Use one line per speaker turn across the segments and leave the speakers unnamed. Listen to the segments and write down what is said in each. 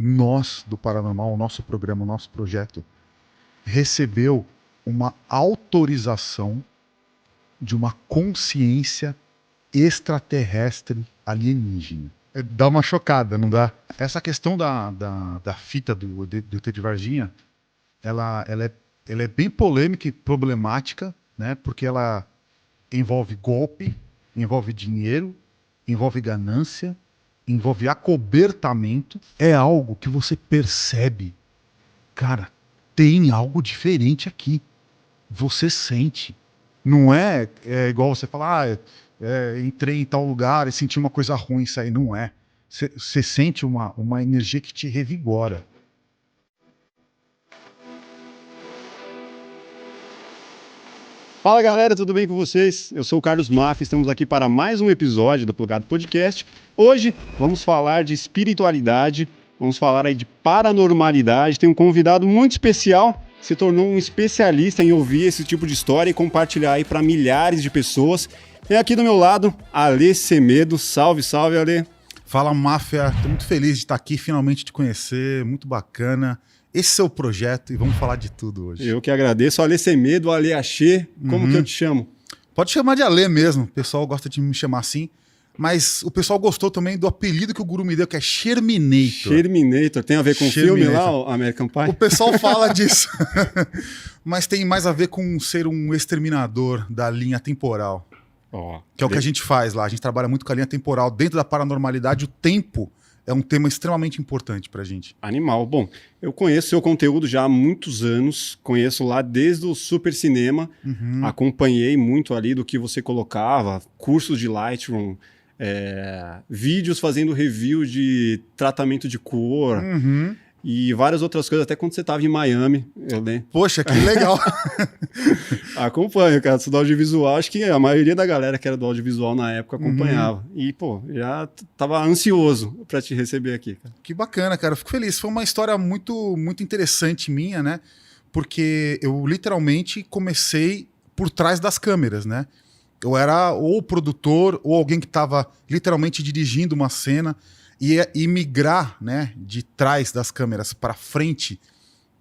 nós do Paranormal, o nosso programa, o nosso projeto, recebeu uma autorização de uma consciência extraterrestre alienígena. Dá uma chocada, não dá? Essa questão da fita do ET de Varginha, ela é bem polêmica e problemática, né? Porque ela envolve golpe, envolve dinheiro, envolve ganância, envolve acobertamento. É algo que você percebe. Cara, tem algo diferente aqui. Você sente. Não é igual você falar, entrei em tal lugar e senti uma coisa ruim, isso aí não é. Você sente uma energia que te revigora.
Fala galera, tudo bem com vocês? Eu sou o Carlos Maff, estamos aqui para mais um episódio do Plugado Podcast. Hoje vamos falar de espiritualidade, vamos falar aí de paranormalidade. Tem um convidado muito especial, se tornou um especialista em ouvir esse tipo de história e compartilhar aí para milhares de pessoas. E aqui do meu lado, Ale Semedo. Salve, salve, Ale.
Fala, máfia. Tô muito feliz de estar aqui, finalmente te conhecer, muito bacana. Esse é o projeto e vamos falar de tudo hoje.
Eu que agradeço. Ale Semedo, Ale Axê, como que eu te chamo?
Pode chamar de Ale mesmo, o pessoal gosta de me chamar assim. Mas o pessoal gostou também do apelido que o guru me deu, que é Sherminator.
Sherminator, tem a ver com o filme lá, o American Pie?
O pessoal fala disso. Mas tem mais a ver com ser um exterminador da linha temporal. Que é o que a gente faz lá. A gente trabalha muito com a linha temporal. Dentro da paranormalidade, o tempo é um tema extremamente importante pra gente.
Animal. Bom, eu conheço seu conteúdo já há muitos anos, conheço lá desde o Super Cinema, acompanhei muito ali do que você colocava, cursos de Lightroom, vídeos fazendo review de tratamento de cor e várias outras coisas, até quando você estava em Miami, eu lembro.
Poxa, que legal!
Acompanho, cara, do audiovisual, acho que a maioria da galera que era do audiovisual na época acompanhava. E, pô, já tava ansioso para te receber aqui, cara.
Que bacana, cara, eu fico feliz. Foi uma história muito, muito interessante minha, né? Porque eu literalmente comecei por trás das câmeras, né? Eu era ou o produtor ou alguém que estava literalmente dirigindo uma cena e migrar, né, de trás das câmeras para frente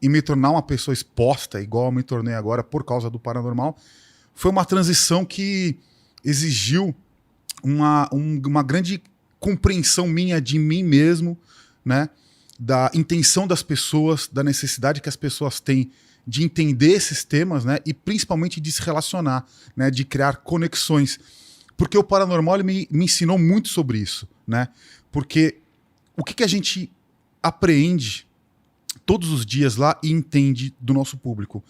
e me tornar uma pessoa exposta, igual eu me tornei agora por causa do paranormal, foi uma transição que exigiu uma grande compreensão minha de mim mesmo, né, da intenção das pessoas, da necessidade que as pessoas têm de entender esses temas, né, e principalmente de se relacionar, né, de criar conexões. Porque o paranormal ele me ensinou muito sobre isso, né? Porque o que a gente apreende todos os dias lá e entende do nosso público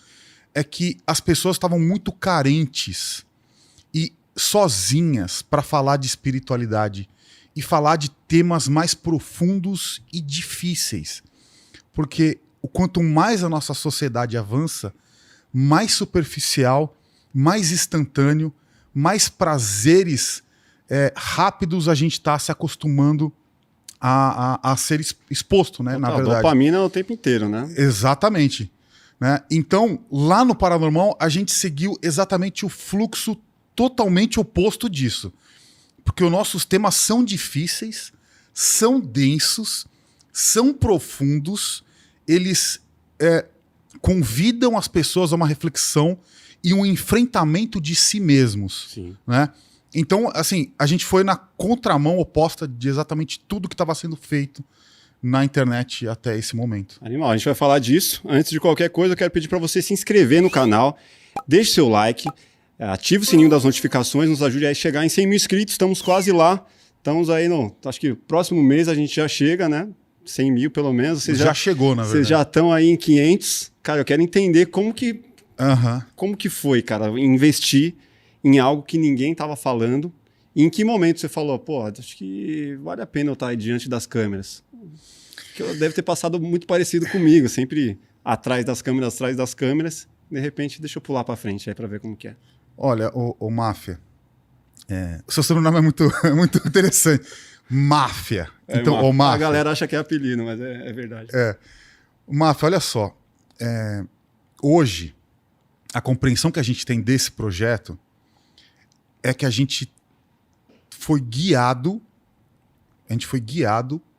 é que as pessoas estavam muito carentes e sozinhas para falar de espiritualidade e falar de temas mais profundos e difíceis. Porque o quanto mais a nossa sociedade avança, mais superficial, mais instantâneo, mais prazeres rápidos a gente está se acostumando a ser exposto, né? Na verdade.
Dopamina o tempo inteiro, né?
Exatamente. Né? Então, lá no Paranormal, a gente seguiu exatamente o fluxo totalmente oposto disso. Porque os nossos temas são difíceis, são densos, são profundos, eles convidam as pessoas a uma reflexão e um enfrentamento de si mesmos.
Sim.
Né? Então, assim, a gente foi na contramão oposta de exatamente tudo que estava sendo feito na internet até esse momento.
Animal, a gente vai falar disso. Antes de qualquer coisa, eu quero pedir para você se inscrever no canal, deixe seu like, ative o sininho das notificações, nos ajude a chegar em 100 mil inscritos, estamos quase lá. Estamos aí, acho que próximo mês a gente já chega, né? 100 mil pelo menos. Vocês
já chegou, na verdade.
Vocês já estão aí em 500. Cara, eu quero entender como que foi, cara, investir em algo que ninguém estava falando. E em que momento você falou, pô, acho que vale a pena eu estar aí diante das câmeras? Que deve ter passado muito parecido comigo, sempre atrás das câmeras. De repente, deixa eu pular para frente aí para ver como que é.
Olha, o Máfia, o seu sobrenome é muito, muito interessante. Máfia. Então, Máfia.
A galera acha que é apelido, mas é verdade.
Máfia, olha só. Hoje, a compreensão que a gente tem desse projeto é que a gente foi guiado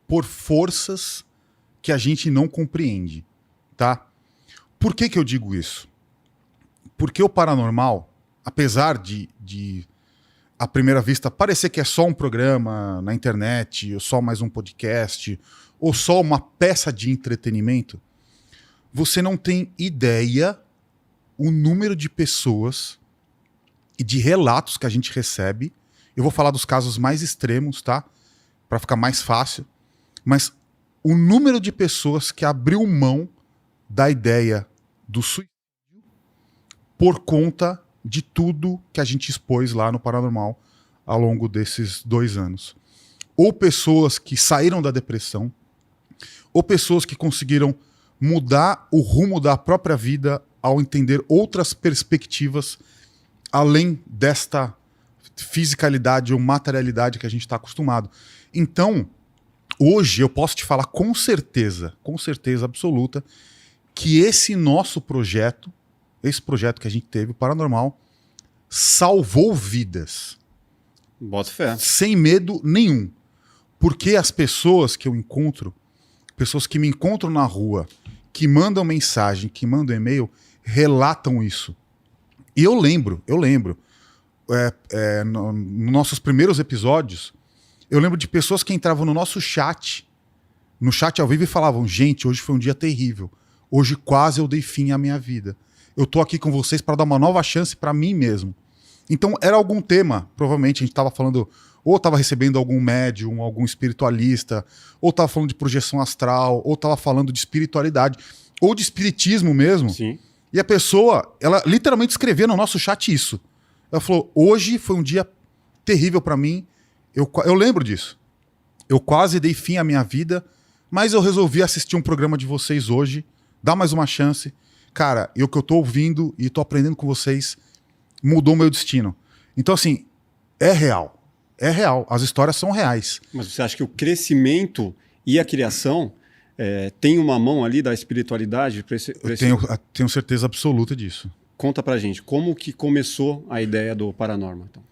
por forças que a gente não compreende, tá? Por que eu digo isso? Porque o paranormal, apesar de à primeira vista parecer que é só um programa na internet, ou só mais um podcast, ou só uma peça de entretenimento, você não tem ideia o número de pessoas e de relatos que a gente recebe. Eu vou falar dos casos mais extremos, tá? Para ficar mais fácil. Mas o número de pessoas que abriu mão da ideia do suicídio por conta de tudo que a gente expôs lá no Paranormal ao longo desses 2 anos. Ou pessoas que saíram da depressão, ou pessoas que conseguiram mudar o rumo da própria vida ao entender outras perspectivas além desta fisicalidade ou materialidade que a gente está acostumado. Então, hoje eu posso te falar com certeza absoluta, que esse nosso projeto, esse projeto que a gente teve, o Paranormal, salvou vidas.
Bota fé.
Sem medo nenhum. Porque as pessoas que eu encontro, pessoas que me encontram na rua, que mandam mensagem, que mandam e-mail, relatam isso. E eu lembro, nos nossos primeiros episódios, eu lembro de pessoas que entravam no nosso chat, no chat ao vivo, e falavam: gente, hoje foi um dia terrível. Hoje quase eu dei fim à minha vida. Eu tô aqui com vocês para dar uma nova chance para mim mesmo. Então era algum tema, provavelmente a gente estava falando, ou estava recebendo algum médium, algum espiritualista, ou estava falando de projeção astral, ou estava falando de espiritualidade, ou de espiritismo mesmo.
Sim.
E a pessoa, ela literalmente escrevia no nosso chat isso. Ela falou: hoje foi um dia terrível para mim, eu lembro disso. Eu quase dei fim à minha vida, mas eu resolvi assistir um programa de vocês hoje, dar mais uma chance. Cara, e o que eu tô ouvindo e tô aprendendo com vocês mudou meu destino. Então, assim, é real. É real. As histórias são reais.
Mas você acha que o crescimento e a criação tem uma mão ali da espiritualidade?
Tenho certeza absoluta disso.
Conta pra gente, como que começou a ideia do Paranormal? Então?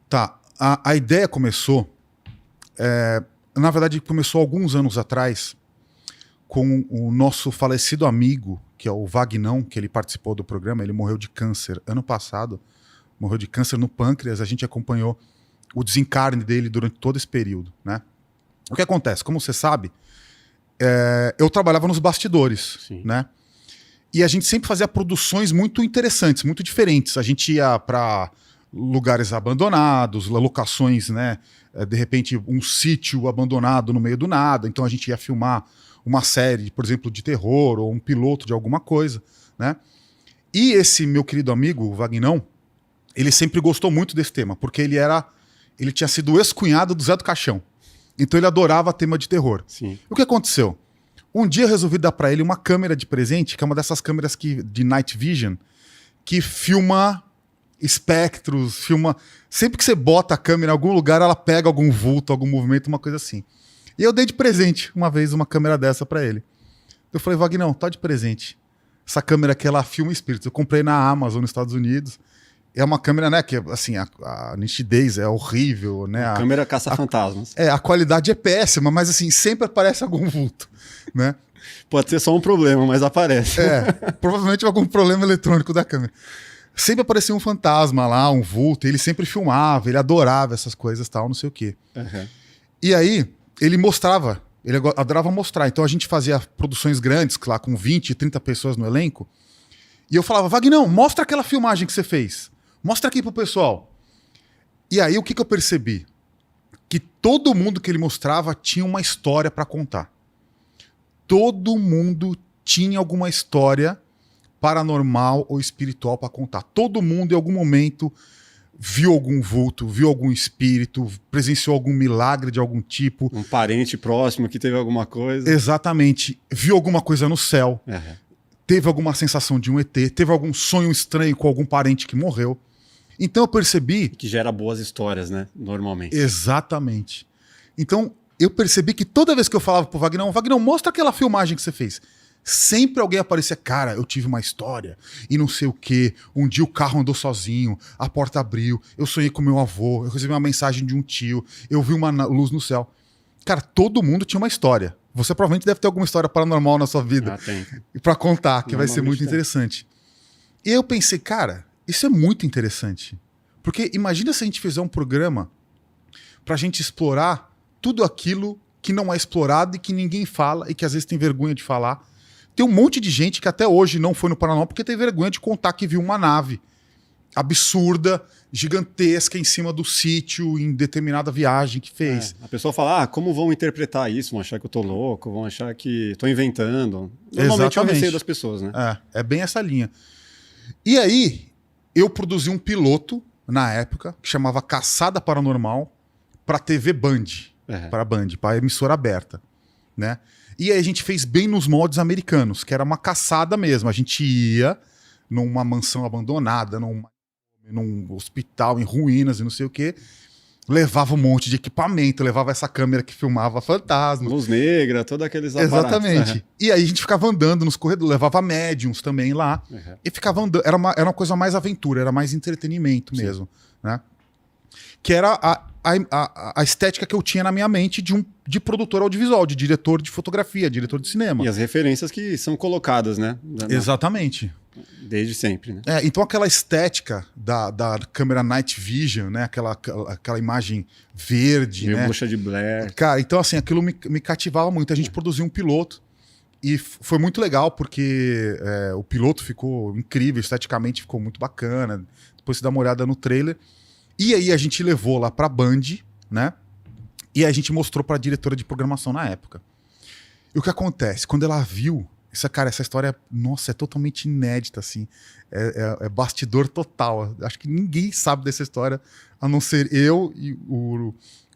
Tá, a ideia começou... na verdade, começou alguns anos atrás com o nosso falecido amigo, que é o Vagnão, que ele participou do programa. Ele morreu de câncer ano passado. Morreu de câncer no pâncreas. A gente acompanhou o desencarne dele durante todo esse período, né? O que acontece? Como você sabe, eu trabalhava nos bastidores,
Sim.
né? E a gente sempre fazia produções muito interessantes, muito diferentes. A gente ia para lugares abandonados, locações, né? De repente, um sítio abandonado no meio do nada. Então a gente ia filmar uma série, por exemplo, de terror, ou um piloto de alguma coisa, né? E esse meu querido amigo, o Vagnão, ele sempre gostou muito desse tema, porque ele tinha sido o ex-cunhado do Zé do Caixão. Então ele adorava tema de terror.
Sim.
O que aconteceu? Um dia eu resolvi dar para ele uma câmera de presente, que é uma dessas câmeras de night vision, que filma espectros, filma... Sempre que você bota a câmera em algum lugar, ela pega algum vulto, algum movimento, uma coisa assim. E eu dei de presente uma vez uma câmera dessa para ele. Eu falei: Vagnão, tá de presente. Essa câmera aqui, ela filma espíritos. Eu comprei na Amazon, nos Estados Unidos. É uma câmera, né, que assim, a nitidez é horrível, né?
A câmera caça-fantasmas.
A qualidade é péssima, mas assim, sempre aparece algum vulto, né?
Pode ser só um problema, mas aparece.
Provavelmente algum problema eletrônico da câmera. Sempre aparecia um fantasma lá, um vulto, e ele sempre filmava, ele adorava essas coisas, tal, não sei o quê.
Uhum.
E aí, ele mostrava, ele adorava mostrar. Então a gente fazia produções grandes, lá com 20, 30 pessoas no elenco, e eu falava: Vagnão, mostra aquela filmagem que você fez. Mostra aqui pro pessoal. E aí, o que eu percebi? Que todo mundo que ele mostrava tinha uma história para contar. Todo mundo tinha alguma história paranormal ou espiritual para contar. Todo mundo, em algum momento, viu algum vulto, viu algum espírito, presenciou algum milagre de algum tipo.
Um parente próximo que teve alguma coisa.
Exatamente. Viu alguma coisa no céu.
Uhum.
Teve alguma sensação de um ET. Teve algum sonho estranho com algum parente que morreu. Então eu percebi...
Que gera boas histórias, né? Normalmente.
Exatamente. Então eu percebi que toda vez que eu falava pro Vagnão: Vagnão, mostra aquela filmagem que você fez. Sempre alguém aparecia: cara, eu tive uma história e não sei o quê. Um dia o carro andou sozinho, a porta abriu, eu sonhei com meu avô, eu recebi uma mensagem de um tio, eu vi uma luz no céu. Cara, todo mundo tinha uma história. Você provavelmente deve ter alguma história paranormal na sua vida.
Tem.
Pra contar, que vai ser muito
Normalmente tem.
interessante. E eu pensei, cara, isso é muito interessante. Porque imagina se a gente fizer um programa pra gente explorar tudo aquilo que não é explorado e que ninguém fala e que às vezes tem vergonha de falar. Tem um monte de gente que até hoje não foi no Paranormal porque tem vergonha de contar que viu uma nave absurda, gigantesca em cima do sítio em determinada viagem que fez.
A pessoa fala, como vão interpretar isso? Vão achar que eu tô louco, vão achar que tô inventando. Normalmente é o receio das pessoas, né?
É bem essa linha. E aí, eu produzi um piloto, na época, que chamava Caçada Paranormal, pra TV Band, pra emissora aberta, né? E aí a gente fez bem nos moldes americanos, que era uma caçada mesmo. A gente ia numa mansão abandonada, num hospital em ruínas e não sei o quê, levava um monte de equipamento, levava essa câmera que filmava fantasmas.
Luz negra, todos aqueles aparatos.
Exatamente. E aí a gente ficava andando nos corredores, levava médiums também lá, e ficava andando. Era uma coisa mais aventura, era mais entretenimento mesmo, né? Que era a estética que eu tinha na minha mente de produtor audiovisual, de diretor de fotografia, diretor de cinema.
E as referências que são colocadas, né?
Exatamente.
Desde sempre, né?
Então aquela estética da câmera Night Vision, né? Aquela imagem verde,
Meio
né?
Bruxa de Blair.
Cara, então assim, aquilo me cativava muito. A gente produziu um piloto e foi muito legal porque o piloto ficou incrível, esteticamente ficou muito bacana. Depois você dá uma olhada no trailer. E aí a gente levou lá pra Band, né? E a gente mostrou pra diretora de programação na época. E o que acontece? Quando ela viu, essa história, nossa, é totalmente inédita, assim. É bastidor total. Acho que ninguém sabe dessa história, a não ser eu e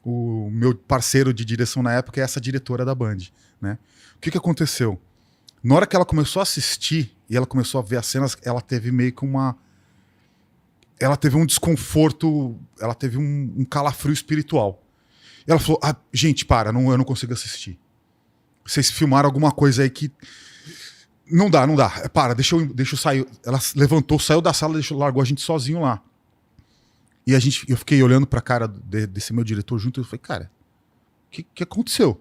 o meu parceiro de direção na época, é essa diretora da Band, né? O que aconteceu? Na hora que ela começou a assistir e ela começou a ver as cenas, ela teve meio que ela teve um desconforto, ela teve um calafrio espiritual. E ela falou, gente, eu não consigo assistir. Vocês filmaram alguma coisa aí que... Não dá. Deixa eu sair. Ela levantou, saiu da sala, largou a gente sozinho lá. E eu fiquei olhando pra cara desse meu diretor junto e eu falei, cara, o que aconteceu?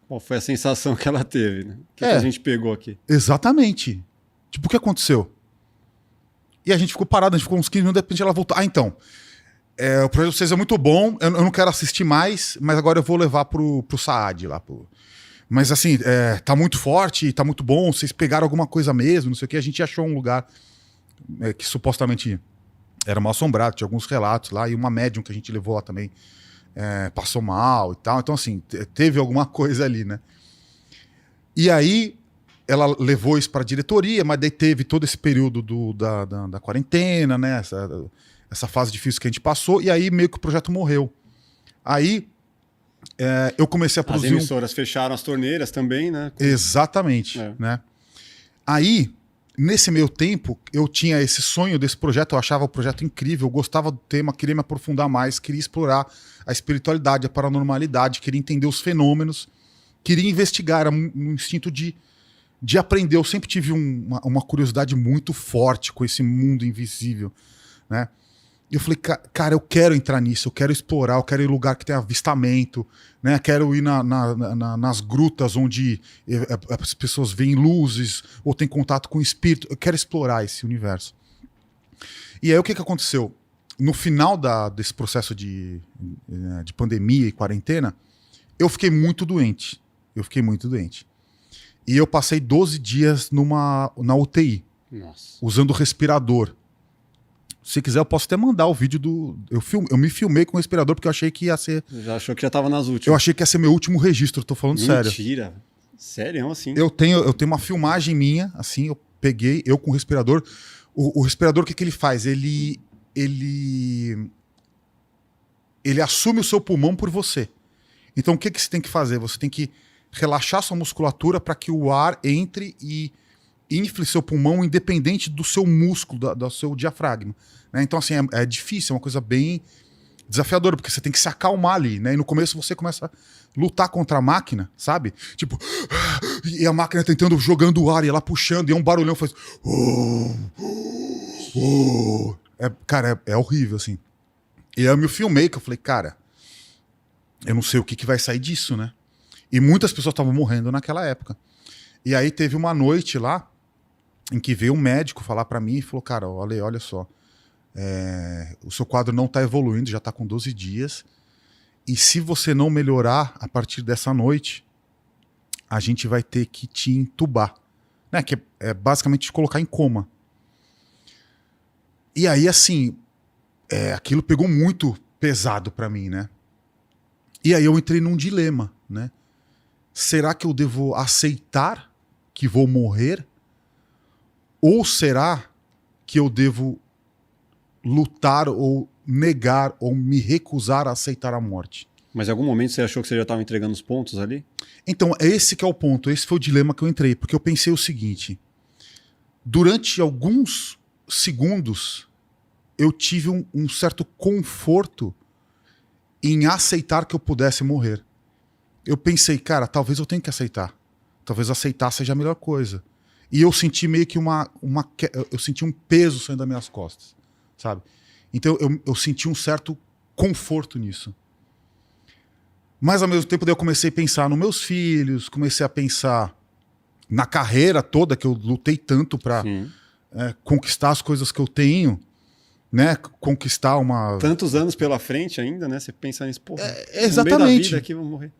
Qual foi a sensação que ela teve, né? O que a gente pegou aqui?
Exatamente. Tipo, o que aconteceu? E a gente ficou parado, a gente ficou uns 15 minutos, de repente ela voltou. Então, o projeto de vocês é muito bom, eu não quero assistir mais, mas agora eu vou levar pro Saad lá. Mas assim, tá muito forte, tá muito bom, vocês pegaram alguma coisa mesmo, não sei o que. A gente achou um lugar que supostamente era mal assombrado, tinha alguns relatos lá, e uma médium que a gente levou lá também passou mal e tal. Então assim, teve alguma coisa ali, né? E aí... ela levou isso para a diretoria, mas daí teve todo esse período da quarentena, né? Essa fase difícil que a gente passou, e aí meio que o projeto morreu. Aí eu comecei a produzir...
As emissoras fecharam as torneiras também, né?
Exatamente, né? Aí, nesse meio tempo, eu tinha esse sonho desse projeto, eu achava o projeto incrível, eu gostava do tema, queria me aprofundar mais, queria explorar a espiritualidade, a paranormalidade, queria entender os fenômenos, queria investigar, era um instinto de aprender. Eu sempre tive uma curiosidade muito forte com esse mundo invisível, né? E eu falei, cara, eu quero entrar nisso, eu quero explorar, eu quero ir em lugar que tem avistamento, né? Quero ir nas grutas onde as pessoas veem luzes ou têm contato com o espírito. Eu quero explorar esse universo. E aí o que aconteceu? No final desse processo de pandemia e quarentena, eu fiquei muito doente. E eu passei 12 dias na UTI, usando respirador. Se quiser, eu posso até mandar o vídeo eu me filmei com o respirador porque eu achei que ia ser...
Já achou que já tava nas últimas?
Eu achei que ia ser meu último registro, tô falando sério.
Mentira. Sério, assim?
Eu tenho uma filmagem minha, assim, eu peguei, eu com o respirador. O respirador, o que ele faz? Ele assume o seu pulmão por você. Então, o que você tem que fazer? Você tem que relaxar sua musculatura para que o ar entre e infle seu pulmão independente do seu músculo, do seu diafragma, né? Então, assim, é difícil, é uma coisa bem desafiadora, porque você tem que se acalmar ali, né? E no começo você começa a lutar contra a máquina, sabe? Tipo, e a máquina tentando, jogando o ar, e ela puxando, e é um barulhão, faz... Cara, é horrível, assim. E aí eu me filmei, que eu falei, cara, eu não sei o que vai sair disso, né? E muitas pessoas estavam morrendo naquela época. E aí teve uma noite lá em que veio um médico falar pra mim e falou, cara, olha só, o seu quadro não tá evoluindo, já tá com 12 dias, e se você não melhorar a partir dessa noite, a gente vai ter que te entubar, né? Que é basicamente te colocar em coma. E aí, assim, aquilo pegou muito pesado pra mim, né? E aí eu entrei num dilema, né? Será que eu devo aceitar que vou morrer? Ou será que eu devo lutar ou negar ou me recusar a aceitar a morte?
Mas em algum momento você achou que você já estava entregando os pontos ali?
Então, esse que é o ponto, esse foi o dilema que eu entrei, porque eu pensei o seguinte, durante alguns segundos eu tive um certo conforto em aceitar que eu pudesse morrer. Eu pensei, cara, talvez eu tenha que aceitar. Talvez aceitar seja a melhor coisa. E eu senti meio que eu senti um peso saindo das minhas costas, sabe? Então eu senti um certo conforto nisso. Mas ao mesmo tempo daí eu comecei a pensar nos meus filhos, comecei a pensar na carreira toda que eu lutei tanto para conquistar as coisas que eu tenho, né? Conquistar uma...
Tantos anos pela frente ainda, né? Você pensa nisso, porra,
exatamente.
No meio da vida aqui vou morrer.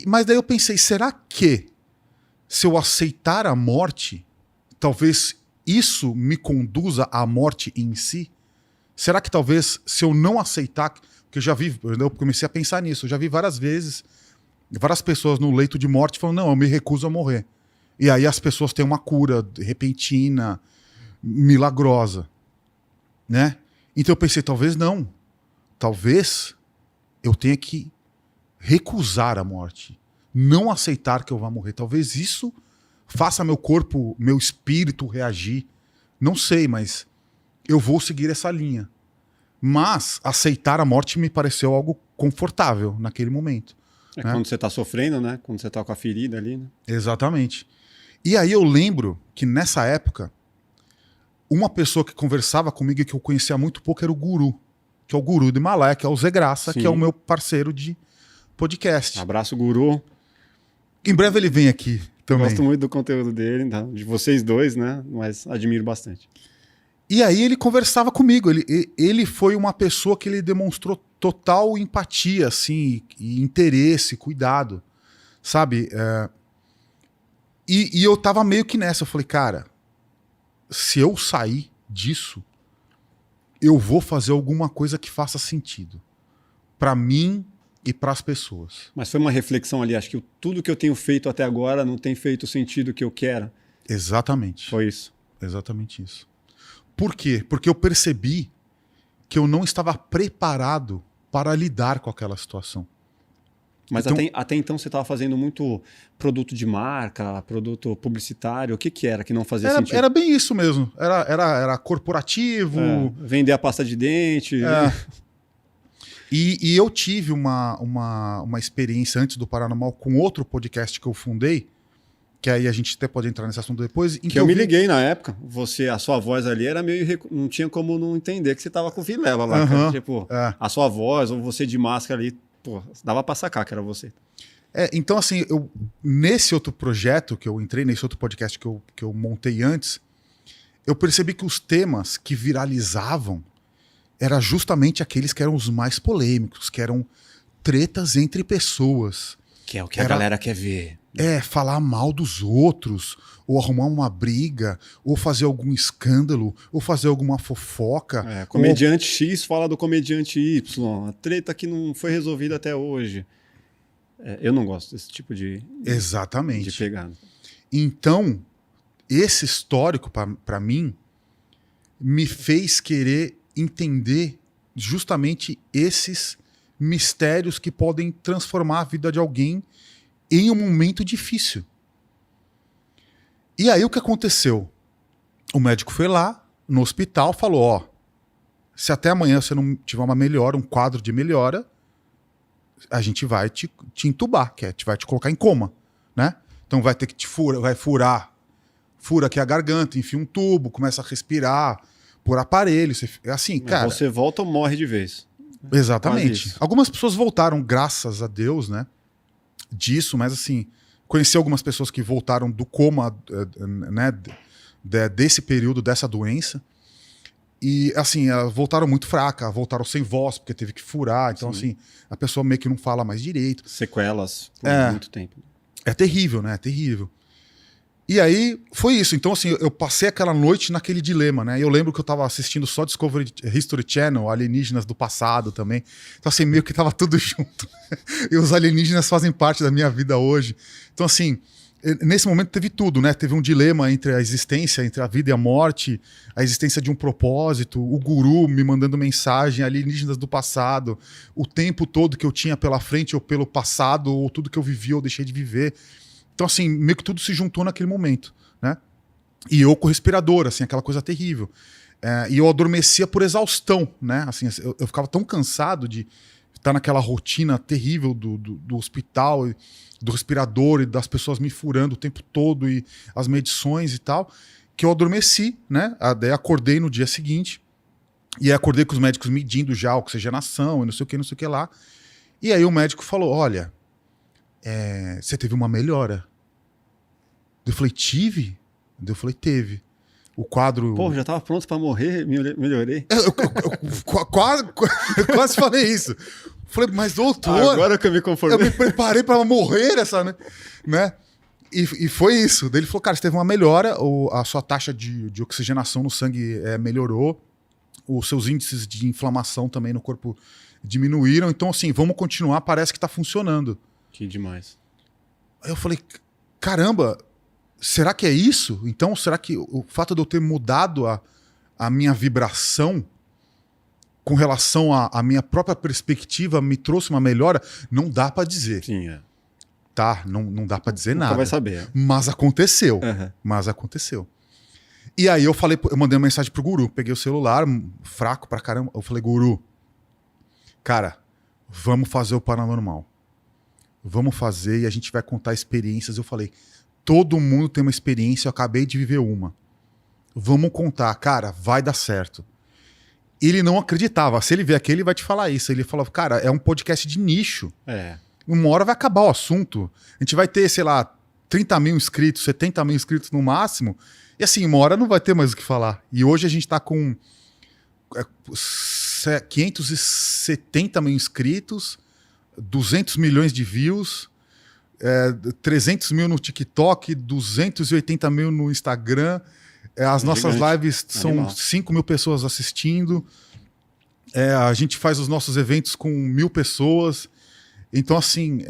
Mas daí eu pensei, será que se eu aceitar a morte, talvez isso me conduza à morte em si? Será que talvez se eu não aceitar, porque eu comecei a pensar nisso, eu já vi várias vezes, várias pessoas no leito de morte falando, não, eu me recuso a morrer. E aí as pessoas têm uma cura repentina, milagrosa, né? Então eu pensei, talvez não. Talvez eu tenha que recusar a morte, não aceitar que eu vá morrer. Talvez isso faça meu corpo, meu espírito reagir. Não sei, mas eu vou seguir essa linha. Mas aceitar a morte me pareceu algo confortável naquele momento.
É
né?
Quando você está sofrendo, né? Quando você está com a ferida ali, né?
Exatamente. E aí eu lembro que nessa época, uma pessoa que conversava comigo e que eu conhecia muito pouco era o Guru, que é o Guru do Himalaia, que é o Zé Graça,
Sim.
que é o meu parceiro de podcast.
Abraço, Guru.
Em breve ele vem aqui também.
Gosto muito do conteúdo dele, tá? De vocês dois, né? Mas admiro bastante.
E aí ele conversava comigo. Ele foi uma pessoa que ele demonstrou total empatia, assim, e interesse, cuidado, sabe? E eu tava meio que nessa. Eu falei, cara, se eu sair disso, eu vou fazer alguma coisa que faça sentido para mim e para as pessoas.
Mas foi uma reflexão ali. Acho que tudo que eu tenho feito até agora não tem feito o sentido que eu quero.
Exatamente.
Foi isso.
Exatamente isso. Por quê? Porque eu percebi que eu não estava preparado para lidar com aquela situação.
Mas
então,
até então você estava fazendo muito produto de marca, produto publicitário. O que era que não fazia sentido?
Era bem isso mesmo. Era corporativo.
Vender a pasta de dente.
E eu tive uma experiência antes do Paranormal com outro podcast que eu fundei, que aí a gente até pode entrar nesse assunto depois. Em
que eu me liguei na época. A sua voz ali era meio... Não tinha como não entender que você estava com vilela lá. Cara. Tipo, a sua voz, ou você de máscara ali, pô, dava pra sacar que era você.
Então, assim, nesse outro projeto que eu entrei, nesse outro podcast que eu montei antes, eu percebi que os temas que viralizavam eram justamente aqueles que eram os mais polêmicos, que eram tretas entre pessoas.
Que é o que a galera quer ver.
Falar mal dos outros, ou arrumar uma briga, ou fazer algum escândalo, ou fazer alguma fofoca.
Comediante X fala do comediante Y, a treta que não foi resolvida até hoje. Eu não gosto desse tipo de pegada.
Então, esse histórico, para mim, me fez querer entender justamente esses mistérios que podem transformar a vida de alguém em um momento difícil. E aí o que aconteceu? O médico foi lá no hospital, falou, se até amanhã você não tiver uma melhora, um quadro de melhora, a gente vai te entubar, que vai te colocar em coma, né? Então vai ter que fura aqui a garganta, enfia um tubo, começa a respirar por aparelho, assim, cara...
Você volta ou morre de vez.
Exatamente. Algumas pessoas voltaram, graças a Deus, né? disso, mas assim, conheci algumas pessoas que voltaram do coma, né, desse período, dessa doença. E assim, elas voltaram muito fracas, voltaram sem voz, porque teve que furar. Então,
Sim.
assim, a pessoa meio que não fala mais direito.
Sequelas por muito tempo.
É terrível, né? É terrível. E aí, foi isso. Então, assim, eu passei aquela noite naquele dilema, né? Eu lembro que eu tava assistindo só History Channel, alienígenas do passado também. Então, assim, meio que tava tudo junto. E os alienígenas fazem parte da minha vida hoje. Então, assim, nesse momento teve tudo, né? Teve um dilema entre a existência, entre a vida e a morte, a existência de um propósito, o guru me mandando mensagem, alienígenas do passado, o tempo todo que eu tinha pela frente ou pelo passado, ou tudo que eu vivi ou deixei de viver. Então, assim, meio que tudo se juntou naquele momento, né? E eu com respirador, assim, aquela coisa terrível. E eu adormecia por exaustão, né? Assim, eu ficava tão cansado de estar naquela rotina terrível do hospital, do respirador e das pessoas me furando o tempo todo e as medições e tal, que eu adormeci, né? Daí acordei no dia seguinte e acordei com os médicos medindo já a oxigenação e não sei o que lá. E aí o médico falou, olha, você teve uma melhora. Eu falei, tive? Eu falei, teve. O quadro...
Pô, já tava pronto pra morrer, melhorei.
Eu quase falei isso. Falei, mas doutor...
Agora que eu me conformei.
Eu me preparei pra morrer, essa, né? E foi isso. Daí ele falou, cara, você teve uma melhora, a sua taxa de oxigenação no sangue melhorou, os seus índices de inflamação também no corpo diminuíram, então assim, vamos continuar, parece que tá funcionando.
Que demais.
Aí eu falei, caramba, será que é isso? Então, será que o fato de eu ter mudado a minha vibração com relação à minha própria perspectiva me trouxe uma melhora? Não dá pra dizer.
Sim,
Tá? Não dá pra dizer
nunca
nada.
vai saber.
Mas aconteceu.
Uhum.
Mas aconteceu. E aí eu mandei uma mensagem pro guru, peguei o celular, fraco pra caramba. Eu falei, guru, cara, vamos fazer o paranormal. Vamos fazer e a gente vai contar experiências. Eu falei, todo mundo tem uma experiência, eu acabei de viver uma. Vamos contar, cara, vai dar certo. Ele não acreditava. Se ele vier aqui, ele vai te falar isso. Ele falou, cara, é um podcast de nicho. Uma hora vai acabar o assunto. A gente vai ter, sei lá, 30 mil inscritos, 70 mil inscritos no máximo. E assim, uma hora não vai ter mais o que falar. E hoje a gente tá com 570 mil inscritos, 200 milhões de views, 300 mil no TikTok, 280 mil no Instagram. As nossas lives são 5 mil pessoas assistindo. A gente faz os nossos eventos com 1.000 pessoas. Então, assim,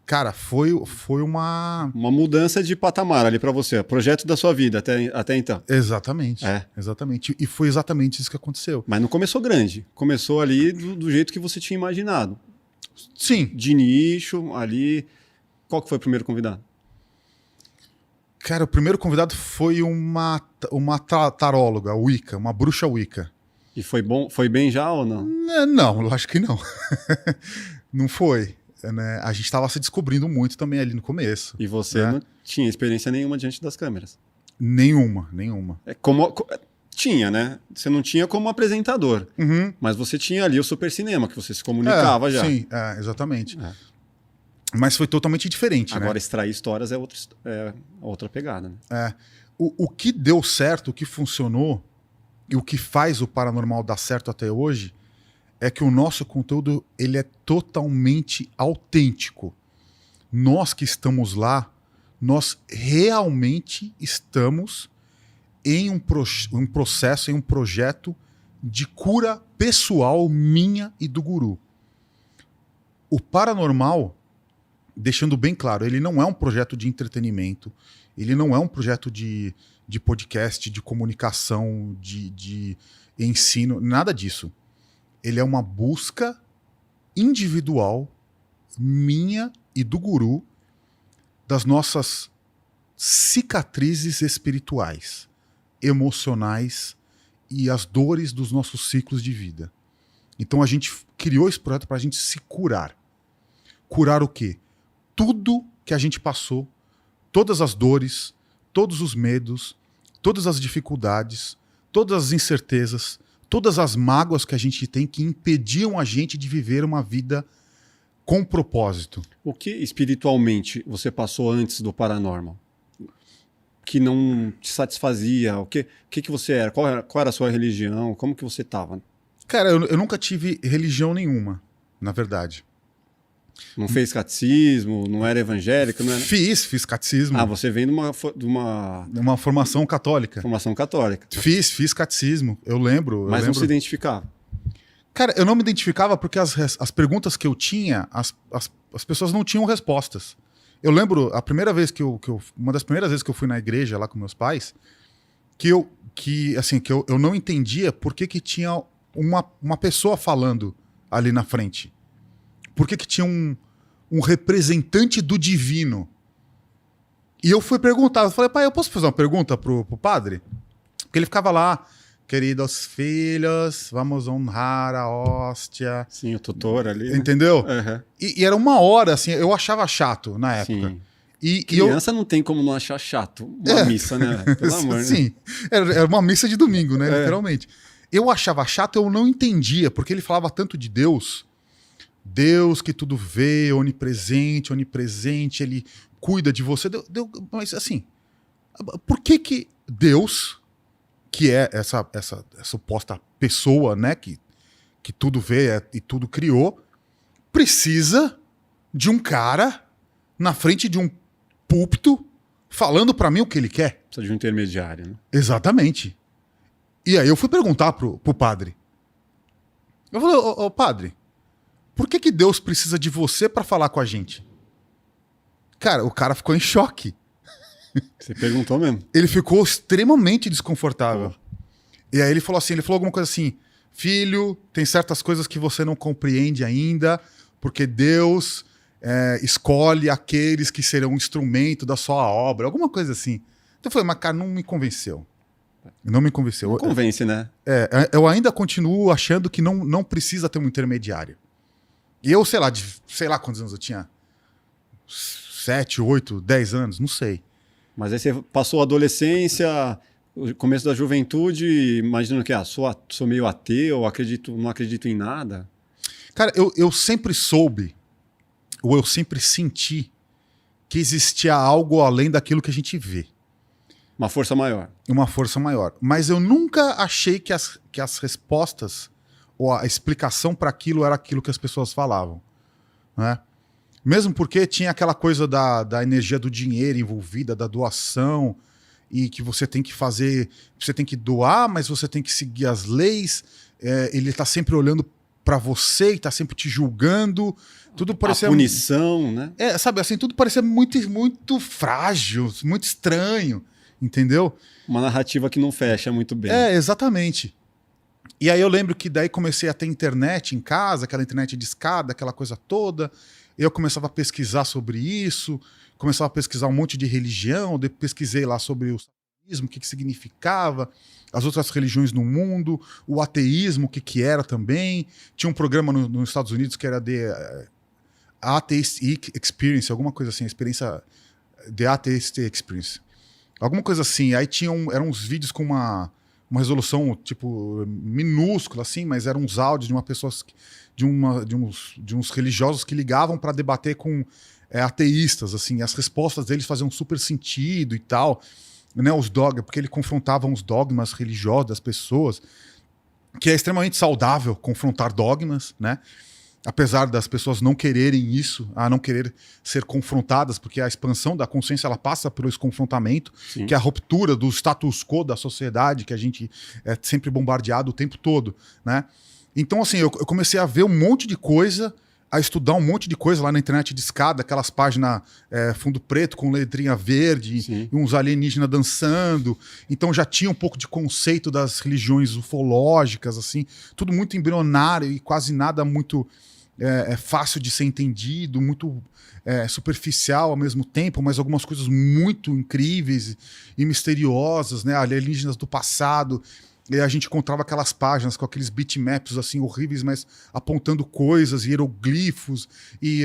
cara, foi uma
mudança de patamar ali pra você. Projeto da sua vida até então.
Exatamente. Exatamente. E foi exatamente isso que aconteceu.
Mas não começou grande. Começou ali do jeito que você tinha imaginado.
Sim.
De nicho, ali. Qual que foi o primeiro convidado?
Cara, o primeiro convidado foi uma taróloga, Wicca, uma bruxa Wicca.
E foi bom? Foi bem já ou não?
Não, eu acho que não. Não foi. Né? A gente estava se descobrindo muito também ali no começo.
E você não tinha experiência nenhuma diante das câmeras?
Nenhuma.
Tinha, né? Você não tinha como apresentador.
Uhum.
Mas você tinha ali o super cinema, que você se comunicava já.
Sim, exatamente. Mas foi totalmente diferente.
Agora, extrair histórias é outra pegada. Né?
O que deu certo, o que funcionou, e o que faz o paranormal dar certo até hoje, é que o nosso conteúdo ele é totalmente autêntico. Nós que estamos lá, nós realmente estamos em um processo, em um projeto de cura pessoal minha e do guru. O paranormal, deixando bem claro, ele não é um projeto de entretenimento, ele não é um projeto de podcast, de comunicação, de ensino, nada disso. Ele é uma busca individual minha e do guru das nossas cicatrizes espirituais, emocionais e as dores dos nossos ciclos de vida. Então a gente criou esse projeto para a gente se curar. Curar o quê? Tudo que a gente passou, todas as dores, todos os medos, todas as dificuldades, todas as incertezas, todas as mágoas que a gente tem que impediam a gente de viver uma vida com propósito.
O que espiritualmente você passou antes do Paranormal? Que não te satisfazia? O que você era? Qual era a sua religião? Como que você estava?
Cara, eu nunca tive religião nenhuma, na verdade.
Não fez catecismo? Não era evangélico? Não era...
Fiz catecismo.
Você vem de uma
formação católica.
Formação católica.
Fiz catecismo, eu lembro.
Mas não se identificava?
Cara, eu não me identificava porque as perguntas que eu tinha, as pessoas não tinham respostas. Eu lembro, uma das primeiras vezes que eu fui na igreja lá com meus pais, que eu não entendia por que tinha uma pessoa falando ali na frente. Por que tinha um representante do divino? E eu fui perguntar, eu falei, pai, eu posso fazer uma pergunta pro padre? Porque ele ficava lá, queridos filhos, vamos honrar a hóstia.
Sim, o tutor ali. Né?
Entendeu?
Uhum.
E era uma hora, assim, eu achava chato na época.
Sim. Criança não tem como não achar chato uma missa, né? Pelo amor,
sim, né? Era uma missa de domingo, né? Literalmente. Eu achava chato, eu não entendia, porque ele falava tanto de Deus. Deus que tudo vê, onipresente, ele cuida de você. Mas assim, por que Deus, que é essa suposta pessoa, né, que tudo vê e tudo criou, precisa de um cara na frente de um púlpito falando pra mim o que ele quer?
Precisa de um intermediário, né?
Exatamente. E aí eu fui perguntar pro padre. Eu falei, ô padre, por que Deus precisa de você pra falar com a gente? Cara, o cara ficou em choque.
Você perguntou mesmo?
Ele ficou extremamente desconfortável. E aí ele falou alguma coisa assim, filho, tem certas coisas que você não compreende ainda, porque Deus escolhe aqueles que serão um instrumento da sua obra, alguma coisa assim. Então eu falei, mas cara, não me convenceu. Não me convenceu.
Não convence, né?
Eu ainda continuo achando que não precisa ter um intermediário. E eu, sei lá quantos anos eu tinha. 7, 8, 10 anos, não sei.
Mas aí você passou a adolescência, o começo da juventude, imaginando que sou meio ateu, não acredito em nada.
Cara, eu sempre soube, ou eu sempre senti, que existia algo além daquilo que a gente vê.
Uma força maior.
Uma força maior. Mas eu nunca achei que as respostas ou a explicação para aquilo era aquilo que as pessoas falavam, né? Mesmo porque tinha aquela coisa da energia do dinheiro envolvida, da doação, e que você tem que fazer, você tem que doar, mas você tem que seguir as leis, ele está sempre olhando para você e está sempre te julgando. Tudo parecia...
A punição, né?
Sabe, assim, tudo parecia muito, muito frágil, muito estranho, entendeu?
Uma narrativa que não fecha muito bem.
Exatamente. E aí eu lembro que daí comecei a ter internet em casa, aquela internet de escada, aquela coisa toda. Eu começava a pesquisar sobre isso, começava a pesquisar um monte de religião, pesquisei lá sobre o satanismo, o que significava, as outras religiões no mundo, o ateísmo, o que era também. Tinha um programa nos Estados Unidos que era The Atheist Experience, alguma coisa assim, experiência The Atheist Experience. Alguma coisa assim. Aí eram uns vídeos com uma resolução tipo minúscula, assim, mas eram uns áudios de uma pessoa, de uns religiosos que ligavam para debater com ateístas, assim. As respostas deles faziam super sentido e tal, né? Os dogmas, porque ele confrontava os dogmas religiosos das pessoas, que é extremamente saudável confrontar dogmas, né? Apesar das pessoas não quererem isso, não querer ser confrontadas, porque a expansão da consciência ela passa por esse confrontamento, Sim. que é a ruptura do status quo da sociedade, que a gente é sempre bombardeado o tempo todo, né? Então, assim, eu comecei a ver um monte de coisa, a estudar um monte de coisa lá na internet de escada, aquelas páginas fundo preto com letrinha verde,
Sim.
e uns alienígenas dançando. Então já tinha um pouco de conceito das religiões ufológicas, assim, tudo muito embrionário e quase nada muito... fácil de ser entendido, muito superficial ao mesmo tempo, mas algumas coisas muito incríveis e misteriosas, né? Alienígenas do passado. E a gente encontrava aquelas páginas com aqueles bitmaps assim horríveis, mas apontando coisas, hieroglifos e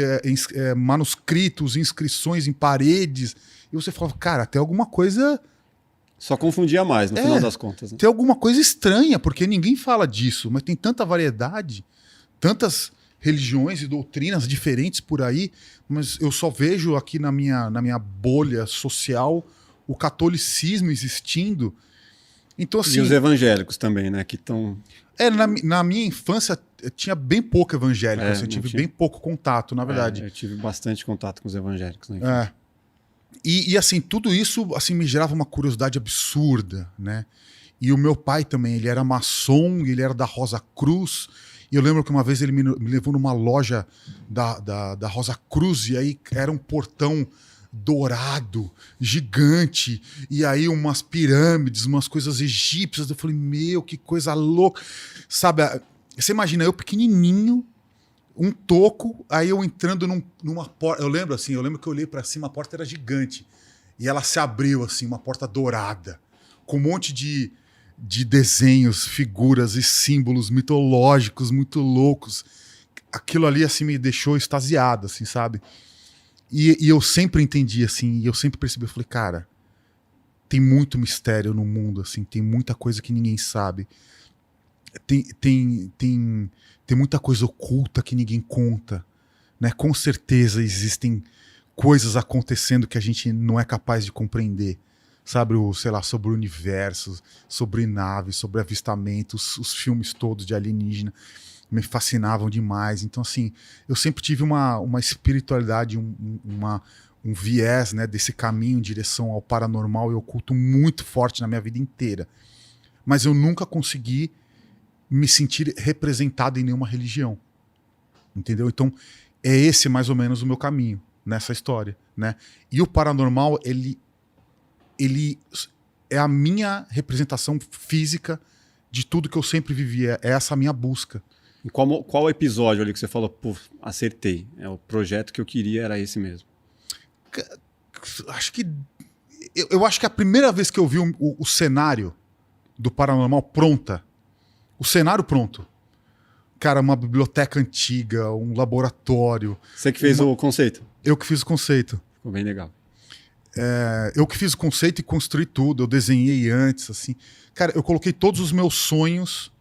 manuscritos, inscrições em paredes. E você falava, cara, tem alguma coisa...
Só confundia mais, no final das contas. Né?
Tem alguma coisa estranha, porque ninguém fala disso, mas tem tanta variedade, tantas religiões e doutrinas diferentes por aí, mas eu só vejo aqui na minha bolha social o catolicismo existindo. Então, assim,
E os evangélicos também, né? Que estão...
na minha infância eu tinha bem pouco evangélico, assim, eu tive bem pouco contato, na verdade.
Eu tive bastante contato com os evangélicos, né?
E assim, tudo isso assim, me gerava uma curiosidade absurda, né? E o meu pai também, ele era maçom, ele era da Rosa Cruz. E eu lembro que uma vez ele me levou numa loja da Rosa Cruz, e aí era um portão dourado, gigante, e aí umas pirâmides, umas coisas egípcias. Eu falei, meu, que coisa louca. Sabe, você imagina eu pequenininho, um toco, aí eu entrando numa porta. Eu lembro que eu olhei pra cima, a porta era gigante. E ela se abriu, assim, uma porta dourada, com um monte de desenhos, figuras e símbolos mitológicos muito loucos. Aquilo ali, assim, me deixou extasiado, assim, sabe? E eu sempre entendi, assim, e eu sempre percebi, eu falei, cara, tem muito mistério no mundo, assim, tem muita coisa que ninguém sabe. Tem muita coisa oculta que ninguém conta, né? Com certeza existem coisas acontecendo que a gente não é capaz de compreender, sabe? Sei lá, sobre o universo, sobre naves, sobre avistamentos, os filmes todos de alienígena me fascinavam demais. Então, assim, eu sempre tive uma espiritualidade, um viés, né, desse caminho em direção ao paranormal e oculto muito forte na minha vida inteira. Mas eu nunca consegui me sentir representado em nenhuma religião, entendeu? Então é esse mais ou menos o meu caminho nessa história, né? E o paranormal, ele é a minha representação física de tudo que eu sempre vivi, é essa a minha busca.
E qual episódio ali que você falou, pô, acertei, o projeto que eu queria era esse mesmo?
Acho que eu acho que a primeira vez que eu vi o cenário do paranormal pronta, o cenário pronto. Cara, uma biblioteca antiga, um laboratório.
Você que fez o conceito?
Eu que fiz o conceito.
Ficou bem legal.
Eu que fiz o conceito e construí tudo. Eu desenhei antes, assim. Cara, eu coloquei todos os meus sonhos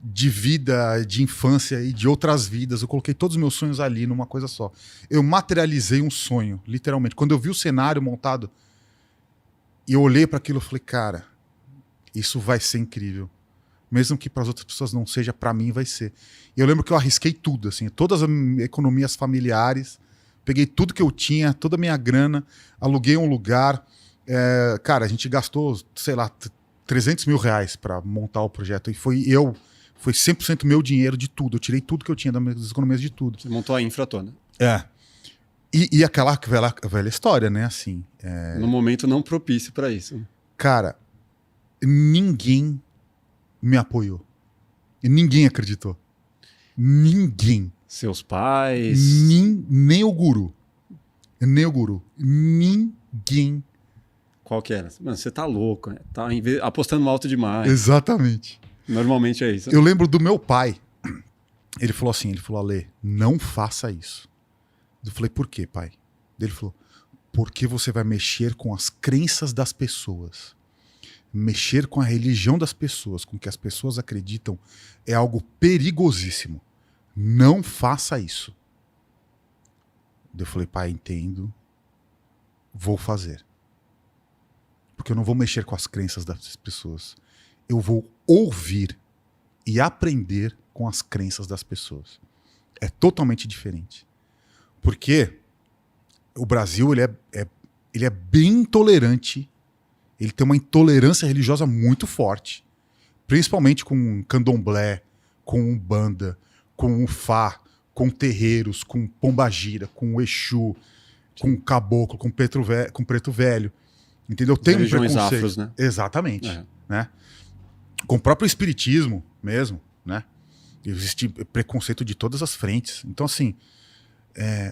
de vida, de infância e de outras vidas. Eu coloquei todos os meus sonhos ali numa coisa só. Eu materializei um sonho, literalmente. Quando eu vi o cenário montado e eu olhei para aquilo, eu falei, cara, isso vai ser incrível. Mesmo que para as outras pessoas não seja, para mim vai ser. E eu lembro que eu arrisquei tudo, assim, todas as economias familiares, peguei tudo que eu tinha, toda a minha grana, aluguei um lugar. Cara, a gente gastou, sei lá, 300 mil reais para montar o projeto. E foi 100% meu dinheiro de tudo. Eu tirei tudo que eu tinha das economias de tudo.
Você montou a infra toda.
E aquela velha história, né? Assim,
no momento não propício para isso.
Cara, ninguém me apoiou. E ninguém acreditou. Ninguém.
Seus pais?
Nem o guru. Nem o guru. Ninguém.
Qual que era? Mano, você tá louco, né? Tá apostando alto demais.
Exatamente.
Normalmente é isso.
Eu lembro do meu pai. Ele falou assim, Ale, não faça isso. Eu falei, por quê, pai? Ele falou, porque você vai mexer com as crenças das pessoas. Mexer com a religião das pessoas, com o que as pessoas acreditam, é algo perigosíssimo. Não faça isso. Eu falei, pai, entendo. Vou fazer. Porque eu não vou mexer com as crenças das pessoas. Eu vou ouvir e aprender com as crenças das pessoas. É totalmente diferente. Porque o Brasil ele é bem intolerante. Ele tem uma intolerância religiosa muito forte. Principalmente com candomblé, com umbanda, com ufá, com terreiros, com pombagira, com exu, com caboclo, com preto velho. Entendeu? Tem um preconceito.
Afros, né?
Exatamente. Né? Com o próprio espiritismo mesmo, né? Existe preconceito de todas as frentes. Então, assim,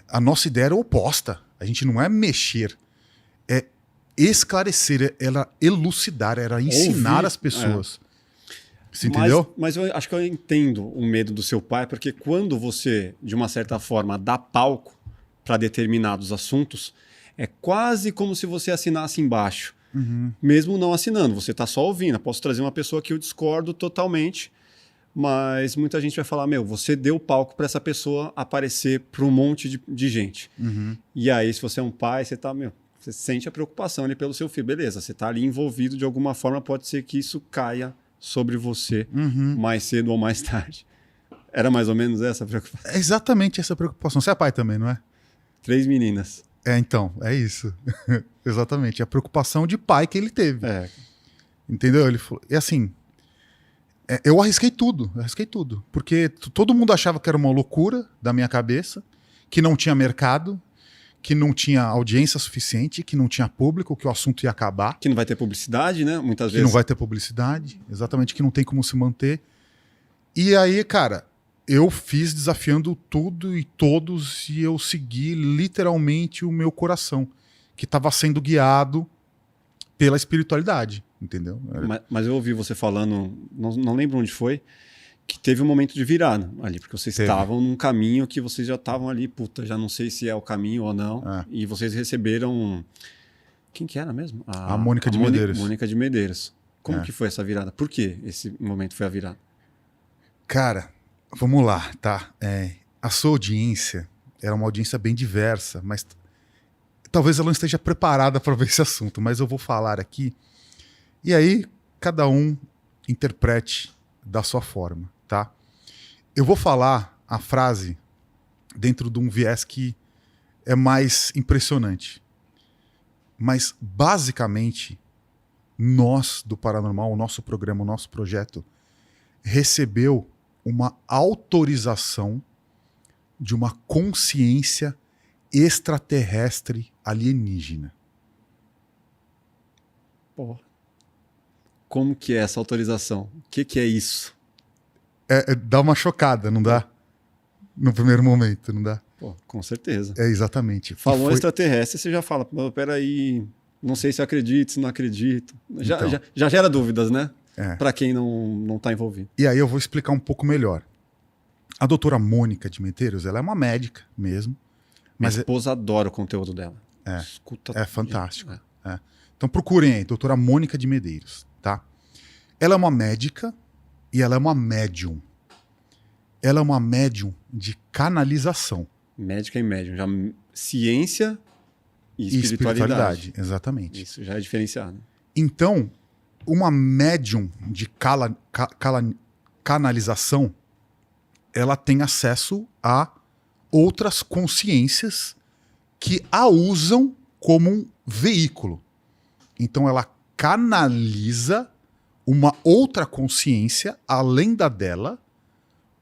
a nossa ideia era oposta. A gente não é mexer, é esclarecer, era elucidar, era ensinar as pessoas. Você entendeu?
Mas eu acho que eu entendo o medo do seu pai, porque quando você, de uma certa forma, dá palco para determinados assuntos, é quase como se você assinasse embaixo. Mesmo não assinando, você está só ouvindo. Eu posso trazer uma pessoa que eu discordo totalmente, Mas muita gente vai falar, meu, você deu palco para essa pessoa aparecer para um monte de gente. E aí, se você é um pai, você sente a preocupação ali pelo seu filho. Beleza, você está ali envolvido de alguma forma, pode ser que isso caia sobre você mais cedo ou mais tarde. Era mais ou menos essa a preocupação?
É exatamente essa preocupação. Você é pai também, não é?
3 meninas.
Então, é isso. Exatamente. A preocupação de pai que ele teve. Entendeu? Ele falou, e assim, eu arrisquei tudo. Porque todo mundo achava que era uma loucura da minha cabeça, que não tinha mercado, que não tinha audiência suficiente, que não tinha público, que o assunto ia acabar.
Que não vai ter publicidade, né? Muitas vezes.
Que não vai ter publicidade, exatamente, que não tem como se manter. E aí, cara, eu fiz desafiando tudo e todos e eu segui literalmente o meu coração, que estava sendo guiado pela espiritualidade, entendeu?
Mas eu ouvi você falando, não lembro onde foi, que teve um momento de virada ali, porque vocês estavam num caminho que vocês já estavam ali, puta, já não sei se é o caminho ou não, e vocês receberam... Quem que era mesmo?
A Mônica de Medeiros.
Mônica de Medeiros. Como que foi essa virada? Por que esse momento foi a virada?
Cara, vamos lá, tá? A sua audiência era uma audiência bem diversa, mas talvez ela não esteja preparada para ver esse assunto, mas eu vou falar aqui. E aí, cada um interprete da sua forma, tá? Eu vou falar a frase dentro de um viés que é mais impressionante. Mas, basicamente, nós do Paranormal, o nosso programa, o nosso projeto, recebeu uma autorização de uma consciência extraterrestre alienígena.
Porra. Como que é essa autorização? O que é isso?
Dá uma chocada, não dá? No primeiro momento, não dá?
Pô, com certeza.
Exatamente.
Falou extraterrestre, você já fala, peraí, não sei se eu acredito, se não acredito. Já gera dúvidas, né? Para quem não está envolvido.
E aí eu vou explicar um pouco melhor. A doutora Mônica de Medeiros, ela é uma médica mesmo.
Minha esposa adora o conteúdo dela.
Escuta, é fantástico. Então procurem aí, doutora Mônica de Medeiros, tá? Ela é uma médica e ela é uma médium. Ela é uma médium de canalização.
Médica e médium, já ciência e espiritualidade.
Exatamente.
Isso já é diferenciado.
Então, uma médium de canalização, ela tem acesso a outras consciências que a usam como um veículo. Então ela canaliza uma outra consciência além da dela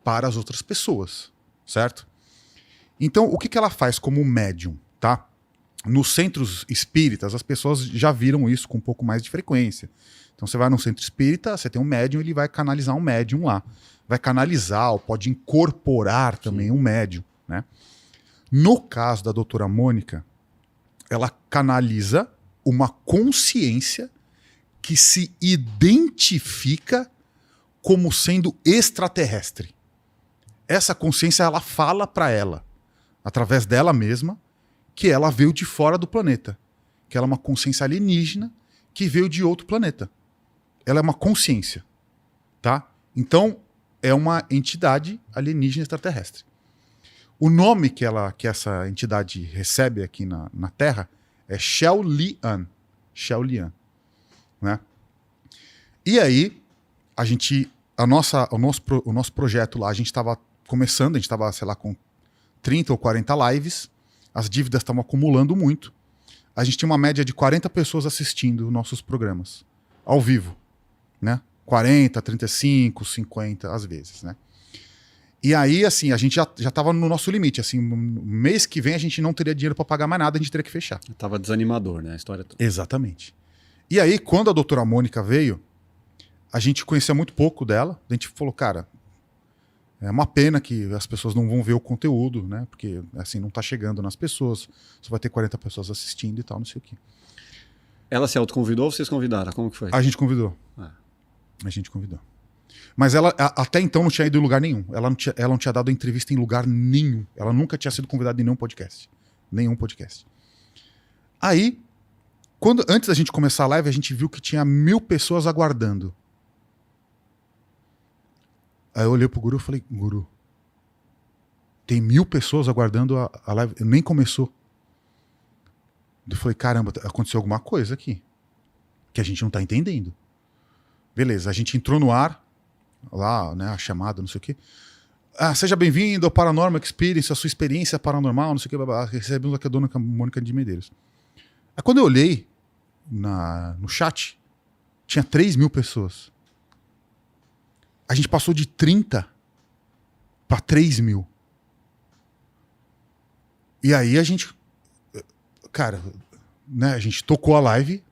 para as outras pessoas, certo? Então o que ela faz como médium, tá? Nos centros espíritas as pessoas já viram isso com um pouco mais de frequência. Então você vai num centro espírita, você tem um médium, ele vai canalizar um médium lá. Vai canalizar ou pode incorporar também um médium, né? No caso da doutora Mônica, ela canaliza uma consciência que se identifica como sendo extraterrestre. Essa consciência, ela fala para ela, através dela mesma, que ela veio de fora do planeta. Que ela é uma consciência alienígena que veio de outro planeta. Ela é uma consciência, tá? Então, é uma entidade alienígena extraterrestre. O nome que essa entidade recebe aqui na Terra é Xiaolian. Xiaolian, né? E aí, o nosso projeto lá, a gente estava começando, a gente estava, sei lá, com 30 ou 40 lives, as dívidas estavam acumulando muito. A gente tinha uma média de 40 pessoas assistindo nossos programas, ao vivo, né? 40, 35, 50 às vezes, né? E aí, assim, a gente já estava no nosso limite. Assim, no mês que vem a gente não teria dinheiro para pagar mais nada, a gente teria que fechar.
Tava desanimador, né? A história toda.
Exatamente. E aí, quando a doutora Mônica veio, a gente conhecia muito pouco dela. A gente falou, cara, é uma pena que as pessoas não vão ver o conteúdo, né? Porque, assim, não tá chegando nas pessoas. Só vai ter 40 pessoas assistindo e tal, não sei o quê.
Ela se autoconvidou ou vocês convidaram? Como que foi?
A gente convidou. A gente convidou. Mas ela até então não tinha ido em lugar nenhum. Ela não tinha dado entrevista em lugar nenhum. Ela nunca tinha sido convidada em nenhum podcast. Nenhum podcast. Aí, antes da gente começar a live, a gente viu que tinha 1000 pessoas aguardando. Aí eu olhei pro guru e falei, guru, tem 1000 pessoas aguardando a live, nem começou. Eu falei, caramba, aconteceu alguma coisa aqui que a gente não tá entendendo. Beleza, a gente entrou no ar, lá, né, a chamada, não sei o quê. Seja bem-vindo ao Paranormal Experience, a sua experiência paranormal, não sei o quê, blá, blá, recebemos aqui a dona Mônica de Medeiros. Aí quando eu olhei no chat, tinha 3.000 pessoas. A gente passou de 30 para 3.000. E aí a gente, cara, né, a gente tocou a live,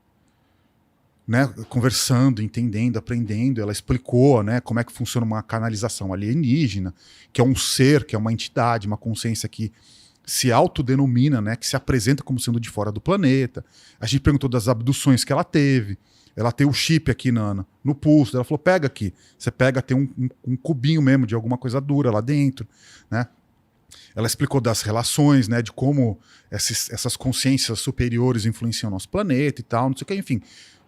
né, conversando, entendendo, aprendendo. Ela explicou, né, como é que funciona uma canalização alienígena, que é um ser, que é uma entidade, uma consciência que se autodenomina, né, que se apresenta como sendo de fora do planeta. A gente perguntou das abduções que ela teve. Ela tem o chip aqui no pulso. Ela falou, pega aqui. Você pega, tem um cubinho mesmo de alguma coisa dura lá dentro, né? Ela explicou das relações, né, de como essas consciências superiores influenciam o nosso planeta e tal, não sei o que, enfim.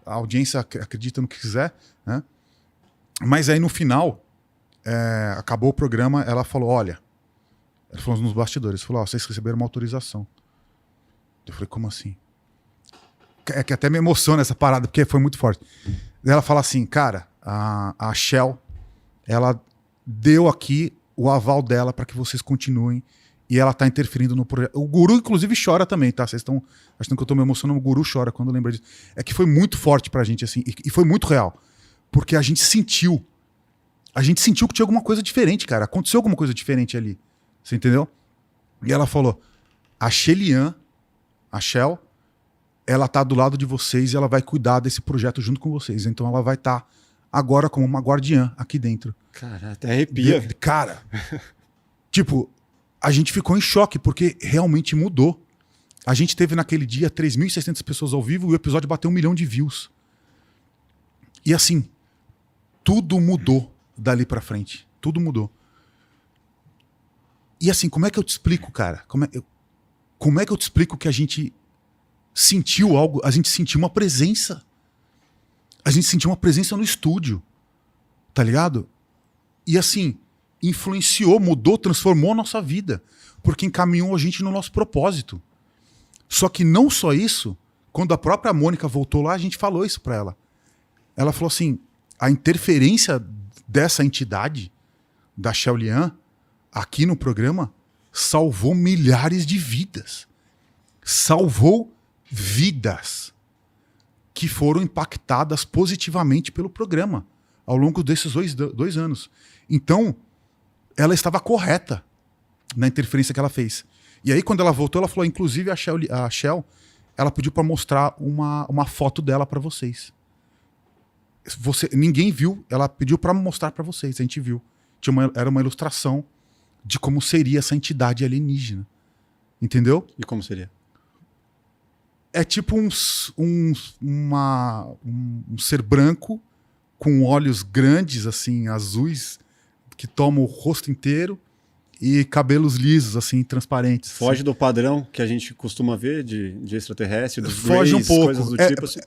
A audiência acredita no que quiser, né? Mas aí no final, acabou o programa, ela falou, olha, ela falou nos bastidores, falou, vocês receberam uma autorização. Eu falei, como assim? É que até me emociona essa parada, porque foi muito forte. Ela fala assim, cara, a Shell, ela deu aqui o aval dela para que vocês continuem e ela tá interferindo no projeto. O guru, inclusive, chora também, tá? Vocês estão achando que eu tô me emocionando, o guru chora quando lembra disso. É que foi muito forte pra gente, assim, e foi muito real. Porque a gente sentiu que tinha alguma coisa diferente, cara. Aconteceu alguma coisa diferente ali. Você entendeu? E ela falou, a Shelian, a Shell, ela tá do lado de vocês e ela vai cuidar desse projeto junto com vocês. Então ela vai estar agora como uma guardiã aqui dentro.
Cara, até arrepia.
Cara, tipo, a gente ficou em choque porque realmente mudou. A gente teve naquele dia 3.600 pessoas ao vivo e o episódio bateu 1 milhão de views. E assim, tudo mudou dali pra frente. Tudo mudou. E assim, como é que eu te explico, cara? Como é que eu te explico que a gente sentiu algo? A gente sentiu uma presença. A gente sentiu uma presença no estúdio. Tá ligado? E assim, influenciou, mudou, transformou a nossa vida. Porque encaminhou a gente no nosso propósito. Só que não só isso, quando a própria Mônica voltou lá, a gente falou isso pra ela. Ela falou assim, a interferência dessa entidade, da Shelian, aqui no programa, salvou milhares de vidas. Salvou vidas que foram impactadas positivamente pelo programa ao longo desses dois anos. Então, ela estava correta na interferência que ela fez. E aí, quando ela voltou, ela falou, inclusive a Shell, ela pediu para mostrar uma foto dela para vocês. Ninguém viu, ela pediu para mostrar para vocês, a gente viu. Era uma ilustração de como seria essa entidade alienígena. Entendeu?
E como seria?
É tipo um ser branco com olhos grandes, assim, azuis, que toma o rosto inteiro e cabelos lisos, assim, transparentes.
Foge
assim.
do padrão que a gente costuma ver de extraterrestre, dos
Foge
Greys,
um pouco.
coisas do tipo assim.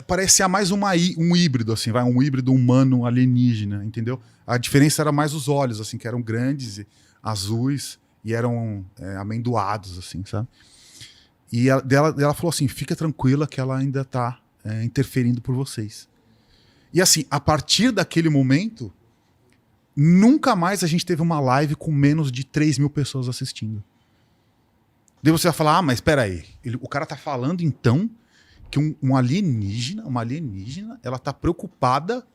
Parecia mais um híbrido, assim, um híbrido humano alienígena, entendeu? A diferença era mais os olhos, assim, que eram grandes, azuis e eram amendoados, assim, sabe? E ela falou assim, fica tranquila que ela ainda tá interferindo por vocês. E assim, a partir daquele momento, nunca mais a gente teve uma live com menos de 3.000 pessoas assistindo. Daí você vai falar, mas peraí, o cara tá falando então que uma alienígena, ela tá preocupada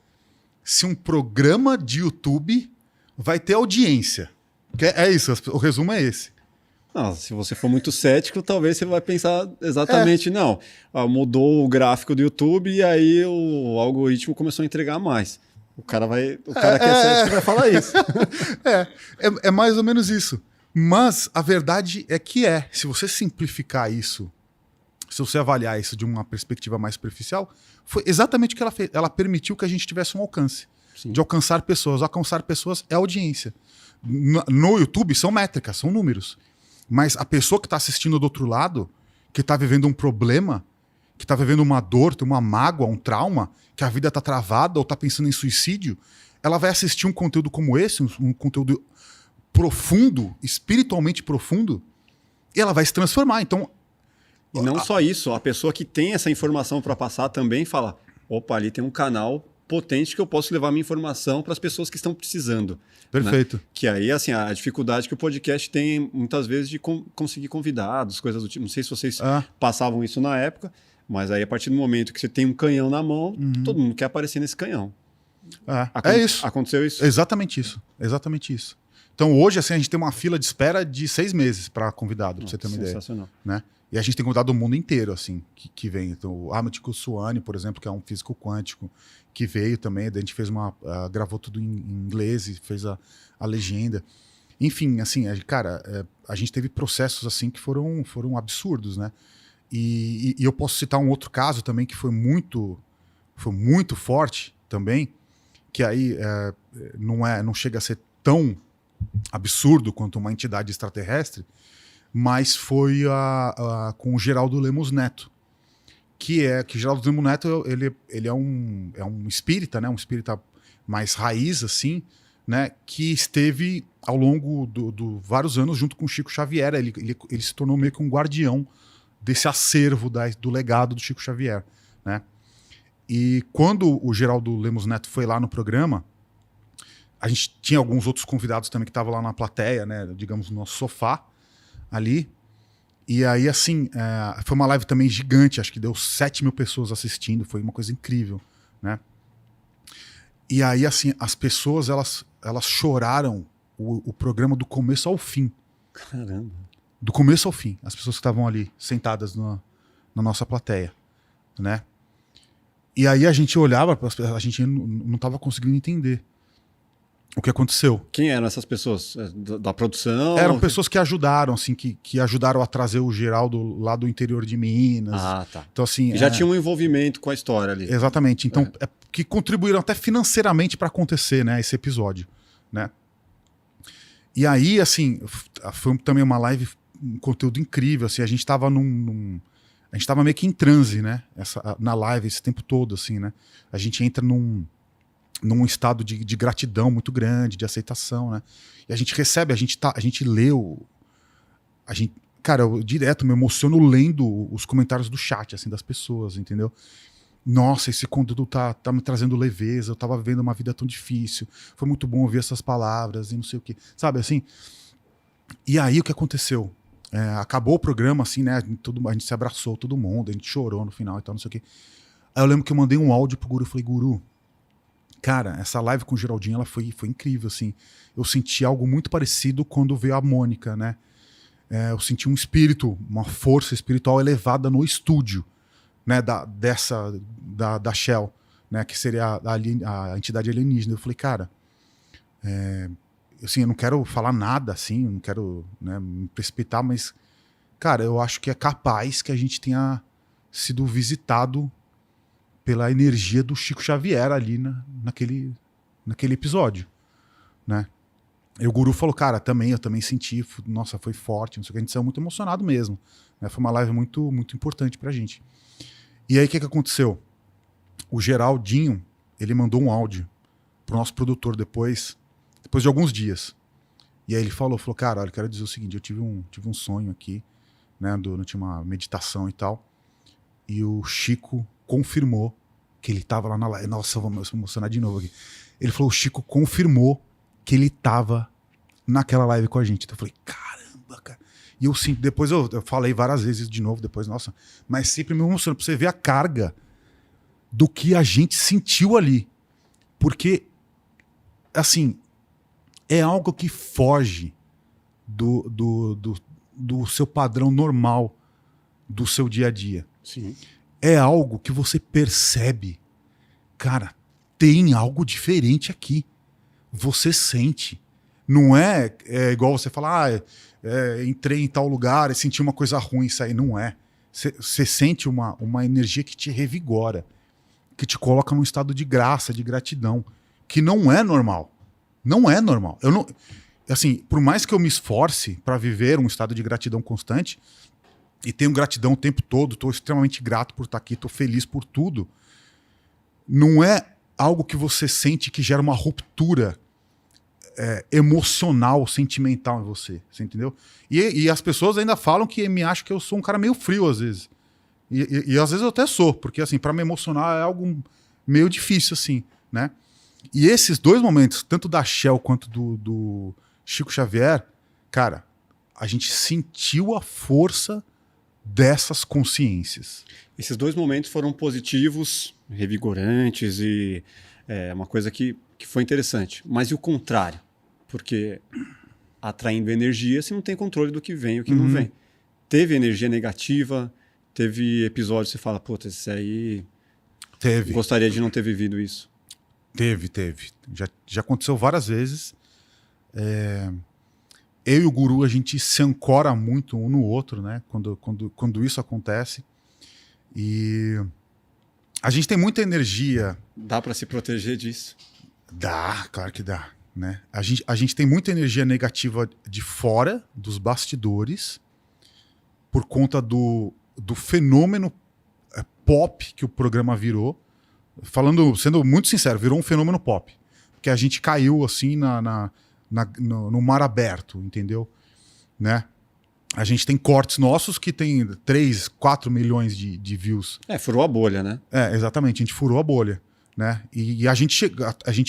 se um programa de YouTube vai ter audiência. É isso, o resumo é esse.
Não, se você for muito cético, talvez você vai pensar exatamente, não, mudou o gráfico do YouTube e aí o algoritmo começou a entregar mais. O cara que é cético vai falar isso.
É mais ou menos isso. Mas a verdade é que se você simplificar isso, se você avaliar isso de uma perspectiva mais superficial, foi exatamente o que ela fez. Ela permitiu que a gente tivesse um alcance. Sim. De alcançar pessoas. Alcançar pessoas é audiência. No YouTube são métricas, são números. Mas a pessoa que está assistindo do outro lado, que está vivendo um problema, que está vivendo uma dor, tem uma mágoa, um trauma, que a vida está travada ou está pensando em suicídio, ela vai assistir um conteúdo como esse, um conteúdo profundo, espiritualmente profundo, e ela vai se transformar. Então,
E não só isso, a pessoa que tem essa informação para passar também fala: opa, ali tem um canal potente que eu posso levar minha informação para as pessoas que estão precisando.
perfeito.
Né? Que aí, assim, a dificuldade que o podcast tem muitas vezes de conseguir convidados, coisas do tipo. Não sei se vocês passavam isso na época, mas aí a partir do momento que você tem um canhão na mão, todo mundo quer aparecer nesse canhão.
É isso.
Aconteceu isso?
Exatamente isso. Exatamente isso. Então hoje assim, a gente tem uma fila de espera de 6 meses para convidado, pra você ter uma ideia.
Sensacional.
Né? E a gente tem convidado do mundo inteiro, assim, que vem. Então, o Amit Kusuani, por exemplo, que é um físico quântico, que veio também, daí a gente fez gravou tudo em inglês e fez a legenda. Enfim, assim, cara, a gente teve processos assim que foram absurdos, né? E eu posso citar um outro caso também que foi muito forte também, que aí não chega a ser tão absurdo quanto uma entidade extraterrestre, mas foi com o Geraldo Lemos Neto, que Geraldo Lemos Neto ele é um espírita, né? Um espírita mais raiz, assim, né? Que esteve ao longo do vários anos junto com o Chico Xavier. Ele se tornou meio que um guardião desse acervo do legado do Chico Xavier, né? E quando o Geraldo Lemos Neto foi lá no programa, a gente tinha alguns outros convidados também que estavam lá na plateia, né? Digamos, no nosso sofá ali. E aí, assim, foi uma live também gigante, acho que deu 7 mil pessoas assistindo, foi uma coisa incrível, né? E aí, assim, as pessoas, elas choraram o programa do começo ao fim.
Caramba.
Do começo ao fim, as pessoas que estavam ali sentadas na nossa plateia, né? E aí a gente olhava, a gente não estava conseguindo entender o que aconteceu.
Quem eram essas pessoas? Da produção?
Eram pessoas que ajudaram, assim, que ajudaram a trazer o Geraldo lá do interior de Minas.
Ah, tá.
Então, assim,
E já tinha um envolvimento com a história ali.
Exatamente. Então, que contribuíram até financeiramente para acontecer, né, esse episódio, né? E aí, assim, foi também uma live, um conteúdo incrível, assim, a gente tava a gente tava meio que em transe, né, na live esse tempo todo, assim, né? A gente entra num estado de gratidão muito grande, de aceitação, né? E a gente recebe, a gente lê cara, eu direto me emociono lendo os comentários do chat, assim, das pessoas, entendeu? Nossa, esse conteúdo tá me trazendo leveza, eu tava vivendo uma vida tão difícil, foi muito bom ouvir essas palavras e não sei o quê, sabe, assim? E aí, o que aconteceu? Acabou o programa, assim, né? A gente se abraçou, todo mundo, a gente chorou no final e tal, não sei o quê. Aí eu lembro que eu mandei um áudio pro Guru, eu falei, Guru, cara, essa live com o Geraldinho, ela foi incrível, assim. Eu senti algo muito parecido quando veio a Mônica, né? Eu senti um espírito, uma força espiritual elevada no estúdio, né? Da Shell, né? Que seria a entidade alienígena. Eu falei, cara, assim, eu não quero falar nada, assim, eu não quero, né, me precipitar, mas, cara, eu acho que é capaz que a gente tenha sido visitado pela energia do Chico Xavier ali naquele episódio, né? E o Guru falou, cara, eu também senti, nossa, foi forte, não sei o que, a gente saiu muito emocionado mesmo, né? Foi uma live muito, muito importante pra gente. E aí, o que aconteceu? O Geraldinho, ele mandou um áudio pro nosso produtor depois de alguns dias. E aí ele falou, cara, olha, eu quero dizer o seguinte, eu tive um sonho aqui, né, durante uma meditação e tal, e o Chico confirmou que ele tava lá na live. Nossa, vou me emocionar de novo aqui. Ele falou, o Chico confirmou que ele tava naquela live com a gente. Então eu falei, caramba, cara. E eu sinto, depois eu falei várias vezes de novo, depois, nossa, mas sempre me emocionou pra você ver a carga do que a gente sentiu ali. Porque, assim, é algo que foge do seu padrão normal do seu dia a dia.
Sim.
É algo que você percebe, cara, tem algo diferente aqui. Você sente. Não é igual você falar, entrei em tal lugar e senti uma coisa ruim, isso aí não é. Você sente uma energia que te revigora, que te coloca num estado de graça, de gratidão, que não é normal. Não é normal. Eu não, assim, por mais que eu me esforce para viver um estado de gratidão constante, e tenho gratidão o tempo todo, estou extremamente grato por estar aqui, estou feliz por tudo, não é algo que você sente que gera uma ruptura emocional, sentimental em você. Você entendeu? E as pessoas ainda falam que me acham que eu sou um cara meio frio às vezes. E às vezes eu até sou, porque assim, para me emocionar é algo meio difícil, assim, né? E esses dois momentos, tanto da Shell quanto do Chico Xavier, cara, a gente sentiu a força dessas consciências.
Esses dois momentos foram positivos, revigorantes e uma coisa que foi interessante. Mas e o contrário? Porque atraindo energia, você não tem controle do que vem e o que não vem. Teve energia negativa, teve episódios que você fala, puta, esse aí...
Teve.
Gostaria de não ter vivido isso.
Teve. Já aconteceu várias vezes. Eu e o Guru, a gente se ancora muito um no outro, né? Quando isso acontece. E a gente tem muita energia.
Dá para se proteger disso?
Dá, claro que dá, né? A gente tem muita energia negativa de fora dos bastidores por conta do fenômeno pop que o programa virou. Sendo muito sincero, virou um fenômeno pop. Porque a gente caiu assim no mar aberto, entendeu? Né? A gente tem cortes nossos que tem 3, 4 milhões de views.
Furou a bolha, né?
Exatamente, a gente furou a bolha. Né? E a gente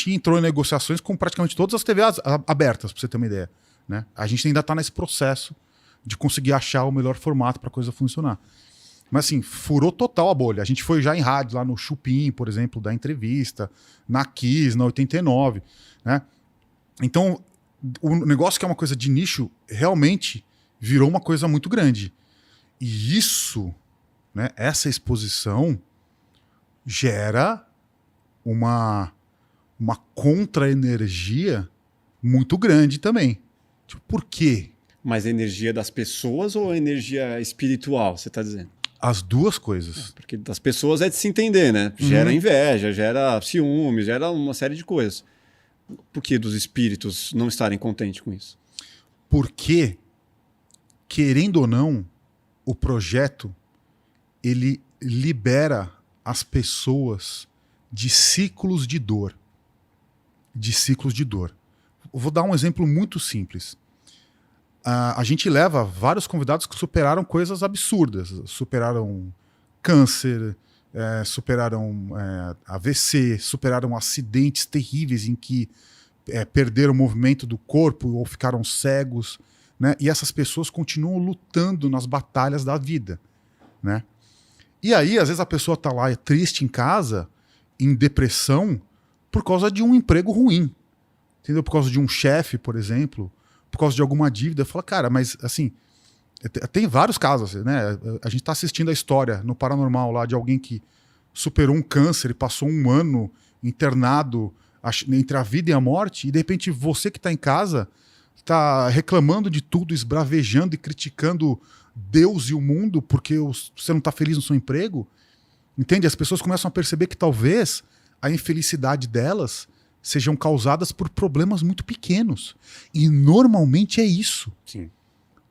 entrou em negociações com praticamente todas as TVs abertas, para você ter uma ideia. Né? A gente ainda está nesse processo de conseguir achar o melhor formato para a coisa funcionar. Mas assim, furou total a bolha. A gente foi já em rádio, lá no Chupim, por exemplo, da entrevista, na Kiss, na 89. Né? Então, o negócio que é uma coisa de nicho, realmente virou uma coisa muito grande. E isso, né, essa exposição, gera uma contra-energia muito grande também. Tipo, por quê?
Mas a energia das pessoas ou a energia espiritual, você está dizendo?
As duas coisas.
Porque das pessoas é de se entender, né? Gera inveja, gera ciúme, gera uma série de coisas. Por que dos espíritos não estarem contentes com isso?
Porque, querendo ou não, o projeto ele libera as pessoas de ciclos de dor. De ciclos de dor. Eu vou dar um exemplo muito simples. A gente leva vários convidados que superaram coisas absurdas. Superaram câncer, superaram AVC, superaram acidentes terríveis em que perderam o movimento do corpo ou ficaram cegos. Né? E essas pessoas continuam lutando nas batalhas da vida. Né? E aí, às vezes, a pessoa está lá triste em casa, em depressão, por causa de um emprego ruim. Entendeu? Por causa de um chefe, por exemplo, por causa de alguma dívida. Fala, cara, mas assim, tem vários casos, né? A gente está assistindo a história no Paranormal lá de alguém que superou um câncer e passou um ano internado entre a vida e a morte, e de repente você que está em casa está reclamando de tudo, esbravejando e criticando Deus e o mundo porque você não está feliz no seu emprego. Entende? As pessoas começam a perceber que talvez a infelicidade delas sejam causadas por problemas muito pequenos. E normalmente é isso.
Sim.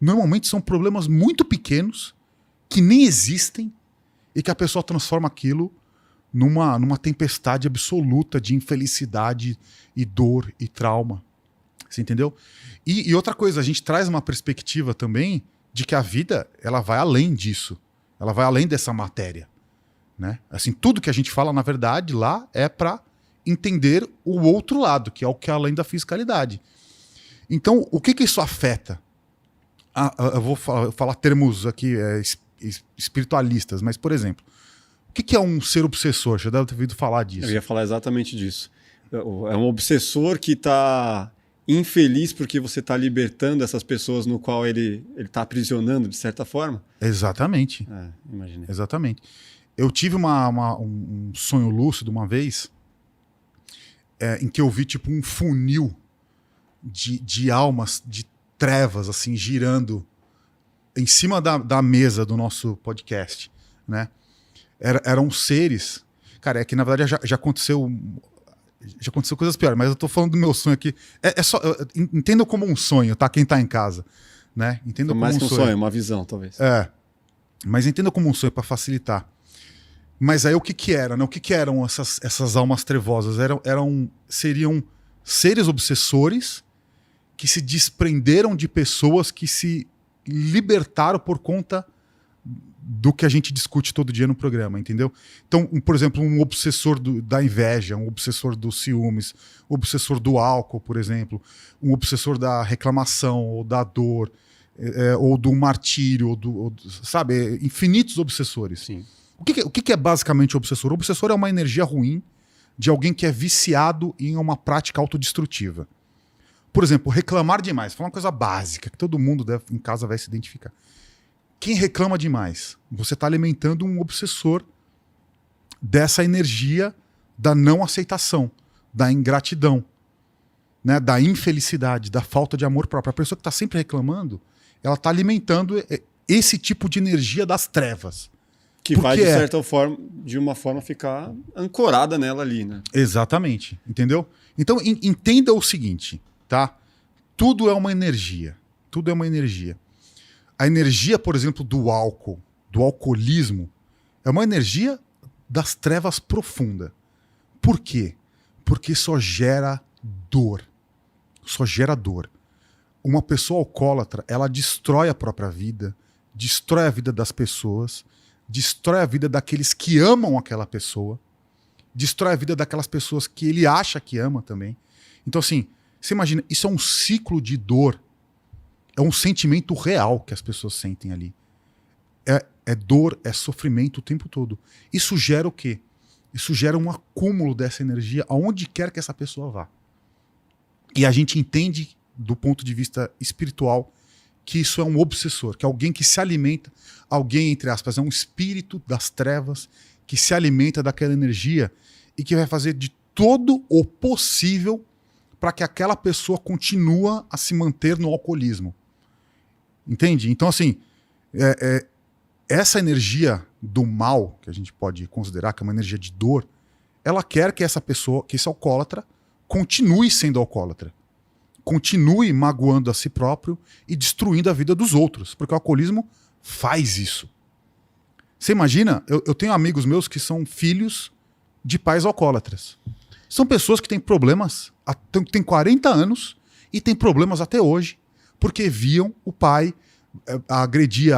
Normalmente são problemas muito pequenos que nem existem e que a pessoa transforma aquilo numa tempestade absoluta de infelicidade e dor e trauma. Você entendeu? E outra coisa, a gente traz uma perspectiva também de que a vida ela vai além disso. Ela vai além dessa matéria. Né? Assim, tudo que a gente fala, na verdade, lá é para entender o outro lado, que é o que é além da fiscalidade. Então, o que isso afeta? Eu vou falar termos aqui espiritualistas, mas, por exemplo, o que é um ser obsessor? Já deve ter ouvido falar disso.
Eu ia falar exatamente disso. É um obsessor que está infeliz porque você está libertando essas pessoas no qual ele está aprisionando, de certa forma?
Exatamente.
Imaginei.
Exatamente. Eu tive um sonho lúcido uma vez em que eu vi tipo um funil de almas, de trevas, assim, girando em cima da mesa do nosso podcast, né? Eram seres... Cara, é que na verdade já aconteceu coisas piores, mas eu tô falando do meu sonho aqui. Entenda como um sonho, tá? Quem tá em casa, né? Entenda como
mais
um
que um sonho, uma visão, talvez.
Mas entenda como um sonho para facilitar. Mas aí o que que era, né? O que que eram essas almas trevosas? Seriam seres obsessores que se desprenderam de pessoas que se libertaram por conta do que a gente discute todo dia no programa, entendeu? Então, por exemplo, um obsessor da inveja, um obsessor dos ciúmes, um obsessor do álcool, por exemplo, um obsessor da reclamação ou da dor, ou do martírio, sabe? Infinitos obsessores.
Sim.
O que é basicamente o obsessor? O obsessor é uma energia ruim de alguém que é viciado em uma prática autodestrutiva. Por exemplo, reclamar demais. Vou falar uma coisa básica, que todo mundo em casa vai se identificar. Quem reclama demais? Você está alimentando um obsessor dessa energia da não aceitação, da ingratidão, né? Da infelicidade, da falta de amor próprio. A pessoa que está sempre reclamando, ela está alimentando esse tipo de energia das trevas.
Que vai, de certa forma, de uma forma, ficar ancorada nela ali, né?
Exatamente, entendeu? Então, entenda o seguinte, tá? Tudo é uma energia. Tudo é uma energia. A energia, por exemplo, do álcool, do alcoolismo, é uma energia das trevas profunda. Por quê? Porque só gera dor. Só gera dor. Uma pessoa alcoólatra, ela destrói a própria vida, destrói a vida das pessoas, destrói a vida daqueles que amam aquela pessoa, destrói a vida daquelas pessoas que ele acha que ama também. Então, assim, você imagina, isso é um ciclo de dor, é um sentimento real que as pessoas sentem ali. É dor, é sofrimento o tempo todo. Isso gera o quê? Isso gera um acúmulo dessa energia aonde quer que essa pessoa vá. E a gente entende, do ponto de vista espiritual, que isso é um obsessor, que é alguém que se alimenta, alguém, entre aspas, é um espírito das trevas que se alimenta daquela energia e que vai fazer de todo o possível para que aquela pessoa continue a se manter no alcoolismo. Entende? Então, assim, essa energia do mal, que a gente pode considerar que é uma energia de dor, ela quer que essa pessoa, que esse alcoólatra, continue sendo alcoólatra. Continue magoando a si próprio e destruindo a vida dos outros, porque o alcoolismo faz isso. Você imagina, eu tenho amigos meus que são filhos de pais alcoólatras. São pessoas que têm problemas, têm 40 anos e têm problemas até hoje, porque viam o pai agredir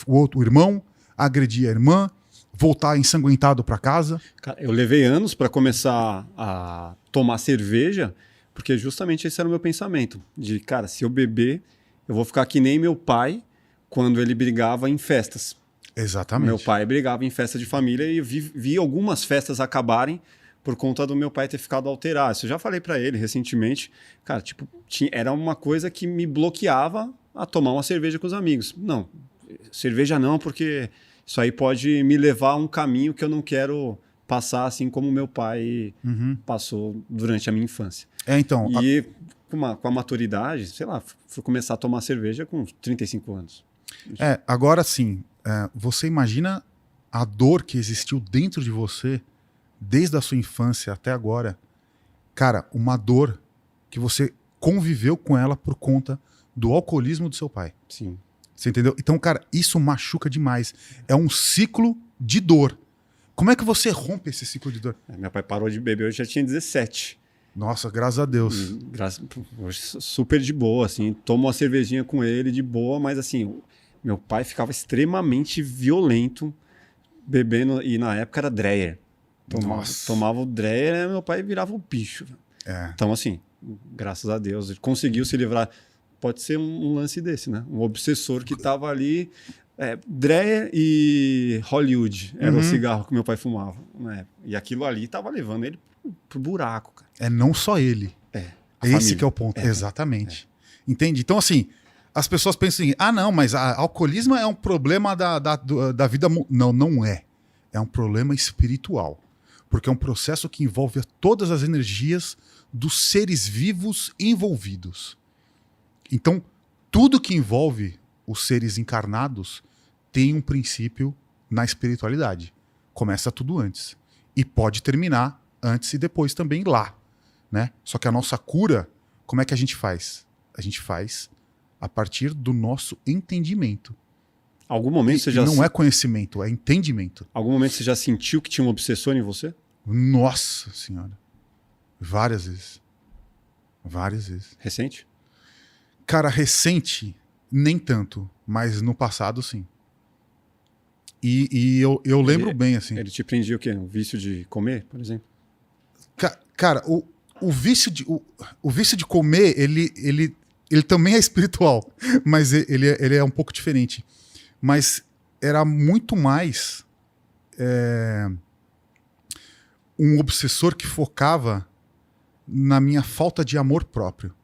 o irmão, agredir a irmã, voltar ensanguentado para casa.
Cara, eu levei anos para começar a tomar cerveja, porque justamente esse era o meu pensamento. De, cara, se eu beber, eu vou ficar que nem meu pai quando ele brigava em festas.
Exatamente.
Meu pai brigava em festa de família e vi algumas festas acabarem por conta do meu pai ter ficado alterado. Isso eu já falei para ele recentemente. Cara, tipo, era uma coisa que me bloqueava a tomar uma cerveja com os amigos. Não, cerveja não, porque isso aí pode me levar a um caminho que eu não quero passar, assim como meu pai passou durante a minha infância.
Então,
e com a maturidade, sei lá, fui começar a tomar cerveja com 35 anos.
Agora sim, você imagina a dor que existiu dentro de você desde a sua infância até agora. Cara, uma dor que você conviveu com ela por conta do alcoolismo do seu pai.
Sim.
Você entendeu? Então, cara, isso machuca demais. É um ciclo de dor. Como é que você rompe esse ciclo de dor?
Meu pai parou de beber, eu já tinha 17.
Nossa, graças a Deus.
Super de boa, assim. Tomo uma cervejinha com ele de boa, mas assim, meu pai ficava extremamente violento bebendo, e na época era Dreyer. Tomava o Dreyer e meu pai virava um bicho. Então, assim, graças a Deus, ele conseguiu se livrar. Pode ser um lance desse, né? Um obsessor que tava ali. Dreyer e Hollywood era o cigarro que meu pai fumava, né? E aquilo ali tava levando ele pro buraco, cara.
Não só ele. Esse família. Que é o ponto. Exatamente. Entende? Então, assim, as pessoas pensam assim, não, mas alcoolismo é um problema da vida... Não, não é. É um problema espiritual. Porque é um processo que envolve todas as energias dos seres vivos envolvidos. Então, tudo que envolve os seres encarnados tem um princípio na espiritualidade. Começa tudo antes. E pode terminar antes e depois também lá, né? Só que a nossa cura, como é que a gente faz? A gente faz a partir do nosso entendimento.
Algum momento você já...
Não é conhecimento, é entendimento.
Algum momento você já sentiu que tinha um obsessor em você?
Nossa Senhora. Várias vezes. Várias vezes.
Recente?
Cara, recente, nem tanto, mas no passado, sim. E eu lembro bem, assim.
Ele te prendia o quê? Um vício de comer, por exemplo?
Cara, o vício de comer, ele também é espiritual, mas ele é um pouco diferente. Mas era muito mais um obsessor que focava na minha falta de amor próprio.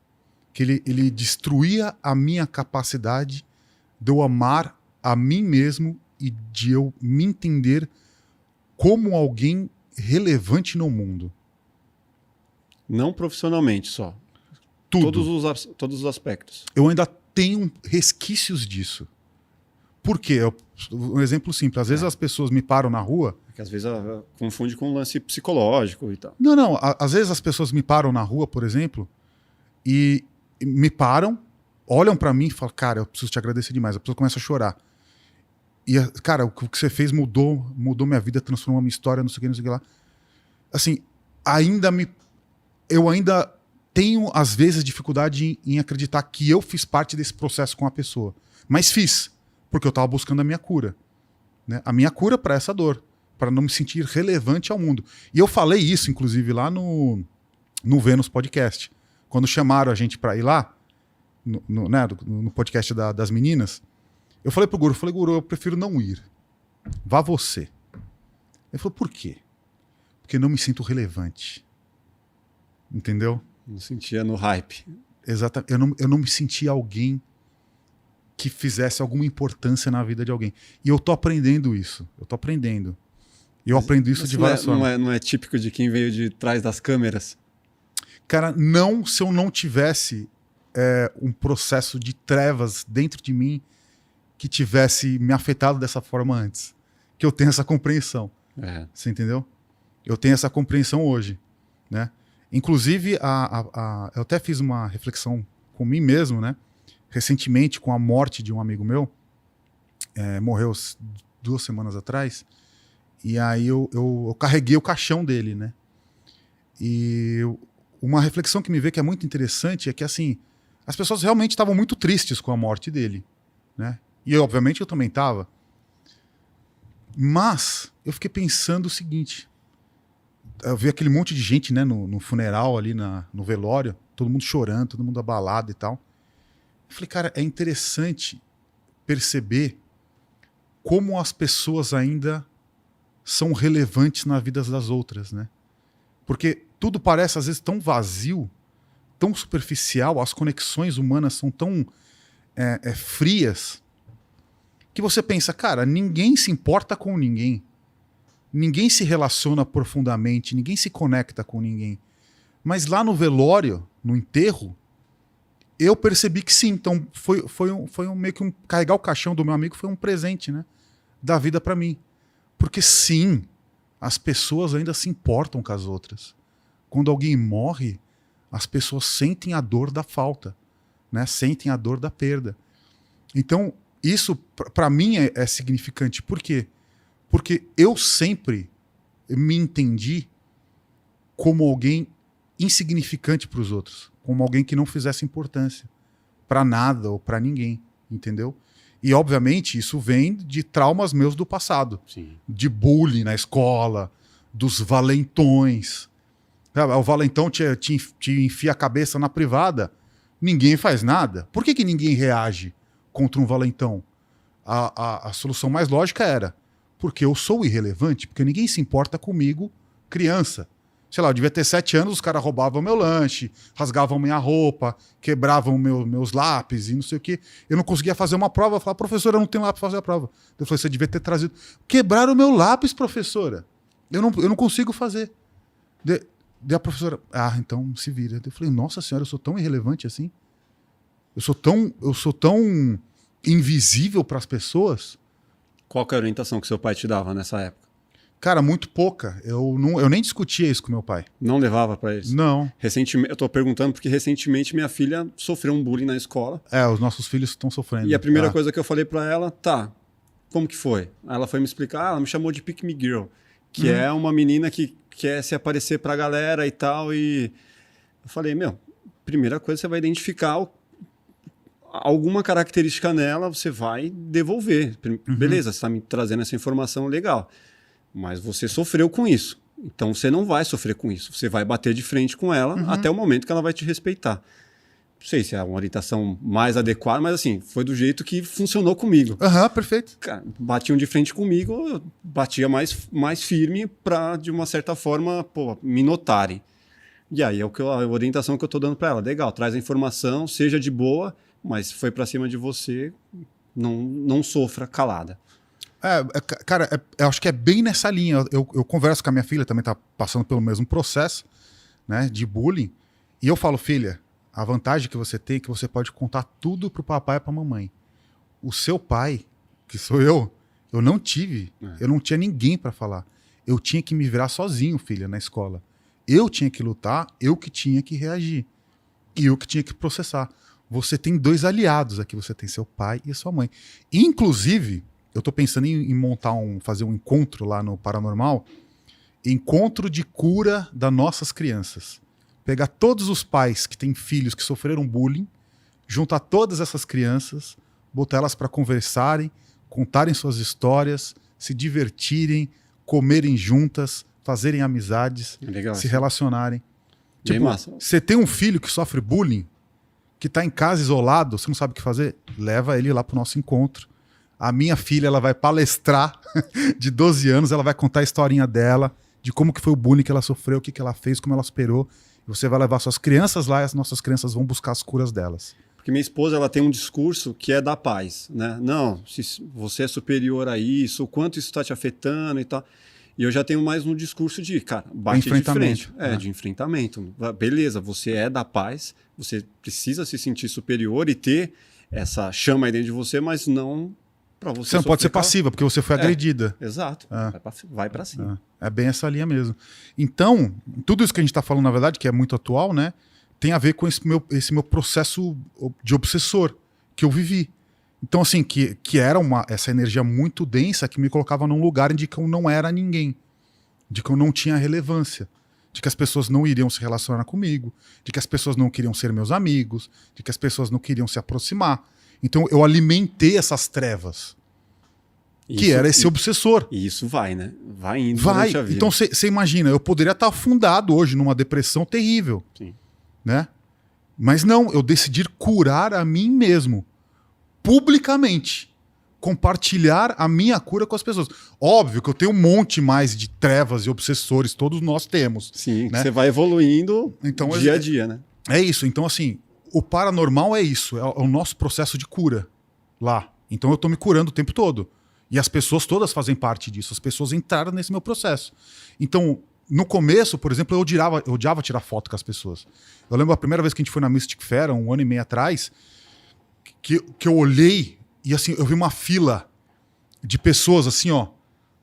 Que ele destruía a minha capacidade de eu amar a mim mesmo e de eu me entender como alguém relevante no mundo.
Não profissionalmente só.
Tudo.
Todos os aspectos.
Eu ainda tenho resquícios disso. Por quê? Um exemplo simples. Às vezes as pessoas me param na rua...
Porque às vezes confunde com um lance psicológico e tal.
Não. Às vezes as pessoas me param na rua, por exemplo, e me param, olham pra mim e falam, cara, eu preciso te agradecer demais. A pessoa começa a chorar. E, cara, o que você fez mudou minha vida, transformou a minha história, não sei o que lá. Assim, eu ainda tenho, às vezes, dificuldade em acreditar que eu fiz parte desse processo com a pessoa. Mas fiz, porque eu tava buscando a minha cura. Né? A minha cura para essa dor, para não me sentir relevante ao mundo. E eu falei isso, inclusive, lá no Vênus Podcast. Quando chamaram a gente para ir lá, no podcast das meninas, eu falei pro Guru, eu prefiro não ir. Vá você. Ele falou, por quê? Porque eu não me sinto relevante. Entendeu?
Não sentia no hype.
Exatamente. Eu não me sentia alguém que fizesse alguma importância na vida de alguém. E eu tô aprendendo isso. Eu tô aprendendo. E eu aprendo isso de várias formas.
Não é típico de quem veio de trás das câmeras?
Cara, não se eu não tivesse um processo de trevas dentro de mim que tivesse me afetado dessa forma antes. Que eu tenho essa compreensão. Você entendeu? Eu tenho essa compreensão hoje. Né? Inclusive, eu até fiz uma reflexão com mim mesmo, né? Recentemente, com a morte de um amigo meu. Morreu 2 semanas atrás. E aí eu carreguei o caixão dele, né? E uma reflexão que me veio que é muito interessante é que, assim, as pessoas realmente estavam muito tristes com a morte dele, né? E obviamente eu também estava. Mas eu fiquei pensando o seguinte, eu vi aquele monte de gente, né, no funeral ali, no velório, todo mundo chorando, todo mundo abalado e tal. Eu falei, cara, é interessante perceber como as pessoas ainda são relevantes na vida das outras, né? Porque tudo parece, às vezes, tão vazio, tão superficial, as conexões humanas são tão frias, que você pensa, cara, ninguém se importa com ninguém. Ninguém se relaciona profundamente, ninguém se conecta com ninguém. Mas lá no velório, no enterro, eu percebi que sim. Então foi meio que carregar o caixão do meu amigo foi um presente, né, da vida para mim. Porque sim, as pessoas ainda se importam com as outras. Quando alguém morre, as pessoas sentem a dor da falta, né? Sentem a dor da perda. Então, isso para mim é significante. Por quê? Porque eu sempre me entendi como alguém insignificante para os outros, como alguém que não fizesse importância para nada ou para ninguém, entendeu? E, obviamente, isso vem de traumas meus do passado.
Sim.
De bullying na escola, dos valentões. O valentão te enfia a cabeça na privada, ninguém faz nada. Por que ninguém reage contra um valentão? A solução mais lógica era, porque eu sou irrelevante, porque ninguém se importa comigo, criança. Sei lá, eu devia ter 7 anos, os caras roubavam meu lanche, rasgavam minha roupa, quebravam meus lápis e não sei o quê. Eu não conseguia fazer uma prova. Eu falava, professora, eu não tenho lápis para fazer a prova. Eu falei, você devia ter trazido. Quebraram o meu lápis, professora. Eu não consigo fazer. Daí a professora, então se vira. Eu falei, nossa senhora, eu sou tão irrelevante assim? Eu sou tão invisível para as pessoas?
Qual que é a orientação que seu pai te dava nessa época?
Cara, muito pouca. Eu nem discutia isso com meu pai.
Não levava pra isso?
Não.
Recentemente, eu tô perguntando porque recentemente minha filha sofreu um bullying na escola.
Os nossos filhos estão sofrendo.
E a primeira coisa que eu falei pra ela, como que foi? Aí ela foi me explicar, ela me chamou de Pick Me Girl, que é uma menina que quer se aparecer pra galera e tal, e eu falei, primeira coisa, você vai identificar alguma característica nela, você vai devolver. Beleza, você está me trazendo essa informação, legal. Mas você sofreu com isso. Então você não vai sofrer com isso. Você vai bater de frente com ela até o momento que ela vai te respeitar. Não sei se é uma orientação mais adequada, mas assim, foi do jeito que funcionou comigo.
Perfeito.
Cara, batiam de frente comigo, eu batia mais firme para, de uma certa forma, me notarem. E aí é a orientação que eu estou dando para ela. Legal, traz a informação, seja de boa, mas foi para cima de você, não sofra calada.
Cara, eu acho que é bem nessa linha. Eu converso com a minha filha, também está passando pelo mesmo processo, né, de bullying. E eu falo, filha, a vantagem que você tem é que você pode contar tudo pro papai e pra mamãe. O seu pai, que sou eu não tive. Eu não tinha ninguém para falar. Eu tinha que me virar sozinho, filha, na escola. Eu tinha que lutar, eu que tinha que reagir. E eu que tinha que processar. Você tem 2 aliados aqui, você tem seu pai e sua mãe. Inclusive, eu tô pensando em fazer um encontro lá no Paranormal, encontro de cura das nossas crianças. Pegar todos os pais que têm filhos que sofreram bullying, juntar todas essas crianças, botar elas para conversarem, contarem suas histórias, se divertirem, comerem juntas, fazerem amizades,
legal,
se relacionarem.
Bem
Tipo,
massa.
você tem um filho que sofre bullying, que está em casa isolado, você não sabe o que fazer, leva ele lá pro nosso encontro. A minha filha, ela vai palestrar de 12 anos, ela vai contar a historinha dela, de como que foi o bullying que ela sofreu, o que que ela fez, como ela superou. Você vai levar suas crianças lá e as nossas crianças vão buscar as curas delas.
Porque minha esposa, ela tem um discurso que é da paz, né? Não, se você é superior a isso, o quanto isso está te afetando e tal. E eu já tenho mais um discurso de, cara, bate de frente. De enfrentamento. Beleza, você é da paz, você precisa se sentir superior e ter essa chama aí dentro de você, mas não para você.
Você não pode ser passiva, porque você foi agredida.
Exato. Vai para cima.
É bem essa linha mesmo. Então, tudo isso que a gente está falando, na verdade, que é muito atual, né? Tem a ver com esse meu processo de obsessor que eu vivi. Então, assim, que era essa energia muito densa que me colocava num lugar de que eu não era ninguém, de que eu não tinha relevância, de que as pessoas não iriam se relacionar comigo, de que as pessoas não queriam ser meus amigos, de que as pessoas não queriam se aproximar. Então, eu alimentei essas trevas, que era esse obsessor.
E isso vai, né? Vai indo
durante
a vida.
Então, você imagina, eu poderia estar afundado hoje numa depressão terrível.
Sim.
Né? Mas não, eu decidi curar a mim mesmo, publicamente, compartilhar a minha cura com as pessoas. Óbvio que eu tenho um monte mais de trevas e obsessores, todos nós temos.
Sim,
né?
Você vai evoluindo
então,
dia a dia, né?
É isso, então assim, o paranormal é isso, é o nosso processo de cura lá. Então eu tô me curando o tempo todo. E as pessoas todas fazem parte disso, as pessoas entraram nesse meu processo. Então, no começo, por exemplo, eu odiava tirar foto com as pessoas. Eu lembro a primeira vez que a gente foi na Mystic Fair, 1 ano e meio atrás, que eu olhei e assim, eu vi uma fila de pessoas assim, ó,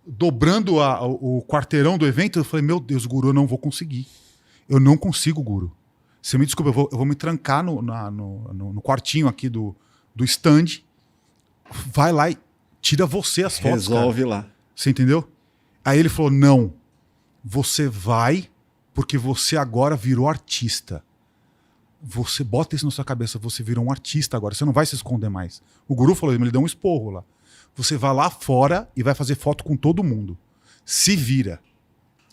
dobrando o quarteirão do evento. Eu falei, meu Deus, guru, eu não vou conseguir. Eu não consigo, guru. Você me desculpa, eu vou me trancar no quartinho aqui do stand. Vai lá e tira você as fotos,
resolve
cara.
lá.
Você entendeu? Aí ele falou, não. Você vai porque você agora virou artista. Você bota isso na sua cabeça, você virou um artista agora, você não vai se esconder mais. O guru falou, ele deu um esporro lá. Você vai lá fora e vai fazer foto com todo mundo. Se vira.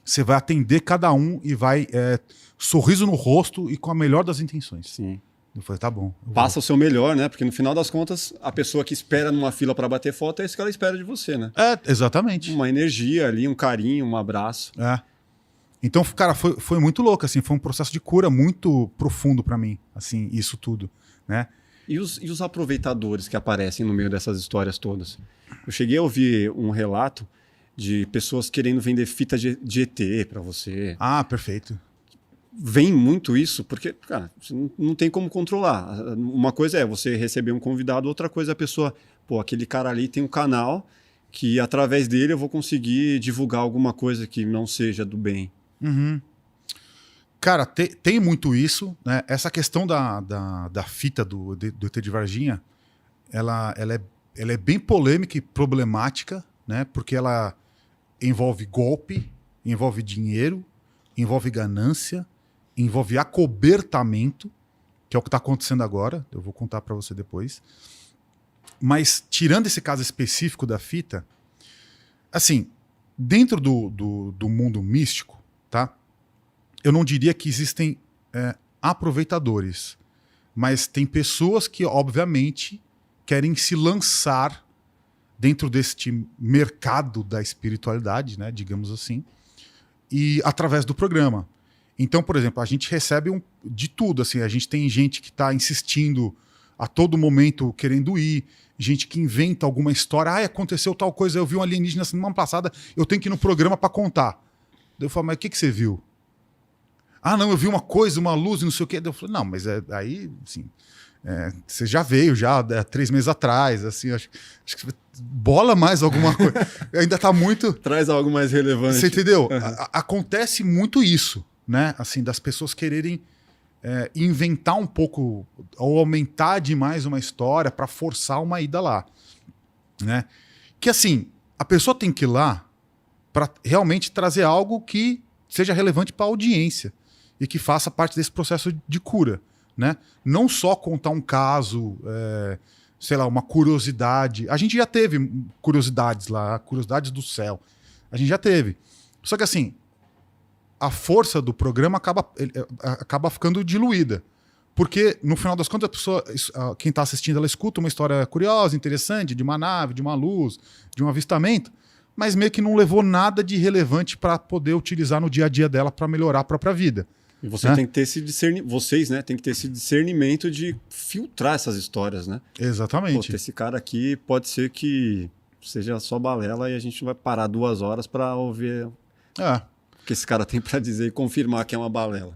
Você vai atender cada um e vai sorriso no rosto e com a melhor das intenções.
Sim.
Eu falei, tá bom.
Passa o seu melhor, né? Porque no final das contas, a pessoa que espera numa fila para bater foto é isso que ela espera de você, né?
Exatamente.
Uma energia ali, um carinho, um abraço.
Então, cara, foi muito louco, assim, foi um processo de cura muito profundo para mim, assim, isso tudo, né?
E os aproveitadores que aparecem no meio dessas histórias todas? Eu cheguei a ouvir um relato de pessoas querendo vender fita de ET para você.
Perfeito.
Vem muito isso, porque, cara, você não tem como controlar. Uma coisa é você receber um convidado, outra coisa é a pessoa, aquele cara ali tem um canal que através dele eu vou conseguir divulgar alguma coisa que não seja do bem.
Uhum. Cara, tem muito isso, né? Essa questão da fita do ET de Varginha, ela é ela é bem polêmica e problemática, né? Porque ela envolve golpe, envolve dinheiro, envolve ganância, envolve acobertamento, que é o que está acontecendo agora. Eu vou contar para você depois. Mas, tirando esse caso específico da fita, assim, dentro do mundo místico, tá? Eu não diria que existem aproveitadores, mas tem pessoas que, obviamente, querem se lançar dentro deste mercado da espiritualidade, né, digamos assim, e através do programa. Então, por exemplo, a gente recebe de tudo, assim, a gente tem gente que está insistindo a todo momento querendo ir, gente que inventa alguma história, aconteceu tal coisa, eu vi um alienígena semana passada, eu tenho que ir no programa para contar. Daí eu falo, mas o que você viu? Não, eu vi uma coisa, uma luz e não sei o quê. Daí eu falei, não, mas aí, assim, você já veio, já 3 meses atrás, assim, acho que bola mais alguma coisa. Ainda tá muito...
Traz algo mais relevante.
Você entendeu?
Uhum.
Acontece muito isso, né? Assim, das pessoas quererem inventar um pouco ou aumentar demais uma história para forçar uma ida lá, né? Que assim, a pessoa tem que ir lá para realmente trazer algo que seja relevante para a audiência e que faça parte desse processo de cura, né? Não só contar um caso, sei lá, uma curiosidade. A gente já teve curiosidades lá, curiosidades do céu. A gente já teve. Só que assim, a força do programa acaba ficando diluída. Porque, no final das contas, a pessoa, quem está assistindo, ela escuta uma história curiosa, interessante, de uma nave, de uma luz, de um avistamento, mas meio que não levou nada de relevante para poder utilizar no dia a dia dela para melhorar a própria vida.
E você tem que ter esse discernimento, vocês, né, tem que ter esse discernimento de filtrar essas histórias, né?
Exatamente.
Pô, esse cara aqui pode ser que seja só balela e a gente vai parar 2 horas para ouvir o que esse cara tem para dizer e confirmar que é uma balela.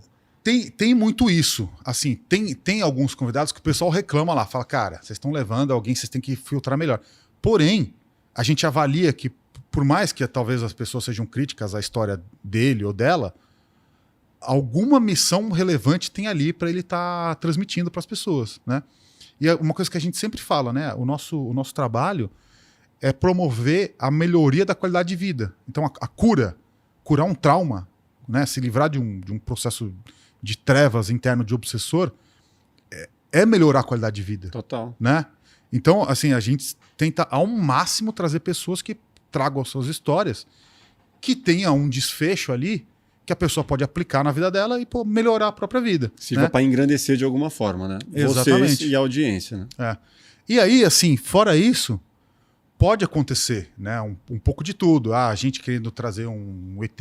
Tem muito isso. Assim, tem alguns convidados que o pessoal reclama lá, fala, cara, vocês estão levando alguém, vocês têm que filtrar melhor. Porém, a gente avalia que, por mais que talvez as pessoas sejam críticas à história dele ou dela, alguma missão relevante tem ali para ele estar transmitindo para as pessoas, né? E é uma coisa que a gente sempre fala, né? O nosso trabalho é promover a melhoria da qualidade de vida. Então, a curar um trauma, né? Se livrar de um processo de trevas interno de obsessor, é melhorar a qualidade de vida.
Total.
Né? Então, assim, a gente tenta ao máximo trazer pessoas que tragam as suas histórias, que tenha um desfecho ali que a pessoa pode aplicar na vida dela e melhorar a própria vida.
Sirva para engrandecer de alguma forma, né?
Exatamente.
Vocês e a audiência, né?
E aí, assim, fora isso, pode acontecer, né? Um pouco de tudo. A gente querendo trazer um ET,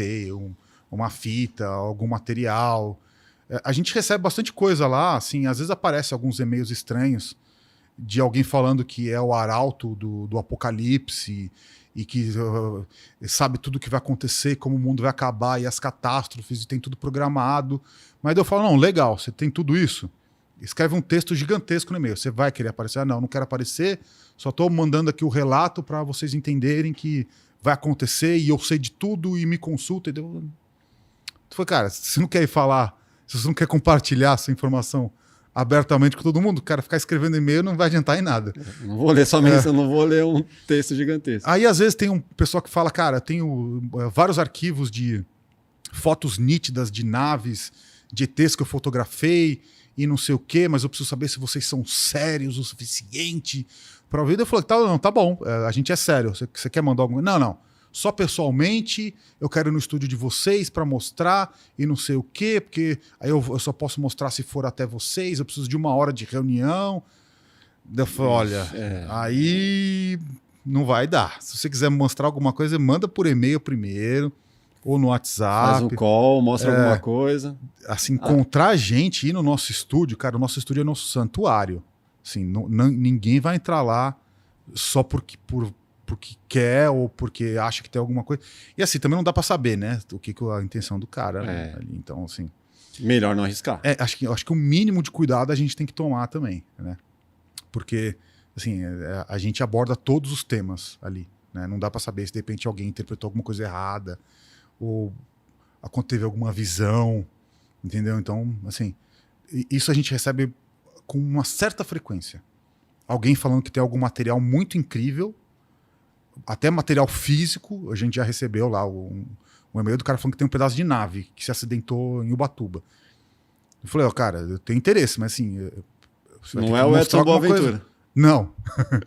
uma fita, algum material. A gente recebe bastante coisa lá, assim, às vezes aparece alguns e-mails estranhos de alguém falando que é o arauto do apocalipse e que sabe tudo o que vai acontecer, como o mundo vai acabar e as catástrofes, e tem tudo programado. Mas daí eu falo, não, legal, você tem tudo isso? Escreve um texto gigantesco no e-mail. Você vai querer aparecer? Não quero aparecer, só estou mandando aqui o relato para vocês entenderem que vai acontecer e eu sei de tudo e me consulta. Eu falei, cara, se você não quer ir falar, se você não quer compartilhar essa informação abertamente com todo mundo, cara, ficar escrevendo e-mail não vai adiantar em nada.
Eu não vou ler somente, eu não vou ler um texto gigantesco.
Aí, às vezes, tem um pessoal que fala, cara, tenho vários arquivos de fotos nítidas de naves, de ETs que eu fotografei e não sei o quê, mas eu preciso saber se vocês são sérios o suficiente para ouvir. Eu falei, tá bom, a gente é sério. Você quer mandar alguma coisa? Não. Só pessoalmente, eu quero ir no estúdio de vocês para mostrar e não sei o quê, porque aí eu só posso mostrar se for até vocês, eu preciso de 1 hora de reunião. Eu falei, olha, aí não vai dar. Se você quiser me mostrar alguma coisa, manda por e-mail primeiro, ou no WhatsApp.
Faz um call, mostra alguma coisa.
Assim, encontrar gente, ir no nosso estúdio, cara, o nosso estúdio é nosso santuário. Assim, ninguém vai entrar lá só porque quer ou porque acha que tem alguma coisa. E assim, também não dá para saber, né? O que a intenção do cara ali. Então, assim...
Melhor não arriscar.
Acho que o mínimo de cuidado a gente tem que tomar também, né? Porque, assim, a gente aborda todos os temas ali, né? Não dá para saber se de repente alguém interpretou alguma coisa errada ou teve alguma visão, entendeu? Então, assim, isso a gente recebe com uma certa frequência. alguém falando que tem algum material muito incrível, até material físico. A gente já recebeu lá um e-mail do cara falando que tem um pedaço de nave que se acidentou em Ubatuba. Eu falei, cara, eu tenho interesse, mas assim...
Não é o Edson Boaventura.
Não.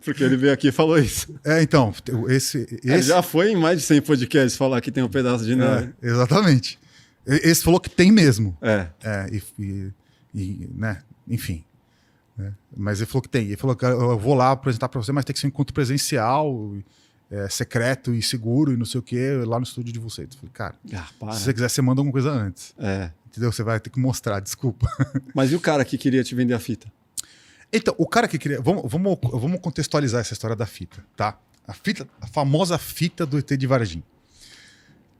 Porque ele veio aqui e falou isso.
Então, esse...
Ele já foi em mais de 100 podcasts falar que tem um pedaço de nave.
Exatamente. Esse falou que tem mesmo. Né? Enfim. Né? Mas ele falou que tem. Ele falou que eu vou lá apresentar para você, mas tem que ser um encontro presencial, secreto e seguro e não sei o que, lá no estúdio de vocês. Eu falei, cara, se você quiser, você manda alguma coisa antes. Entendeu? Você vai ter que mostrar, desculpa.
Mas e o cara que queria te vender a fita?
Então, o cara que queria... Vamos contextualizar essa história da fita, tá? A famosa fita do ET de Varginha.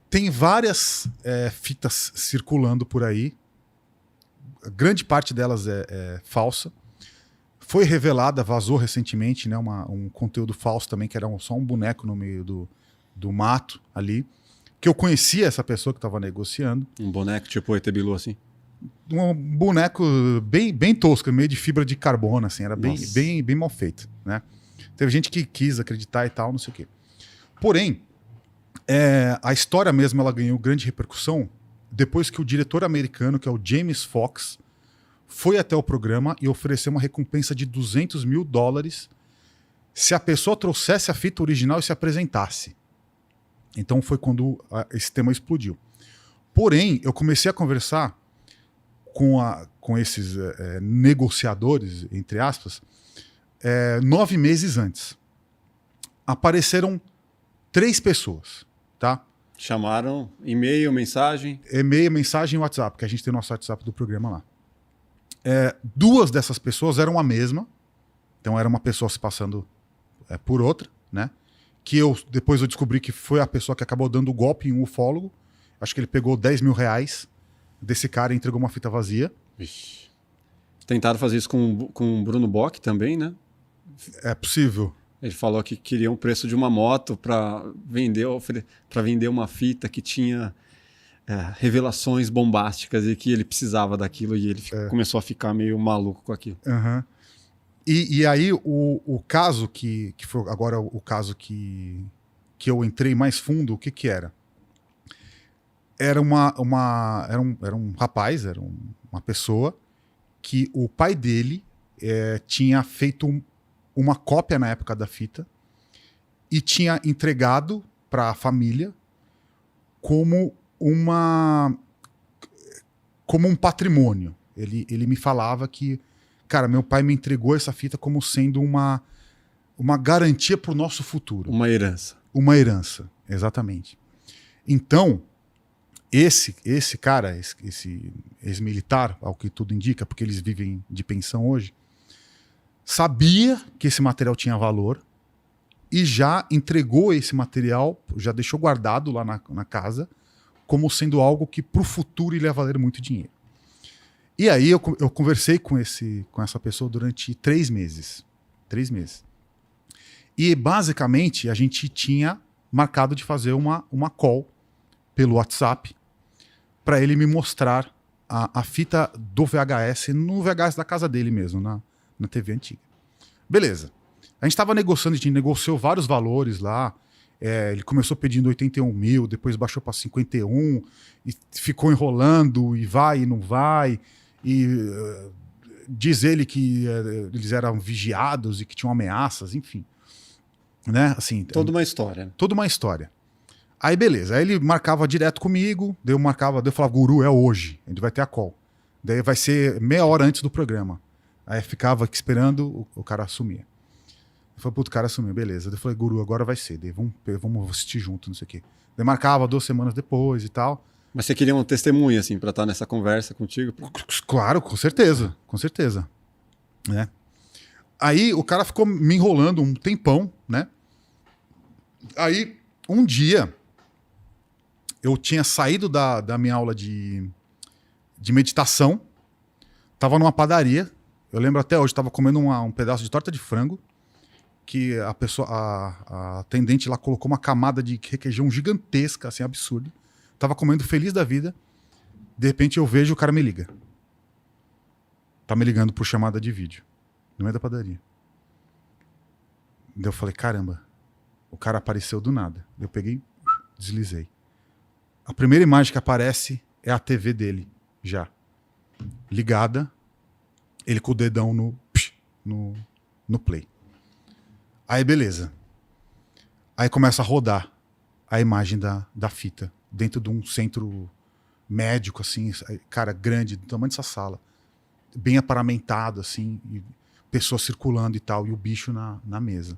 Tem várias fitas circulando por aí. A grande parte delas é falsa. Foi revelada, vazou recentemente, né, um conteúdo falso também, que era só um boneco no meio do mato ali. Que eu conhecia essa pessoa que estava negociando.
Um boneco tipo o ET Bilu, assim?
Um boneco bem tosco, meio de fibra de carbono, assim. Era bem mal feito, né? Teve gente que quis acreditar e tal, não sei o quê. Porém, a história mesmo, ela ganhou grande repercussão depois que o diretor americano, que é o James Fox, foi até o programa e ofereceu uma recompensa de $200 mil se a pessoa trouxesse a fita original e se apresentasse. Então foi quando esse tema explodiu. Porém, eu comecei a conversar com esses negociadores, entre aspas, 9 meses antes. Apareceram 3 pessoas, tá?
Chamaram e-mail, mensagem?
E-mail, mensagem e WhatsApp, que a gente tem o nosso WhatsApp do programa lá. 2 dessas pessoas eram a mesma, então era uma pessoa se passando por outra, né? Que depois eu descobri que foi a pessoa que acabou dando o golpe em um ufólogo. Acho que ele pegou $10 mil desse cara e entregou uma fita vazia.
Vixe. Tentaram fazer isso com o Bruno Bock também, né?
É possível.
Ele falou que queria um preço de uma moto para vender uma fita que tinha revelações bombásticas e que ele precisava daquilo, e ele começou a ficar meio maluco com aquilo.
Uhum. E aí o caso que foi agora o caso que eu entrei mais fundo, o que era? Era um rapaz, era uma pessoa que o pai dele tinha feito uma cópia na época da fita e tinha entregado para a família como um patrimônio. Ele me falava que, cara, meu pai me entregou essa fita como sendo uma garantia para o nosso futuro.
Uma herança.
Uma herança, exatamente. Então, esse cara, esse ex-militar, ao que tudo indica, porque eles vivem de pensão hoje, sabia que esse material tinha valor e já entregou esse material, já deixou guardado lá na casa, como sendo algo que para o futuro iria valer muito dinheiro. E aí eu conversei com essa pessoa durante 3 meses. 3 meses. E basicamente a gente tinha marcado de fazer uma call pelo WhatsApp para ele me mostrar a fita do VHS, no VHS da casa dele mesmo, na TV antiga. Beleza. A gente estava negociando, a gente negociou vários valores lá. Ele começou pedindo 81 mil, depois baixou para 51, e ficou enrolando, e vai e não vai. E diz ele que eles eram vigiados e que tinham ameaças, enfim. Né? Assim,
toda uma história.
Toda uma história. Aí beleza, aí ele marcava direto comigo, daí eu falava, Guru, é hoje, a gente vai ter a call. Daí vai ser meia hora antes do programa. Aí ficava aqui esperando, o cara assumia. Eu falei, puto, o cara assumiu, beleza. Daí eu falei, Guru, agora vai ser, daí vamos assistir junto, não sei o quê. Daí marcava 2 semanas depois e tal.
Mas você queria um testemunho, assim, pra estar nessa conversa contigo?
Claro, com certeza, com certeza. Né? Aí o cara ficou me enrolando um tempão, né? Aí, um dia, eu tinha saído da minha aula de meditação, tava numa padaria, eu lembro até hoje, tava comendo um pedaço de torta de frango, que a atendente lá colocou uma camada de requeijão gigantesca, assim, absurda. Tava comendo feliz da vida, de repente eu vejo o cara me liga. Tá me ligando por chamada de vídeo, no meio da padaria. Daí eu falei, caramba, o cara apareceu do nada. Eu peguei, deslizei. A primeira imagem que aparece é a TV dele, já. Ligada, ele com o dedão no play. Aí beleza. Aí começa a rodar a imagem da fita, dentro de um centro médico, assim, cara, grande, do tamanho dessa sala. Bem aparamentado, assim, e pessoas circulando e tal, e o bicho na mesa.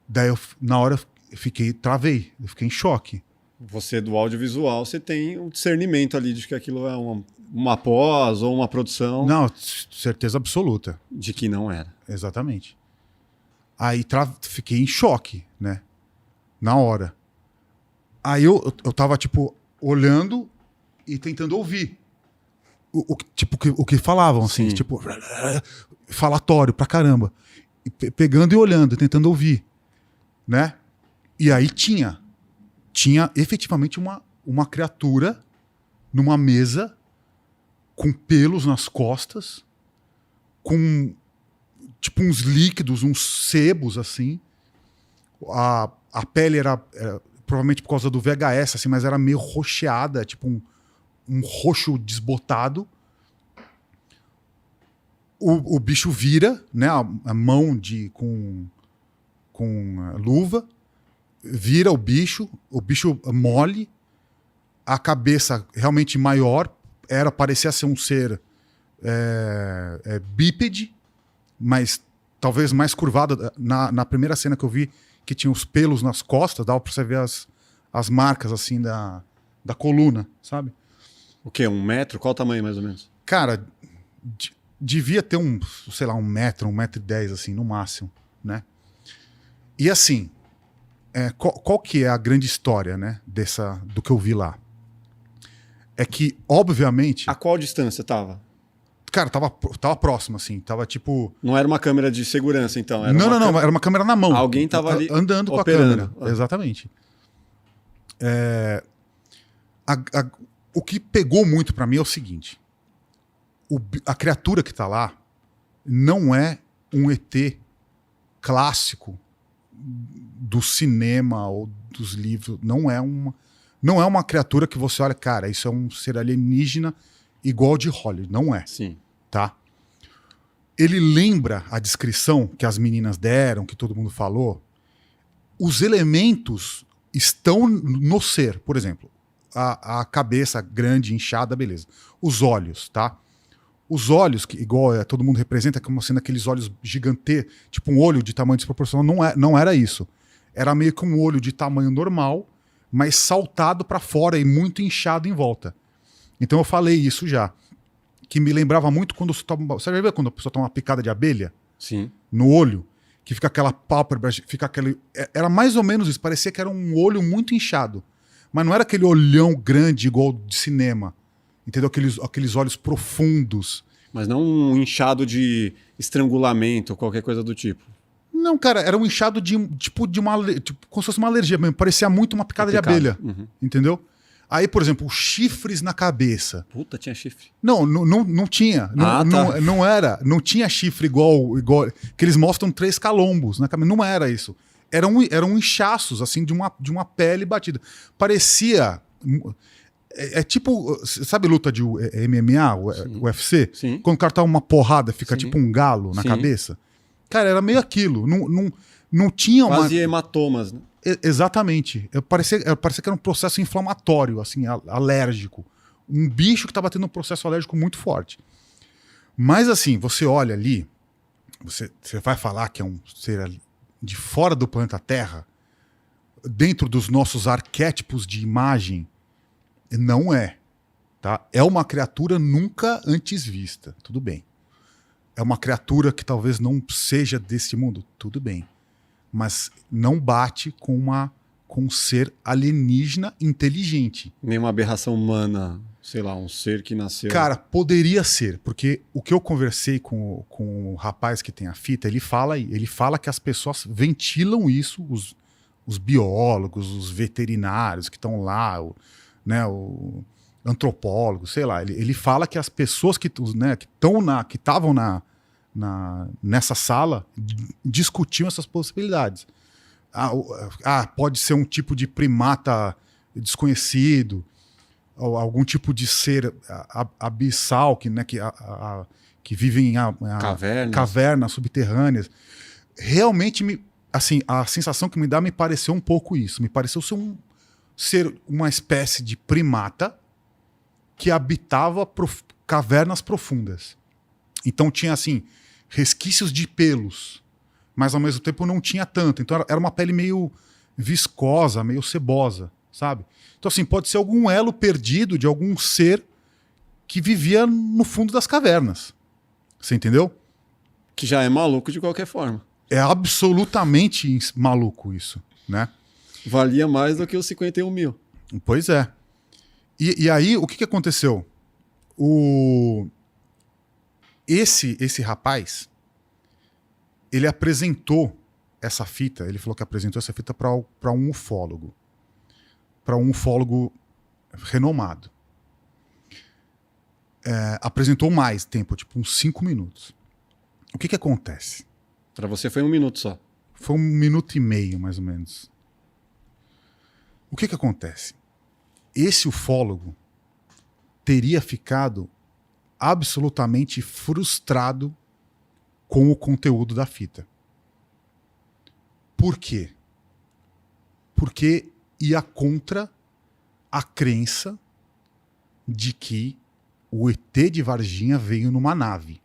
Daí eu, na hora, travei, eu fiquei em choque.
Você do audiovisual, você tem um discernimento ali de que aquilo é uma pós ou uma produção.
Não, certeza absoluta.
De que não era.
Exatamente. Aí fiquei em choque, né? Na hora. Aí eu tava, tipo, olhando e tentando ouvir. O que falavam, assim,
Sim.
tipo, falatório pra caramba. E pegando e olhando, tentando ouvir, né? E aí tinha efetivamente uma criatura numa mesa com pelos nas costas, com tipo uns líquidos, uns sebos assim. A pele era provavelmente por causa do VHS, assim, mas era meio roxeada, tipo um roxo desbotado. O bicho vira, né? A mão com a luva, vira o bicho mole, a cabeça realmente maior, parecia ser um ser bípede, mas talvez mais curvado. Na primeira cena que eu vi, que tinha os pelos nas costas, dava pra você ver as marcas assim da coluna, sabe?
O quê? 1 metro? Qual o tamanho mais ou menos?
Cara, devia ter sei lá, 1 metro, 1,10 m, assim, no máximo, né? E assim, qual que é a grande história, né, do que eu vi lá? É que, obviamente...
A qual distância tava?
Cara, tava próximo, assim, tava tipo...
Não era uma câmera de segurança, então? Era
Não, era uma câmera na mão.
Alguém tava ali
andando
operando.
Com a câmera, exatamente. O que pegou muito pra mim é o seguinte: a criatura que tá lá não é um ET clássico do cinema ou dos livros. Não é uma criatura que você olha, cara, isso é um ser alienígena igual de Hollywood. Não é.
Sim.
Tá? Ele lembra a descrição que as meninas deram, que todo mundo falou. Os elementos estão no ser. Por exemplo, a cabeça grande, inchada, beleza. Os olhos, tá? Os olhos, que igual todo mundo representa, como sendo aqueles olhos gigantescos, tipo um olho de tamanho desproporcional, não era isso. Era meio que um olho de tamanho normal, mas saltado para fora e muito inchado em volta. Então eu falei isso já. Que me lembrava muito quando você já viu quando a pessoa toma uma picada de abelha?
Sim.
No olho, que fica aquela pálpebra, fica aquele... Era mais ou menos isso, parecia que era um olho muito inchado. Mas não era aquele olhão grande igual de cinema. Entendeu? Aqueles olhos profundos.
Mas não um inchado de estrangulamento ou qualquer coisa do tipo.
Não, cara, era um inchado tipo como se fosse uma alergia mesmo. Parecia muito uma picada de abelha.
Uhum.
Entendeu? Aí, por exemplo, os chifres na cabeça.
Puta, tinha chifre.
Não tinha. Não tinha chifre igual. Que eles mostram 3 calombos na cabeça. Não era isso. Eram inchaços, assim, de uma pele batida. Parecia. Tipo, sabe luta de MMA, UFC?
Sim.
Quando o cara tá uma porrada, fica
Sim.
tipo um galo na
Sim.
cabeça? Cara, era meio aquilo. Não tinha
Quase hematomas, né?
Exatamente. Parecia que era um processo inflamatório, assim, alérgico. Um bicho que estava tendo um processo alérgico muito forte. Mas assim, você olha ali, você vai falar que é um ser de fora do planeta Terra, dentro dos nossos arquétipos de imagem, não é. Tá? É uma criatura nunca antes vista. Tudo bem. É uma criatura que talvez não seja desse mundo. Tudo bem. Mas não bate com um ser alienígena inteligente.
Nenhuma aberração humana, sei lá, um ser que nasceu...
Cara, poderia ser, porque o que eu conversei com o rapaz que tem a fita, ele fala que as pessoas ventilam isso, os biólogos, os veterinários que estão lá, o antropólogo, sei lá. Ele fala que as pessoas que estavam nessa sala discutiam essas possibilidades. Pode ser um tipo de primata desconhecido, ou algum tipo de ser abissal que vive em cavernas subterrâneas. Realmente, assim, a sensação que me pareceu um pouco isso. Me pareceu ser uma espécie de primata que habitava cavernas profundas. Então tinha, assim, resquícios de pelos, mas ao mesmo tempo não tinha tanto. Então era uma pele meio viscosa, meio cebosa, sabe? Então, assim, pode ser algum elo perdido de algum ser que vivia no fundo das cavernas. Você entendeu?
Que já é maluco de qualquer forma.
É absolutamente maluco isso, né?
Valia mais do que os 51 mil.
Pois é. E aí, o que aconteceu? Esse rapaz, ele apresentou essa fita, ele falou que apresentou essa fita para um ufólogo. Para um ufólogo renomado. Apresentou mais tempo, tipo uns 5 minutos. O que acontece?
Para você foi 1 minuto só.
Foi 1 minuto e meio, mais ou menos. O que acontece? Esse ufólogo teria ficado absolutamente frustrado com o conteúdo da fita. Por quê? Porque ia contra a crença de que o ET de Varginha veio numa nave.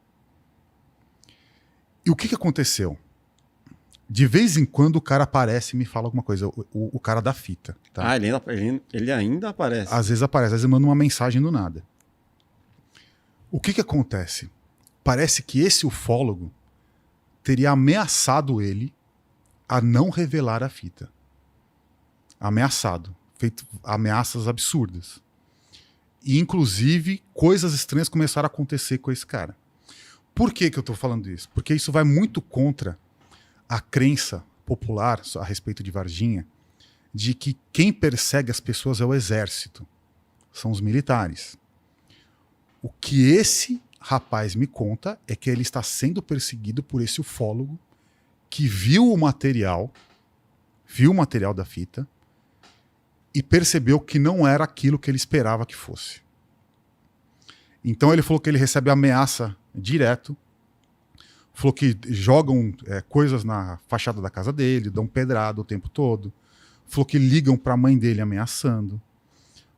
E o que aconteceu? De vez em quando o cara aparece e me fala alguma coisa, o cara da fita. Tá?
Ele ainda aparece.
Às vezes aparece, às vezes manda uma mensagem do nada. O que acontece? Parece que esse ufólogo teria ameaçado ele a não revelar a fita. Ameaçado. Feito ameaças absurdas. E, inclusive, coisas estranhas começaram a acontecer com esse cara. Por que eu estou falando isso? Porque isso vai muito contra a crença popular a respeito de Varginha, de que quem persegue as pessoas é o exército. São os militares. O que esse rapaz me conta é que ele está sendo perseguido por esse ufólogo que viu o material da fita e percebeu que não era aquilo que ele esperava que fosse. Então ele falou que ele recebe ameaça direto, falou que jogam coisas na fachada da casa dele, dão pedrada o tempo todo, falou que ligam para a mãe dele ameaçando,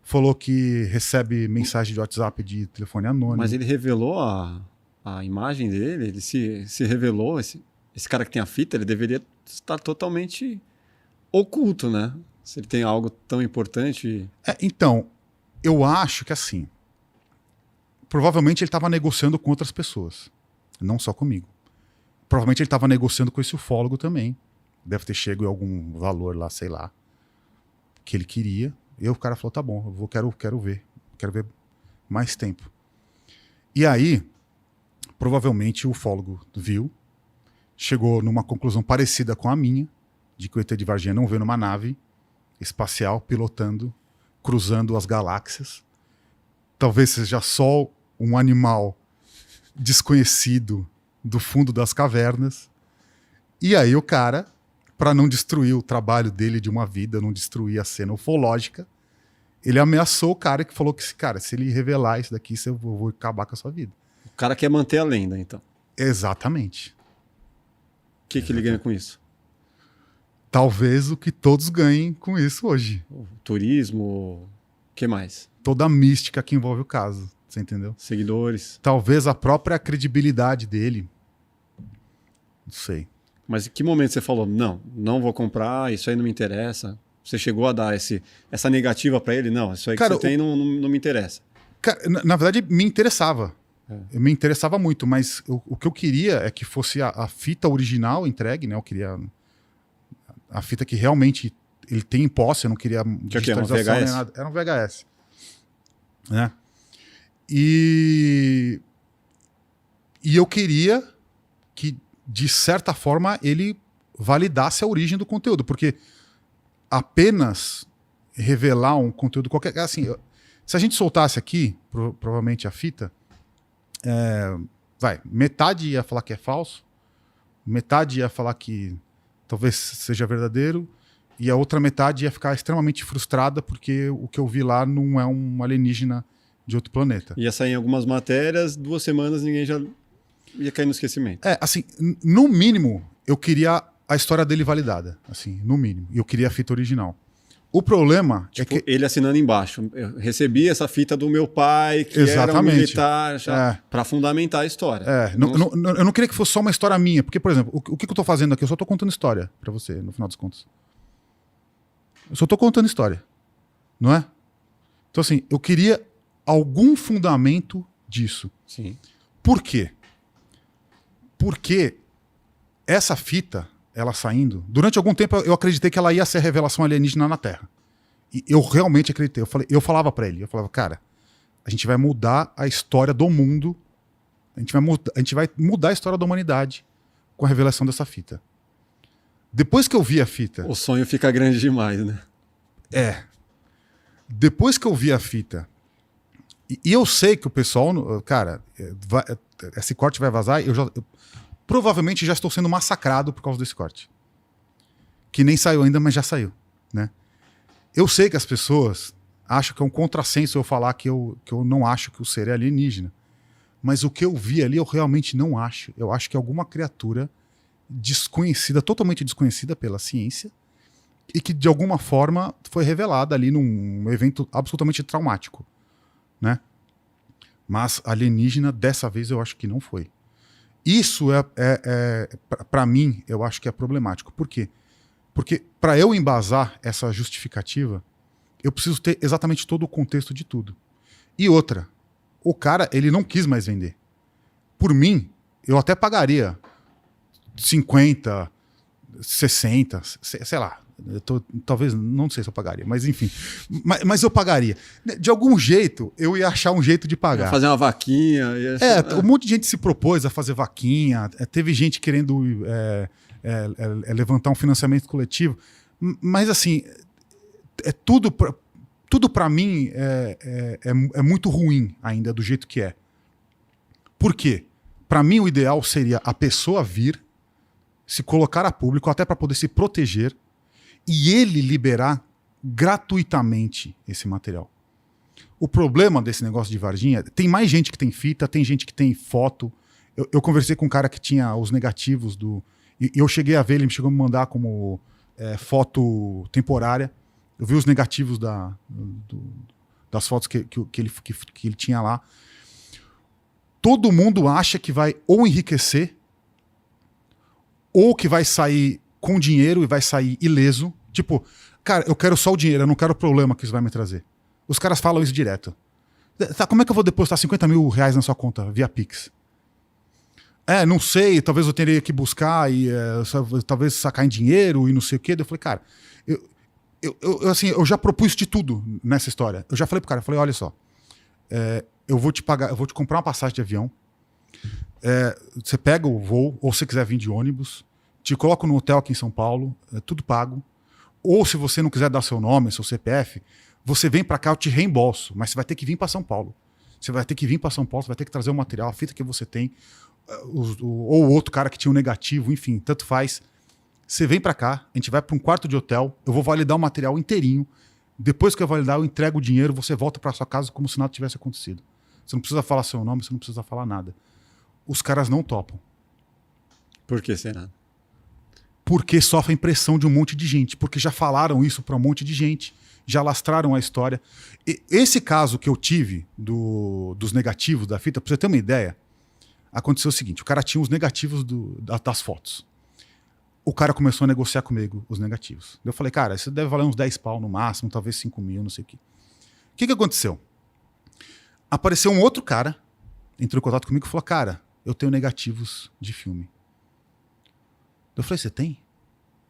falou que recebe mensagem de WhatsApp de telefone anônimo.
Mas ele revelou a imagem dele, ele se revelou, esse cara que tem a fita, ele deveria estar totalmente oculto, né? Se ele tem algo tão importante...
Então, eu acho que assim, provavelmente ele estava negociando com outras pessoas, não só comigo. Provavelmente ele estava negociando com esse ufólogo também. Deve ter chegado em algum valor lá, sei lá, que ele queria. E o cara falou, tá bom, quero ver mais tempo. E aí, provavelmente o ufólogo viu, chegou numa conclusão parecida com a minha, de que o ET de Varginha não veio numa nave espacial pilotando, cruzando as galáxias. Talvez seja só um animal desconhecido do fundo das cavernas. E aí o cara, para não destruir o trabalho dele de uma vida, não destruir a cena ufológica, ele ameaçou o cara que falou que, cara, se ele revelar isso daqui, eu vou acabar com a sua vida.
O cara quer manter a lenda, então.
Exatamente.
O que ele ganha com isso?
Talvez o que todos ganhem com isso hoje.
O turismo, o que mais?
Toda a mística que envolve o caso, você entendeu?
Seguidores.
Talvez a própria credibilidade dele. Não sei.
Mas em que momento você falou, não vou comprar, isso aí não me interessa? Você chegou a dar essa negativa para ele? Não, isso aí que você tem não me interessa.
Cara, na verdade, me interessava. Me interessava muito, mas o que eu queria é que fosse a fita original entregue, né? Eu queria a fita que realmente ele tem em posse, eu não queria
digitalização nem nada.
Era um VHS. Né? E eu queria que, de certa forma, ele validasse a origem do conteúdo, porque apenas revelar um conteúdo qualquer... Assim, se a gente soltasse aqui, provavelmente a fita, metade ia falar que é falso, metade ia falar que talvez seja verdadeiro, e a outra metade ia ficar extremamente frustrada porque o que eu vi lá não é um alienígena de outro planeta.
Ia sair em algumas matérias, 2 semanas ninguém já ia cair no esquecimento.
Assim, no mínimo, eu queria a história dele validada, assim, no mínimo. E eu queria a fita original. O problema
Tipo,
é que...
ele assinando embaixo. Eu recebi essa fita do meu pai, que era um militar, para fundamentar a história.
Eu não queria que fosse só uma história minha. Porque, por exemplo, o que eu tô fazendo aqui? Eu só tô contando história pra você, no final das contas. Eu só tô contando história. Não é? Então, assim, eu queria algum fundamento disso.
Sim.
Por quê? Porque essa fita, ela saindo, durante algum tempo eu acreditei que ela ia ser a revelação alienígena na Terra. E eu realmente acreditei. Eu falava pra ele, cara, a gente vai mudar a história do mundo, a gente vai mudar a história da humanidade com a revelação dessa fita. Depois que eu vi a fita...
O sonho fica grande demais, né?
Depois que eu vi a fita, e eu sei que o pessoal, cara, esse corte vai vazar, eu provavelmente já estou sendo massacrado por causa desse corte. Que nem saiu ainda, mas já saiu, né? Eu sei que as pessoas acham que é um contrassenso eu falar que eu não acho que o ser é alienígena. Mas o que eu vi ali eu realmente não acho. Eu acho que é alguma criatura desconhecida, totalmente desconhecida pela ciência, e que de alguma forma foi revelada ali num evento absolutamente traumático, né? Mas alienígena, dessa vez, eu acho que não foi. Isso para mim, eu acho que é problemático. Por quê? Porque para eu embasar essa justificativa, eu preciso ter exatamente todo o contexto de tudo. E outra, o cara, ele não quis mais vender. Por mim, eu até pagaria 50, 60, sei lá. Talvez, não sei se eu pagaria, mas enfim. Mas eu pagaria. De algum jeito, eu ia achar um jeito de pagar.
Ia fazer uma vaquinha.
Um monte de gente se propôs a fazer vaquinha. Teve gente querendo levantar um financiamento coletivo. Mas assim, tudo para mim é muito ruim ainda do jeito que é. Por quê? Para mim, o ideal seria a pessoa vir, se colocar a público, até para poder se proteger, e ele liberar gratuitamente esse material. O problema desse negócio de Varginha, tem mais gente que tem fita, tem gente que tem foto. Eu conversei com um cara que tinha os negativos do... E eu cheguei a ver, ele me chegou a me mandar como foto temporária. Eu vi os negativos das fotos que ele tinha lá. Todo mundo acha que vai ou enriquecer, ou que vai sair com dinheiro e vai sair ileso. Tipo, cara, eu quero só o dinheiro, eu não quero o problema que isso vai me trazer. Os caras falam isso direto. Tá, como é que eu vou depositar 50 mil reais na sua conta via Pix? Não sei, talvez eu teria que buscar e talvez sacar em dinheiro e não sei o quê. Eu falei, cara, eu já propus de tudo nessa história. Eu já falei pro cara, olha só, eu vou te pagar, eu vou te comprar uma passagem de avião, você pega o voo, ou se quiser vir de ônibus, te coloco no hotel aqui em São Paulo, tudo pago. Ou se você não quiser dar seu nome, seu CPF, você vem para cá, eu te reembolso, mas você vai ter que vir para São Paulo. Você vai ter que vir para São Paulo, você vai ter que trazer o material, a fita que você tem, ou o outro cara que tinha um negativo, enfim, tanto faz. Você vem para cá, a gente vai para um quarto de hotel, eu vou validar o material inteirinho. Depois que eu validar, eu entrego o dinheiro, você volta para sua casa como se nada tivesse acontecido. Você não precisa falar seu nome, você não precisa falar nada. Os caras não topam.
Por que será?
Porque sofrem pressão de um monte de gente, porque já falaram isso para um monte de gente, já lastraram a história. E esse caso que eu tive dos negativos da fita, para você ter uma ideia, aconteceu o seguinte, o cara tinha os negativos das fotos. O cara começou a negociar comigo os negativos. Eu falei, cara, isso deve valer uns 10 pau no máximo, talvez 5 mil, não sei o quê. O que aconteceu? Apareceu um outro cara, entrou em contato comigo e falou, cara, eu tenho negativos de filme. Eu falei, você tem?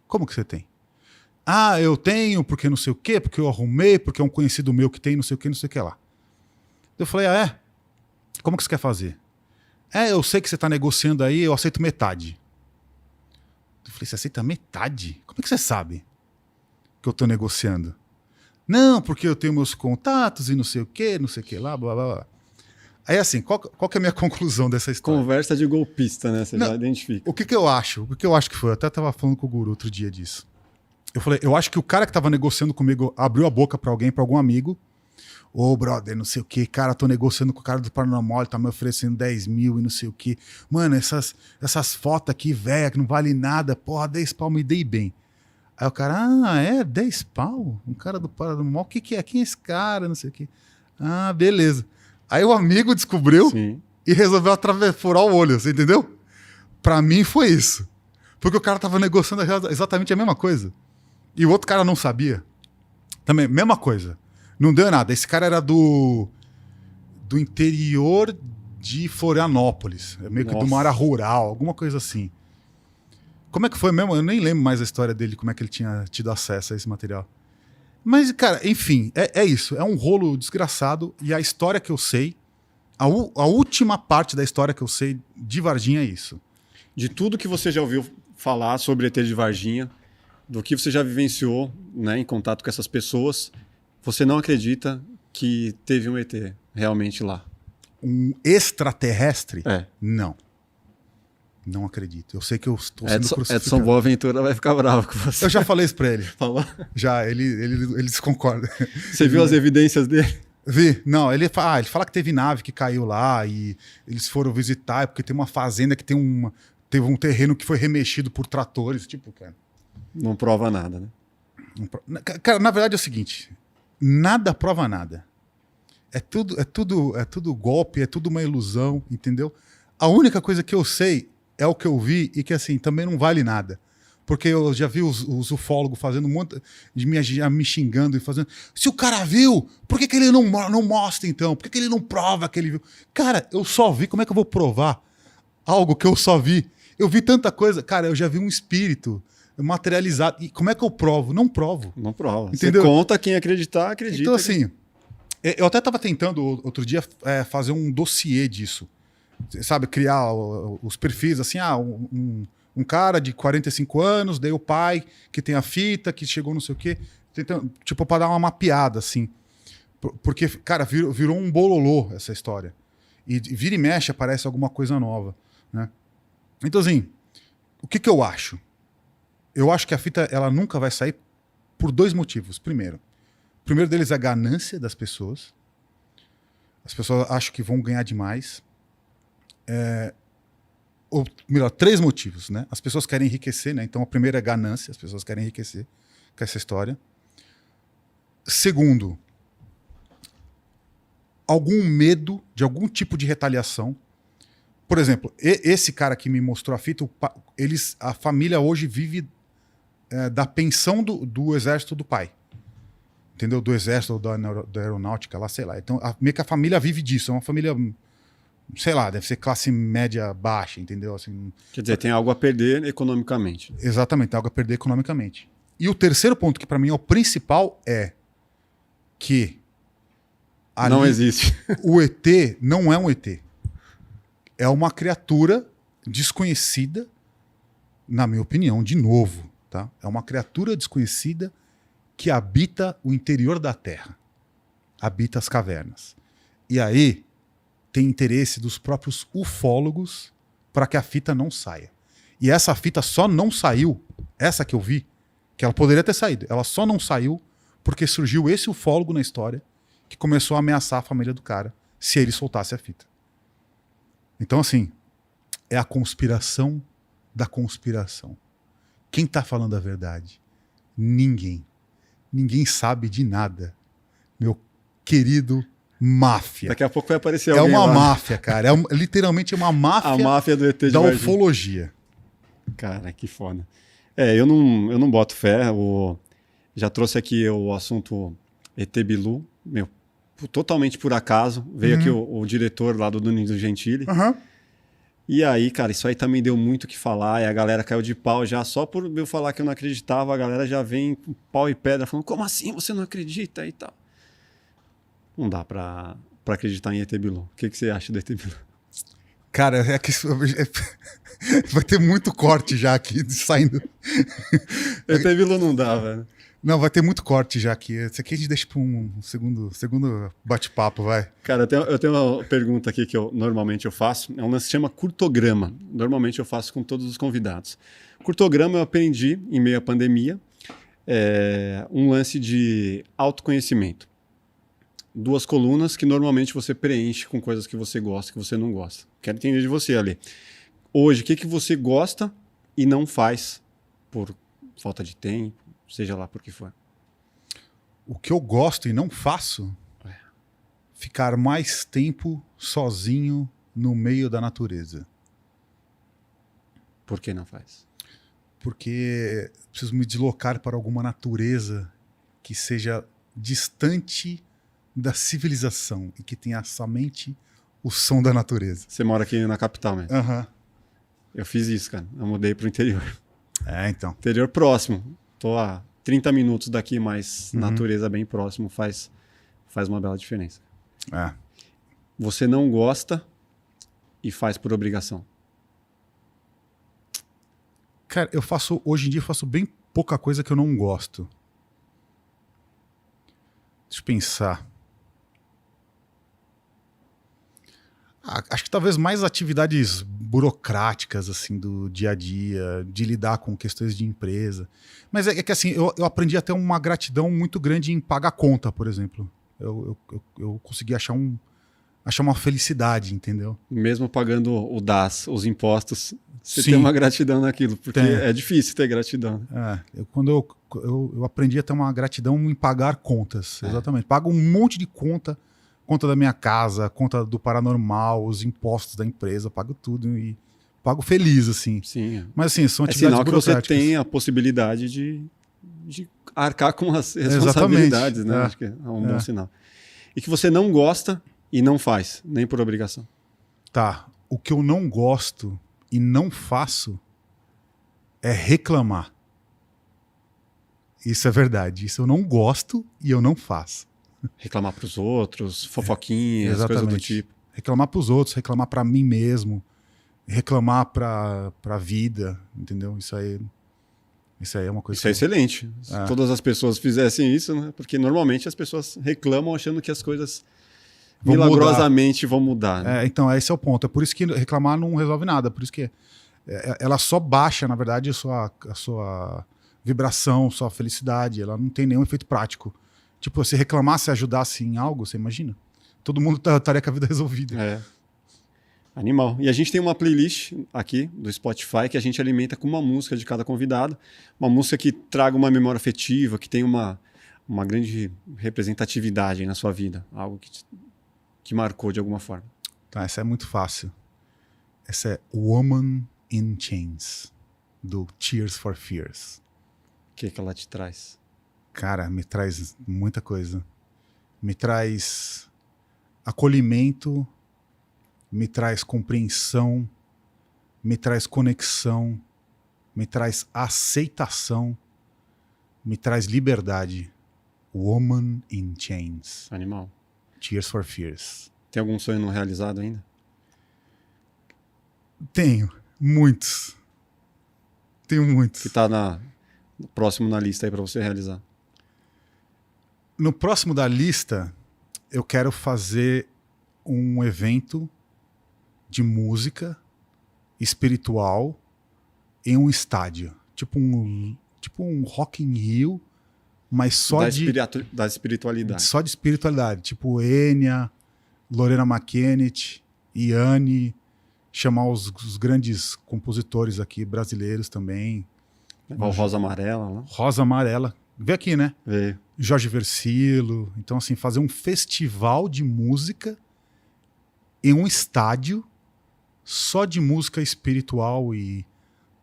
Como que você tem? Eu tenho porque não sei o quê, porque eu arrumei, porque é um conhecido meu que tem não sei o quê, não sei o que lá. Eu falei, como que você quer fazer? Eu sei que você está negociando aí, eu aceito metade. Eu falei, você aceita metade? Como é que você sabe que eu estou negociando? Não, porque eu tenho meus contatos e não sei o que lá, blá, blá, blá. Aí assim, qual que é a minha conclusão dessa história?
Conversa de golpista, né? Você
Não,
já identifica.
O que eu acho? O que eu acho que foi? Eu até tava falando com o Guru outro dia disso. Eu falei, eu acho que o cara que tava negociando comigo abriu a boca pra alguém, pra algum amigo. Ô, brother, não sei o que, cara, tô negociando com o cara do Paranormal, ele tá me oferecendo 10 mil e não sei o que. Mano, essas fotos aqui, velho, que não vale nada, porra, 10 pau, me dei bem. Aí o cara, 10 pau? Um cara do Paranormal, o que é? Quem é esse cara? Não sei o que. Ah, beleza. Aí o amigo descobriu
Sim.
e resolveu furar o olho, você entendeu? Pra mim foi isso. Porque o cara tava negociando exatamente a mesma coisa. E o outro cara não sabia. Também, mesma coisa. Não deu nada. Esse cara era do interior de Florianópolis. Meio que de uma área rural, alguma coisa assim. Como é que foi mesmo? Eu nem lembro mais a história dele, como é que ele tinha tido acesso a esse material. Mas, cara, enfim, é isso. É um rolo desgraçado. E a história que eu sei, a última parte da história que eu sei de Varginha é isso.
De tudo que você já ouviu falar sobre ET de Varginha, do que você já vivenciou, né, em contato com essas pessoas, você não acredita que teve um ET realmente lá?
Um extraterrestre?
É.
Não. Não acredito. Eu sei que eu estou sendo crucificado.
Edson Boaventura vai ficar bravo com você.
Eu já falei isso pra ele.
Falou?
Já, ele desconcorda.
Você viu as evidências dele?
Vi. Não, ele fala que teve nave que caiu lá e eles foram visitar, porque tem uma fazenda que teve um terreno que foi remexido por tratores. Tipo, cara.
Não prova nada, né?
Cara, na verdade é o seguinte: nada prova nada. É tudo golpe, é tudo uma ilusão, entendeu? A única coisa que eu sei é o que eu vi e que, assim, também não vale nada. Porque eu já vi os ufólogos fazendo um monte de me xingando e fazendo. Se o cara viu, por que ele não mostra então? Por que ele não prova que ele viu? Cara, eu só vi, como é que eu vou provar algo que eu só vi? Eu vi tanta coisa. Cara, eu já vi um espírito materializado. E como é que eu provo? Não provo.
Não prova.
Entendeu?
Você conta, quem acreditar, acredita.
Então, assim, eu até estava tentando outro dia fazer um dossiê disso. Sabe, criar os perfis, assim, um cara de 45 anos, daí o pai que tem a fita, que chegou não sei o quê, tentando, tipo, para dar uma mapeada, assim. Porque, cara, virou um bololô essa história. E vira e mexe, aparece alguma coisa nova, né? Então, assim, o que eu acho? Eu acho que a fita, ela nunca vai sair por dois motivos. Primeiro deles é a ganância das pessoas. As pessoas acham que vão ganhar demais. Ou melhor, três motivos, né? As pessoas querem enriquecer, né? Então, a primeira é ganância, as pessoas querem enriquecer com essa história. Segundo, algum medo de algum tipo de retaliação. Por exemplo, esse cara que me mostrou a fita, a família hoje vive da pensão do exército do pai. Entendeu? Do exército ou da aeronáutica, lá, sei lá. Então, meio que a família vive disso. É uma família, sei lá, deve ser classe média baixa, entendeu? Assim,
quer dizer, tem algo a perder economicamente.
Exatamente, tem algo a perder economicamente. E o terceiro ponto, que para mim é o principal, é que ali,
não existe.
O ET não é um ET. É uma criatura desconhecida, na minha opinião, de novo, tá? É uma criatura desconhecida que habita o interior da Terra. Habita as cavernas. E aí tem interesse dos próprios ufólogos para que a fita não saia. E essa fita só não saiu, essa que eu vi, que ela poderia ter saído, ela só não saiu porque surgiu esse ufólogo na história que começou a ameaçar a família do cara se ele soltasse a fita. Então, assim, é a conspiração da conspiração. Quem tá falando a verdade? Ninguém. Ninguém sabe de nada. Meu querido máfia.
Daqui a pouco vai aparecer alguém.
É uma
lá.
máfia, cara. Literalmente uma máfia,
a máfia do ET de
da
Varginha.
ufologia.
Cara, que foda. Eu não boto fé. Já trouxe aqui o assunto ET Bilu. Meu, totalmente por acaso. Veio aqui o diretor lá do Danilo Gentili.
Uhum.
E aí, cara, isso aí também deu muito o que falar. E a galera caiu de pau já. Só por eu falar que eu não acreditava, a galera já vem com pau e pedra falando: como assim você não acredita e tal? Não dá pra acreditar em ET Bilu. O que você acha do ET Bilu?
Cara, vai ter muito corte já aqui saindo.
ET Bilu não dá, velho.
Não, vai ter muito corte já aqui. Esse aqui a gente deixa para um segundo bate-papo, vai.
Cara, eu tenho uma pergunta aqui que normalmente eu faço. É um lance que se chama curtograma. Normalmente eu faço com todos os convidados. Curtograma eu aprendi em meio à pandemia. É um lance de autoconhecimento. 2 colunas que normalmente você preenche com coisas que você gosta, que você não gosta. Quero entender de você, Ale. Hoje, o que você gosta e não faz por falta de tempo, seja lá por que for?
O que eu gosto e não faço? Ficar mais tempo sozinho no meio da natureza.
Por que não faz?
Porque preciso me deslocar para alguma natureza que seja distante da civilização e que tenha somente o som da natureza.
Você mora aqui na capital mesmo.
Aham.
Eu fiz isso, cara. Eu mudei pro interior.
Então.
Interior próximo. Tô a 30 minutos daqui, mas natureza bem próximo faz uma bela diferença. Você não gosta e faz por obrigação.
Cara, hoje em dia eu faço bem pouca coisa que eu não gosto. Deixa eu pensar. Acho que talvez mais atividades burocráticas, assim, do dia a dia, de lidar com questões de empresa. Mas é que assim, eu aprendi a ter uma gratidão muito grande em pagar conta, por exemplo. Eu consegui achar uma felicidade, entendeu?
Mesmo pagando o DAS, os impostos, você
Sim.
tem uma gratidão naquilo, porque
Tem.
é difícil ter gratidão.
Quando eu aprendi a ter uma gratidão em pagar contas, exatamente. Pago um monte de conta da minha casa, conta do paranormal, os impostos da empresa, pago tudo e pago feliz, assim.
Sim.
Mas assim, são
É
atividades
sinal que você
burocráticas.
tem a possibilidade de arcar com as responsabilidades, né? Acho que é um bom sinal. E que você não gosta e não faz, nem por obrigação.
Tá. O que eu não gosto e não faço é reclamar. Isso é verdade. Isso eu não gosto e eu não faço.
Reclamar pros outros, fofoquinhas, coisas do tipo.
Reclamar pros outros, reclamar pra mim mesmo, reclamar pra vida, entendeu? Isso aí é uma coisa.
Isso é excelente. Se todas as pessoas fizessem isso, né? Porque normalmente as pessoas reclamam achando que as coisas milagrosamente vão mudar. Né?
Então, esse é o ponto. É por isso que reclamar não resolve nada. Por isso que ela só baixa, na verdade, a sua vibração, sua felicidade. Ela não tem nenhum efeito prático. Tipo, se reclamasse, ajudasse em algo, você imagina? Todo mundo estaria com a vida resolvida.
Animal. E a gente tem uma playlist aqui do Spotify que a gente alimenta com uma música de cada convidado. Uma música que traga uma memória afetiva, que tenha uma grande representatividade aí na sua vida. Algo que marcou de alguma forma.
Tá, essa é muito fácil. Essa é Woman in Chains, do Tears for Fears.
O que ela te traz?
Cara, me traz muita coisa. Me traz acolhimento, me traz compreensão, me traz conexão, me traz aceitação, me traz liberdade. Woman in Chains.
Animal.
Tears for Fears.
Tem algum sonho não realizado ainda?
Tenho. Muitos. Tenho muitos.
Que tá próximo na lista aí pra você realizar.
No próximo da lista, eu quero fazer um evento de música espiritual em um estádio. Tipo um Rock in Rio, mas só
da espiritualidade.
Só de espiritualidade. Tipo Enya, Lorena McKennitt, Yanni, chamar os grandes compositores aqui brasileiros também.
O Rosa Amarela lá.
Rosa Amarela. Vê aqui, né?
Veio.
Jorge Versilo. Então, assim, fazer um festival de música em um estádio só de música espiritual e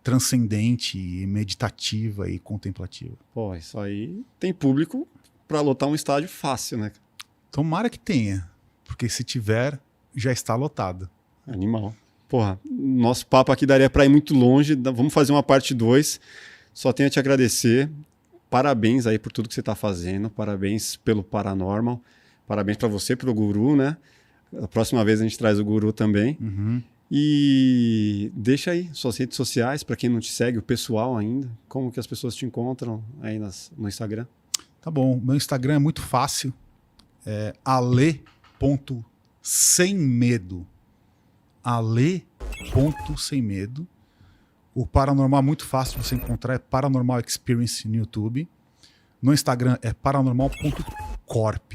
transcendente e meditativa e contemplativa.
Pô, isso aí tem público pra lotar um estádio fácil, né?
Tomara que tenha, porque se tiver, já está lotado.
Animal. Porra, nosso papo aqui daria pra ir muito longe. Vamos fazer uma parte 2. Só tenho a te agradecer. Parabéns aí por tudo que você está fazendo, parabéns pelo Paranormal, parabéns para você, pelo Guru, né? A próxima vez a gente traz o Guru também. E deixa aí suas redes sociais, para quem não te segue, o pessoal ainda, como que as pessoas te encontram aí no Instagram?
Tá bom, meu Instagram é muito fácil, é ale.semmedo. Ale.semmedo. O Paranormal é muito fácil de você encontrar, é Paranormal Experience no YouTube. No Instagram é paranormal.corp.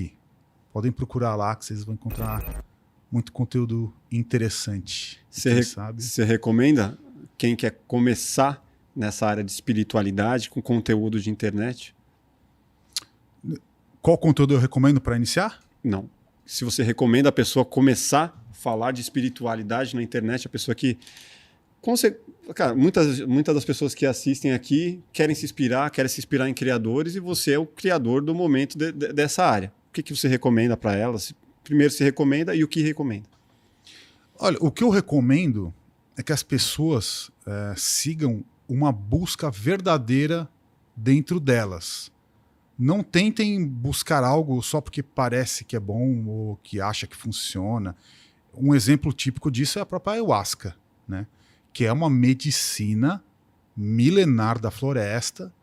Podem procurar lá que vocês vão encontrar muito conteúdo interessante.
Você recomenda quem quer começar nessa área de espiritualidade com conteúdo de internet?
Qual conteúdo eu recomendo para iniciar?
Não. Se você recomenda a pessoa começar a falar de espiritualidade na internet, a pessoa que... Cara, muitas das pessoas que assistem aqui querem se inspirar em criadores, e você é o criador do momento dessa área. O que você recomenda para elas? Primeiro se recomenda e o que recomenda?
Olha, o que eu recomendo é que as pessoas sigam uma busca verdadeira dentro delas. Não tentem buscar algo só porque parece que é bom ou que acha que funciona. Um exemplo típico disso é a própria ayahuasca, né? Que é uma medicina milenar da floresta,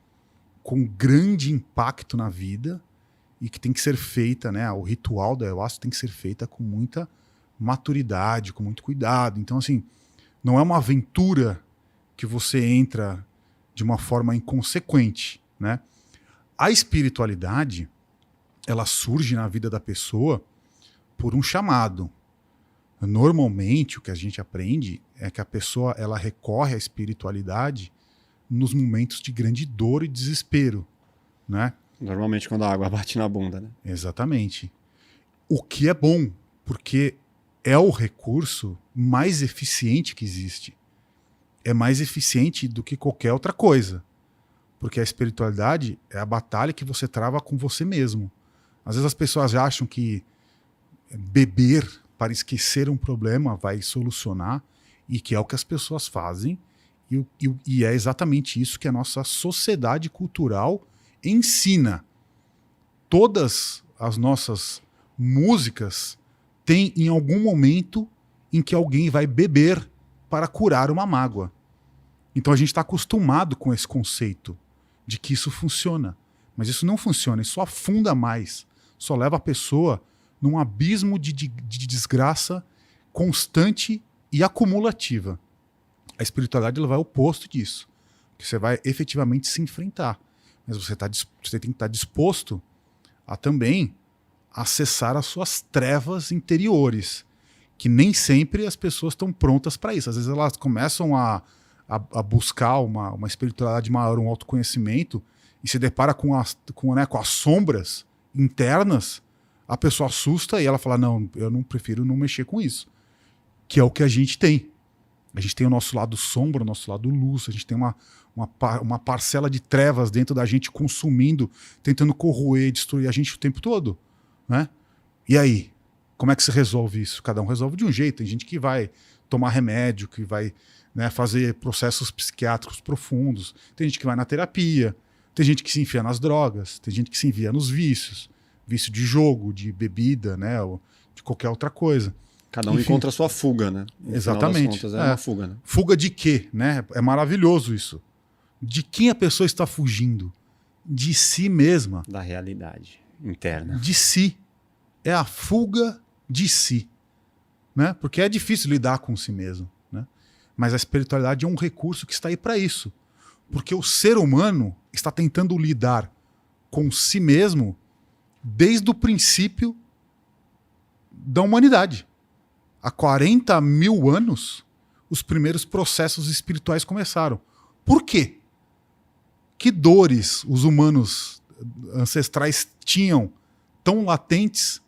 com grande impacto na vida, e que tem que ser feita, né? O ritual da ayahuasca tem que ser feita com muita maturidade, com muito cuidado. Então, assim, não é uma aventura que você entra de uma forma inconsequente, né? A espiritualidade, ela surge na vida da pessoa por um chamado. Normalmente, o que a gente aprende é que a pessoa ela recorre à espiritualidade nos momentos de grande dor e desespero, né?
Normalmente quando a água bate na bunda, né?
Exatamente. O que é bom, porque é o recurso mais eficiente que existe. É mais eficiente do que qualquer outra coisa. Porque a espiritualidade é a batalha que você trava com você mesmo. Às vezes as pessoas acham que beber para esquecer um problema vai solucionar, e que é o que as pessoas fazem, e é exatamente isso que a nossa sociedade cultural ensina. Todas as nossas músicas têm em algum momento em que alguém vai beber para curar uma mágoa. Então a gente está acostumado com esse conceito de que isso funciona. Mas isso não funciona, isso afunda mais. Só leva a pessoa num abismo de desgraça constante e acumulativa. A espiritualidade ela vai ao oposto disso. Que você vai efetivamente se enfrentar. Mas você tem que estar disposto a também acessar as suas trevas interiores, que nem sempre as pessoas estão prontas para isso. Às vezes elas começam a buscar uma espiritualidade maior, um autoconhecimento, e se depara com as sombras internas, a pessoa assusta e ela fala, não, eu não prefiro não mexer com isso. Que é o que a gente tem. A gente tem o nosso lado sombra, o nosso lado luz, a gente tem uma parcela de trevas dentro da gente consumindo, tentando corroer, destruir a gente o tempo todo, né? E aí? Como é que se resolve isso? Cada um resolve de um jeito. Tem gente que vai tomar remédio, que vai, né, fazer processos psiquiátricos profundos. Tem gente que vai na terapia. Tem gente que se enfia nas drogas. Tem gente que se enfia nos vícios. Vício de jogo, de bebida, né, ou de qualquer outra coisa.
Cada um encontra a sua fuga, né? No
exatamente.
Contas, é uma fuga, né?
Fuga de quê, né? É maravilhoso isso. De quem a pessoa está fugindo? De si mesma.
Da realidade interna.
De si. É a fuga de si, né? Porque é difícil lidar com si mesmo, né? Mas a espiritualidade é um recurso que está aí para isso. Porque o ser humano está tentando lidar com si mesmo desde o princípio da humanidade. Há 40 mil anos, os primeiros processos espirituais começaram. Por quê? Que dores os humanos ancestrais tinham tão latentes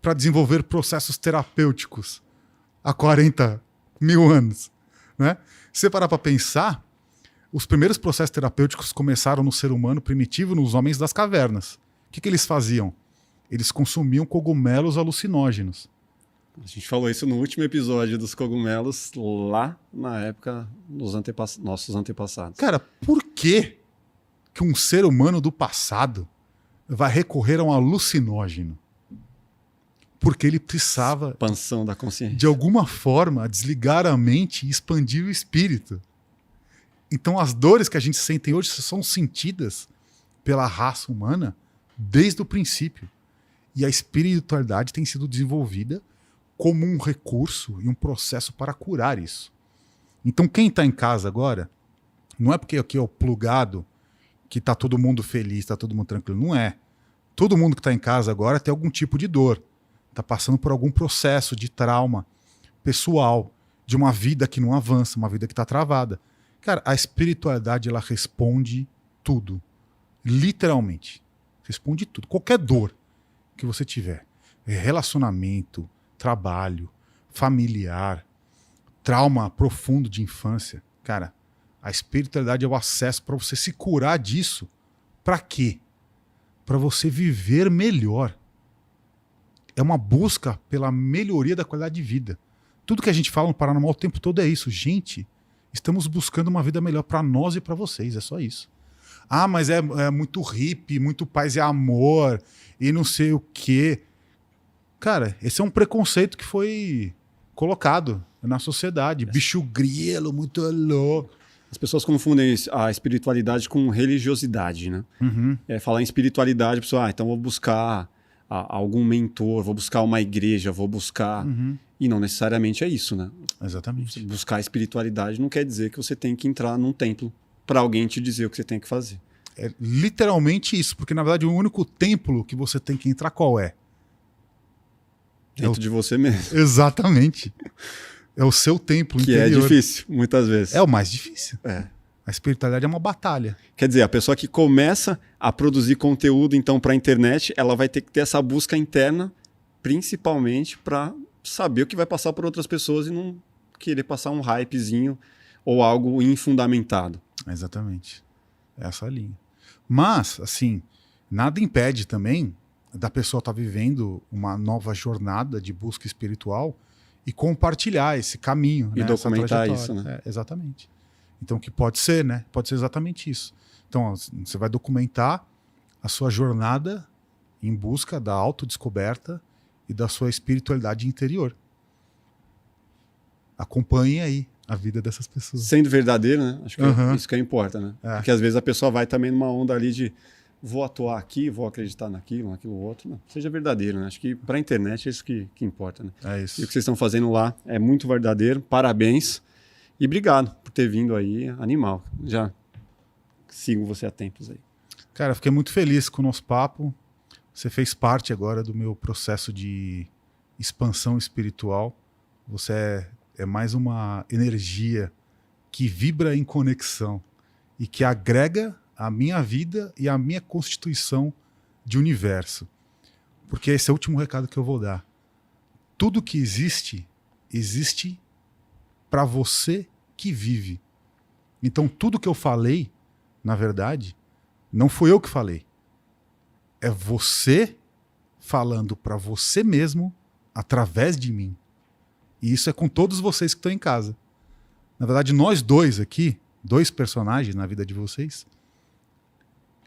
para desenvolver processos terapêuticos há 40 mil anos, né? Se você parar para pensar, os primeiros processos terapêuticos começaram no ser humano primitivo, nos homens das cavernas. O que eles faziam? Eles consumiam cogumelos alucinógenos.
A gente falou isso no último episódio dos cogumelos, lá na época dos nossos antepassados.
Cara, por que um ser humano do passado vai recorrer a um alucinógeno? Porque ele precisava,
Expansão da consciência.
de alguma forma, desligar a mente e expandir o espírito. Então as dores que a gente sente hoje são sentidas pela raça humana desde o princípio. E a espiritualidade tem sido desenvolvida como um recurso e um processo para curar isso. Então quem está em casa agora, não é porque aqui é o plugado que está todo mundo feliz, está todo mundo tranquilo. Não é. Todo mundo que está em casa agora tem algum tipo de dor. Está passando por algum processo de trauma pessoal, de uma vida que não avança, uma vida que está travada. Cara, a espiritualidade, ela responde tudo. Literalmente. Responde tudo. Qualquer dor que você tiver. Relacionamento, trabalho, familiar, trauma profundo de infância. Cara, a espiritualidade é o acesso para você se curar disso. Para quê? Para você viver melhor. É uma busca pela melhoria da qualidade de vida. Tudo que a gente fala no Paranormal o tempo todo é isso. Gente, estamos buscando uma vida melhor para nós e para vocês. É só isso. Ah, mas é muito hippie, muito paz e amor e não sei o quê. Cara, esse é um preconceito que foi colocado na sociedade. Bicho grilo, muito louco.
As pessoas confundem a espiritualidade com religiosidade, né?
Uhum.
Falar em espiritualidade, a pessoa, então vou buscar algum mentor, vou buscar uma igreja, vou buscar...
Uhum.
E não necessariamente é isso, né?
Exatamente.
Buscar espiritualidade não quer dizer que você tem que entrar num templo para alguém te dizer o que você tem que fazer.
É literalmente isso, porque na verdade o único templo que você tem que entrar qual é?
Dentro de você mesmo.
Exatamente. É o seu templo
Que
interior.
é difícil, muitas vezes.
É o mais difícil.
É.
A espiritualidade é uma batalha.
Quer dizer, a pessoa que começa a produzir conteúdo então para a internet, ela vai ter que ter essa busca interna, principalmente para saber o que vai passar por outras pessoas e não querer passar um hypezinho ou algo infundamentado.
Exatamente. Essa é a linha. Mas, assim, nada impede também da pessoa estar vivendo uma nova jornada de busca espiritual e compartilhar esse caminho.
E
né,
documentar
essa
isso, né?
trajetória. Exatamente. Então, que pode ser, né? Pode ser exatamente isso. Então, você vai documentar a sua jornada em busca da autodescoberta e da sua espiritualidade interior. Acompanhe aí a vida dessas pessoas.
Sendo verdadeiro, né? Acho que
Uhum.
é isso que importa, né?
É.
Porque às vezes a pessoa vai também numa onda ali de vou atuar aqui, vou acreditar naquilo outro. Não, seja verdadeiro, né? Acho que para a internet é isso que importa, né?
É
E
isso.
o que vocês estão fazendo lá é muito verdadeiro. Parabéns. E obrigado por ter vindo aí, animal. Já sigo você há tempos aí.
Cara, fiquei muito feliz com o nosso papo. Você fez parte agora do meu processo de expansão espiritual. Você é mais uma energia que vibra em conexão e que agrega a minha vida e a minha constituição de universo. Porque esse é o último recado que eu vou dar. Tudo que existe, existe para você que vive. Então tudo que eu falei, na verdade, não fui eu que falei. É você falando para você mesmo através de mim. E isso é com todos vocês que estão em casa. Na verdade, nós dois aqui, dois personagens na vida de vocês,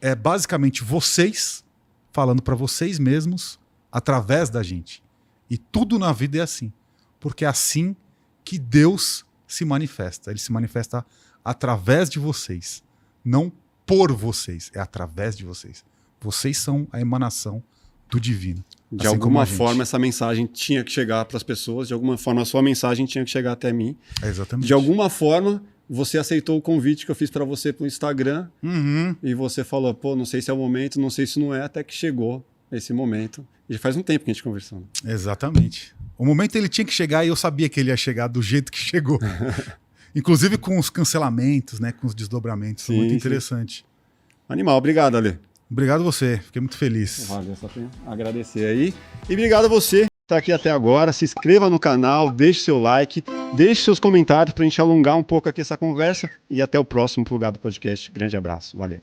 é basicamente vocês falando para vocês mesmos através da gente. E tudo na vida é assim. Porque é assim que Deus se manifesta. Ele se manifesta através de vocês. Não por vocês, é através de vocês. Vocês são a emanação do divino.
De
Assim como
alguma
a gente.
forma essa mensagem tinha que chegar para as pessoas, de alguma forma a sua mensagem tinha que chegar até mim.
É exatamente.
De alguma forma você aceitou o convite que eu fiz para você pelo Instagram
Uhum.
e você falou, pô, não sei se é o momento, não sei se não é, até que chegou esse momento. E já faz um tempo que a gente conversou.
Exatamente. O momento ele tinha que chegar e eu sabia que ele ia chegar do jeito que chegou. Inclusive com os cancelamentos, né, com os desdobramentos. Foi
Sim,
muito
sim.
interessante.
Animal, obrigado, Ale.
Obrigado a você, fiquei muito feliz.
Valeu, só tenho a agradecer aí. E obrigado a você que está aqui até agora. Se inscreva no canal, deixe seu like, deixe seus comentários para a gente alongar um pouco aqui essa conversa. E até o próximo Plugado Podcast. Grande abraço, valeu.